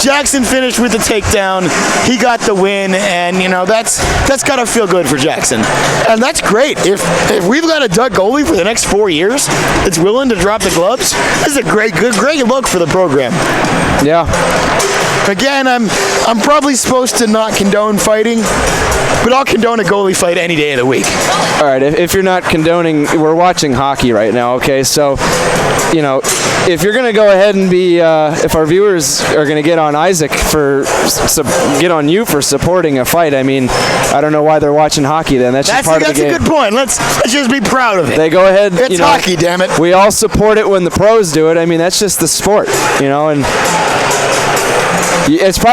Jackson finished with the takedown. He got the win, and that's got to feel good for Jackson. And that's great. If we've got a Duck goalie for the next 4 years that's willing to drop the gloves, this is a great look for the program. Yeah. Again, I'm probably supposed to not condone fighting, but I'll condone a goalie fight any day of the week. All right, if you're not condoning, we're watching hockey right now, okay? So, if you're going to go ahead and be, if our viewers are going to get on Isaac get on you for supporting a fight, I mean, I don't know why they're watching hockey then. That's just part of the game. That's a good point. Let's just be proud of it. They go ahead. It's hockey, damn it. We all support it when the pros do it. I mean, that's just the sport, and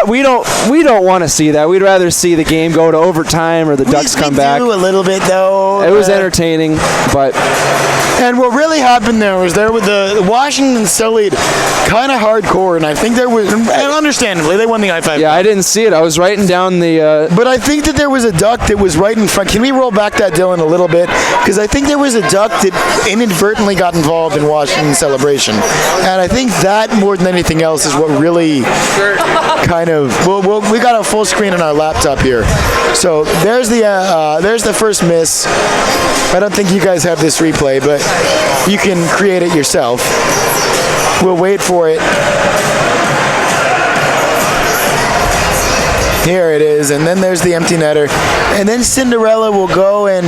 we don't want to see that. We'd rather see the game go to overtime or the Ducks come back. We do a little bit though. It was entertaining, but. And what really happened there was the Washington sullied kind of hardcore, and I think there was, and understandably, they won the I-5. Yeah, I didn't see it. I was writing down the. But I think that there was a Duck that was right in front. Can we roll back that, Dylan, a little bit? Because I think there was a Duck that inadvertently got involved in Washington's celebration, and I think that more than anything else is what really kind of. We got a full screen on our laptop here, so there's the first miss. I don't think you guys have this replay, but you can create it yourself. We'll wait for it. Here it is, and then there's the empty netter. And then Cinderella will go and,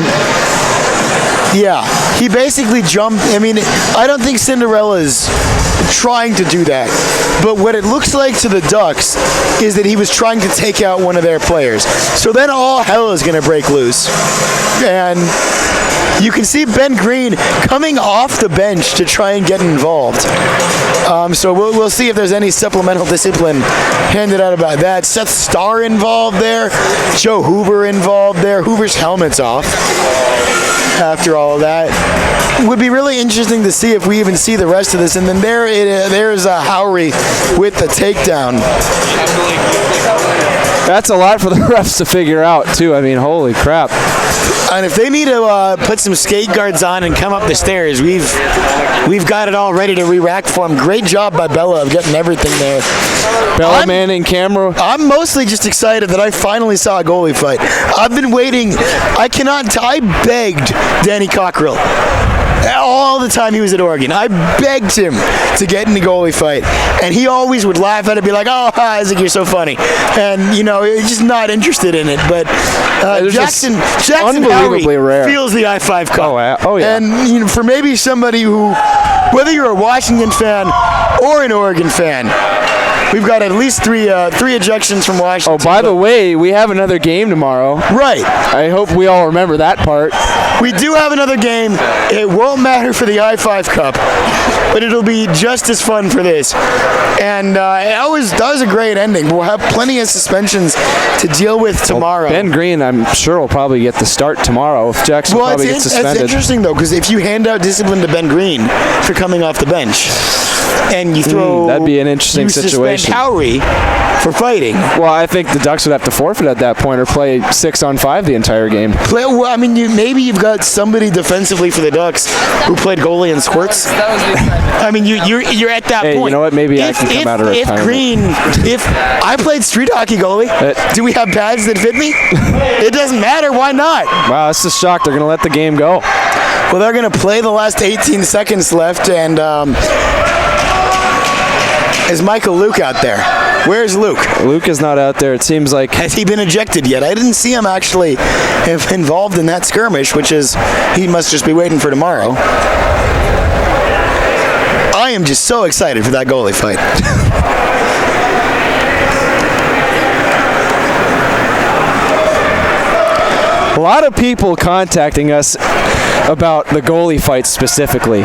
yeah, he basically jumped. I mean, I don't think Cinderella's trying to do that. But what it looks like to the Ducks is that he was trying to take out one of their players. So then all hell is going to break loose. And you can see Ben Green coming off the bench to try and get involved. So we'll see if there's any supplemental discipline handed out about that. Seth Starr involved there. Joe Hoover involved there. Hoover's helmet's off after all of that. Would be really interesting to see if we even see the rest of this. And then there's Howry with the takedown. That's a lot for the refs to figure out, too. I mean, holy crap. And if they need to put some skate guards on and come up the stairs, we've got it all ready to re-rack for them. Great job by Bella of getting everything there. Bella manning camera. I'm mostly just excited that I finally saw a goalie fight. I've been waiting. I begged Danny Cockrell all the time he was at Oregon. I begged him to get in the goalie fight, and he always would laugh at it, be like, "Oh, Isaac, you're so funny," and he's just not interested in it. But Jackson unbelievably rare. feels the I-5 Cup. Oh yeah. And for maybe somebody who, whether you're a Washington fan or an Oregon fan, we've got at least three ejections from Washington. Oh, by the way, we have another game tomorrow. Right. I hope we all remember that part. We do have another game. It won't matter for the I-5 Cup, but it'll be just as fun for this. And it always does a great ending. We'll have plenty of suspensions to deal with tomorrow. Ben Green, I'm sure, will probably get the start tomorrow. If Jackson will probably get suspended. That's interesting, though, because if you hand out discipline to Ben Green for coming off the bench, and you throw... that'd be an interesting situation. Cowrie for fighting. Well, I think the Ducks would have to forfeit at that point or play 6-on-5 the entire game. Maybe you've got somebody defensively for the Ducks who played goalie and squirts. I mean, you're at that point. You know what? Maybe I can come out of retirement. If I played street hockey goalie, do we have pads that fit me? It doesn't matter. Why not? Wow, it's a shock. They're going to let the game go. Well, they're going to play the last 18 seconds left, and is Michael Luke out there? Where's Luke? Luke is not out there. It seems like... Has he been ejected yet? I didn't see him actually involved in that skirmish, which is he must just be waiting for tomorrow. I am just so excited for that goalie fight. A lot of people contacting us about the goalie fight specifically.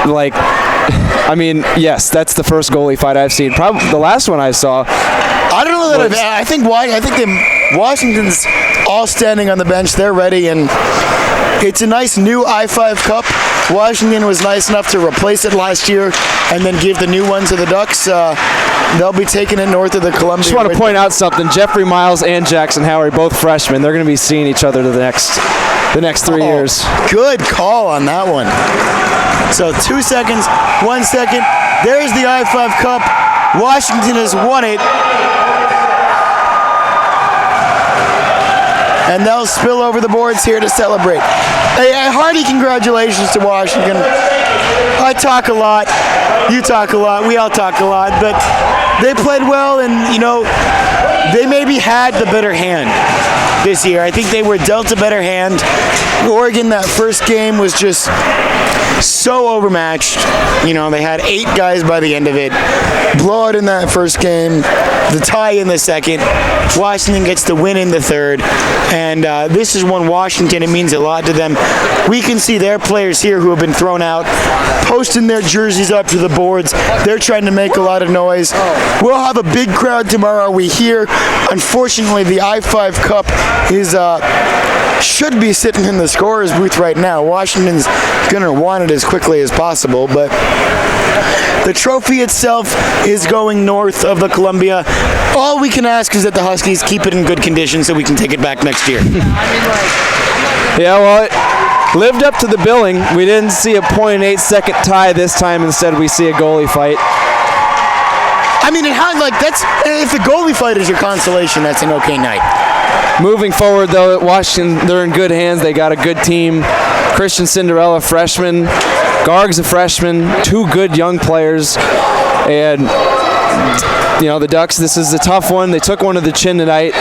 Like, I mean, yes, that's the first goalie fight I've seen. Probably the last one I saw. I don't know that I think Washington's all standing on the bench. They're ready, and it's a nice new I-5 Cup. Washington was nice enough to replace it last year and then give the new one to the Ducks. They'll be taking it north of the Columbia. Just want to point out something. Jeffrey Miles and Jackson Howery, both freshmen. They're going to be seeing each other the next 3 years. Good call on that one. So 2 seconds, 1 second. There's the I-5 Cup. Washington has won it. And they'll spill over the boards here to celebrate. A hearty congratulations to Washington. I talk a lot, you talk a lot, we all talk a lot, but they played well, and, you know, they maybe had the better hand this year. I think they were dealt a better hand. Oregon, that first game was just so overmatched. You know, they had 8 guys by the end of it. Blowout in that first game, the tie in the second. Washington gets the win in the third. And this is one Washington, it means a lot to them. We can see their players here who have been thrown out, posting their jerseys up to the boards. They're trying to make a lot of noise. We'll have a big crowd tomorrow, we hear. Unfortunately, the I-5 Cup is should be sitting in the scorer's booth right now. Washington's going to want it as quickly as possible, but the trophy itself is going north of the Columbia. All we can ask is that the Huskies keep it in good condition so we can take it back next year. Yeah, well, it lived up to the billing. We didn't see a 0.8 second tie this time. Instead, we see a goalie fight. I mean, if the goalie fight is your consolation, that's an okay night. Moving forward, though, at Washington, they're in good hands. They got a good team. Christian Cinderella, freshman. Garg's a freshman. 2 good young players. And, you know, the Ducks, this is a tough one. They took one to the chin tonight.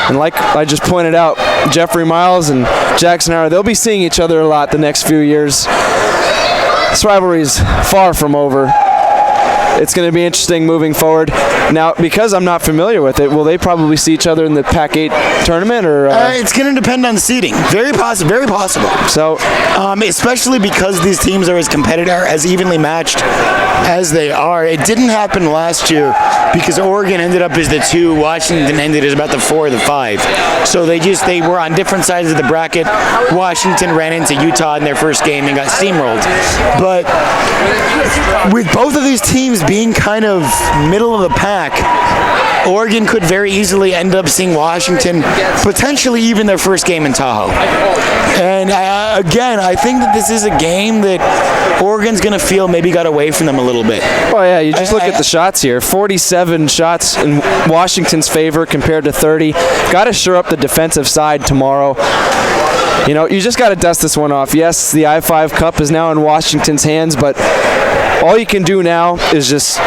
And like I just pointed out, Jeffrey Miles and Jackson Howery, they'll be seeing each other a lot the next few years. This rivalry is far from over. It's going to be interesting moving forward. Now, because I'm not familiar with it, will they probably see each other in the Pac-8 tournament? Or it's going to depend on seeding. Very possible. Very possible. So, especially because these teams are as competitive, as evenly matched as they are. It didn't happen last year because Oregon ended up as the 2, Washington ended as about the 4 or the 5. So they were on different sides of the bracket. Washington ran into Utah in their first game and got steamrolled. But with both of these teams being kind of middle of the pack, Oregon could very easily end up seeing Washington, potentially even their first game in Tahoe. And again, I think that this is a game that Oregon's going to feel maybe got away from them a little bit. Oh yeah, you just look at the shots here. 47 shots in Washington's favor compared to 30. Got to shore up the defensive side tomorrow. You know, you just got to dust this one off. Yes, the I-5 Cup is now in Washington's hands, but all you can do now is just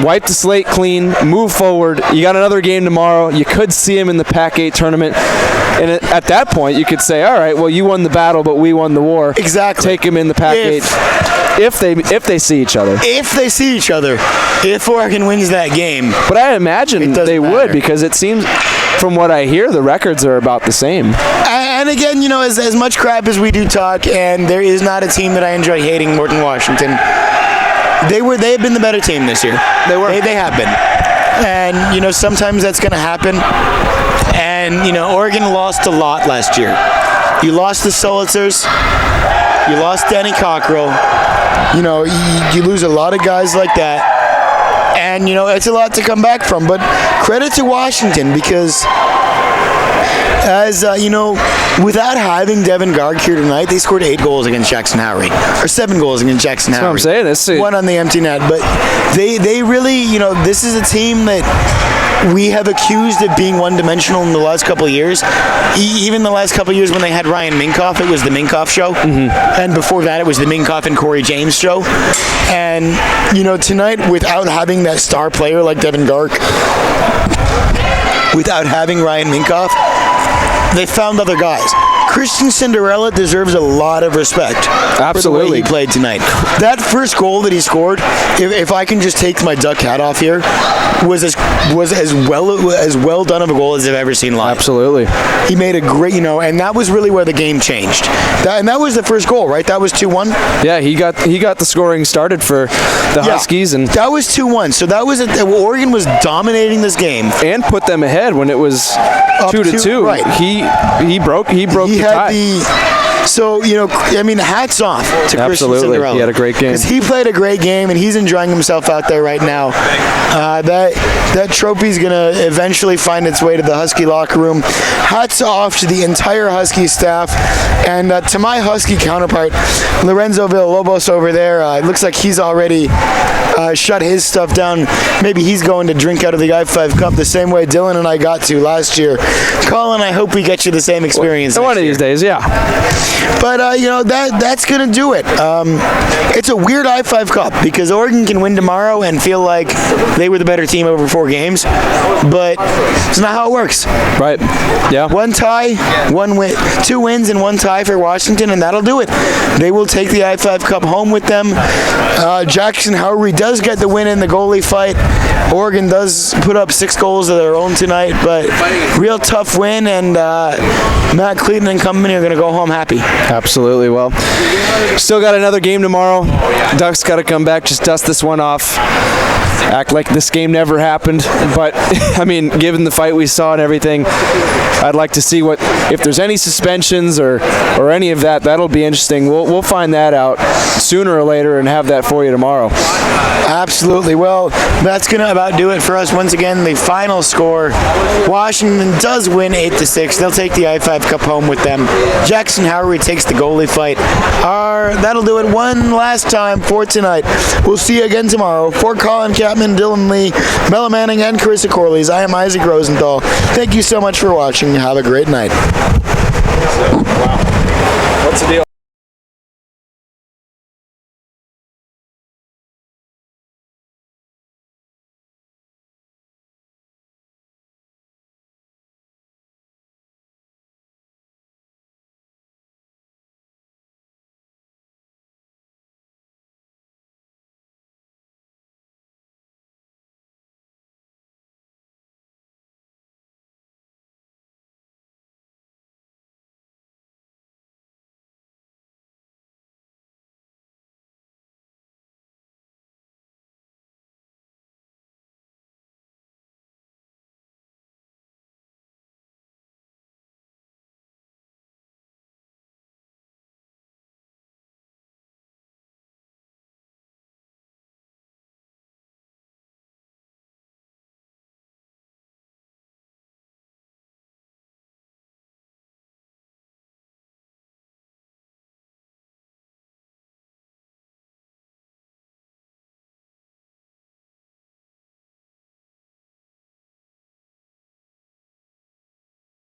wipe the slate clean, move forward. You got another game tomorrow. You could see him in the Pac-8 tournament. And at that point, you could say, all right, well, you won the battle, but we won the war. Exactly. Take him in the Pac-8 if they see each other. If they see each other. If Oregon wins that game. But I imagine they would, because it seems, from what I hear, the records are about the same. And again, as much crap as we do talk, and there is not a team that I enjoy hating more than Washington. They have been the better team this year. They have been. And, sometimes that's going to happen. And, Oregon lost a lot last year. You lost the Solitzers. You lost Danny Cockrell. You lose a lot of guys like that. And, it's a lot to come back from. But credit to Washington because, as without having Devin Garg here tonight, they scored 8 goals against Jackson Howery. Or 7 goals against Jackson Howery. That's what I'm saying. One on the empty net. But they really, this is a team that we have accused of being one-dimensional in the last couple of years. Even the last couple of years when they had Ryan Minkoff, it was the Minkoff show. Mm-hmm. And before that, it was the Minkoff and Corey James show. And, tonight, without having that star player like Devin Garg, without having Ryan Minkoff, they found other guys. Christian Cinderella deserves a lot of respect. Absolutely. For the way he played tonight. That first goal that he scored, if I can just take my duck hat off here, was as well done of a goal as I've ever seen live. Absolutely. He made a great, and that was really where the game changed. That was the first goal, right? That was 2-1. Yeah, he got the scoring started for the Huskies, and that was 2-1. So that was Oregon was dominating this game and put them ahead when it was 2-2. Right. He broke the tie. So, hats off to Christian Cinderella. He had a great game. Because he played a great game, and he's enjoying himself out there right now. That trophy's going to eventually find its way to the Husky locker room. Hats off to the entire Husky staff. And to my Husky counterpart, Lorenzo Villalobos over there, it looks like he's already shut his stuff down. Maybe he's going to drink out of the I-5 cup the same way Dylan and I got to last year. Colin, I hope we get you the same experience. One of these days, yeah. But, that's going to do it. It's a weird I-5 Cup because Oregon can win tomorrow and feel like they were the better team over 4 games. But it's not how it works. Right. Yeah. 1 tie, 1 win, 2 wins and 1 tie for Washington, and that'll do it. They will take the I-5 Cup home with them. Jackson Howery does get the win in the goalie fight. Oregon does put up 6 goals of their own tonight, but real tough win, and Matt Cleveland and company are going to go home happy. Absolutely. Well, still got another game tomorrow. Ducks got to come back, just dust this one off, act like this game never happened. But given the fight we saw and everything, I'd like to see if there's any suspensions or any of that. That'll be interesting. We'll find that out sooner or later and have that for you tomorrow. Absolutely. Well, that's going to about do it for us. Once again, the final score, Washington does win 8-6. They'll take the I-5 Cup home with them. Jackson Howery takes the goalie fight. That'll do it one last time for tonight. We'll see you again tomorrow. For Colin Capman, Dylan Lee, Mella Manning, and Carissa Corleys, I am Isaac Rosenthal. Thank you so much for watching. Have a great night. Wow. What's the deal?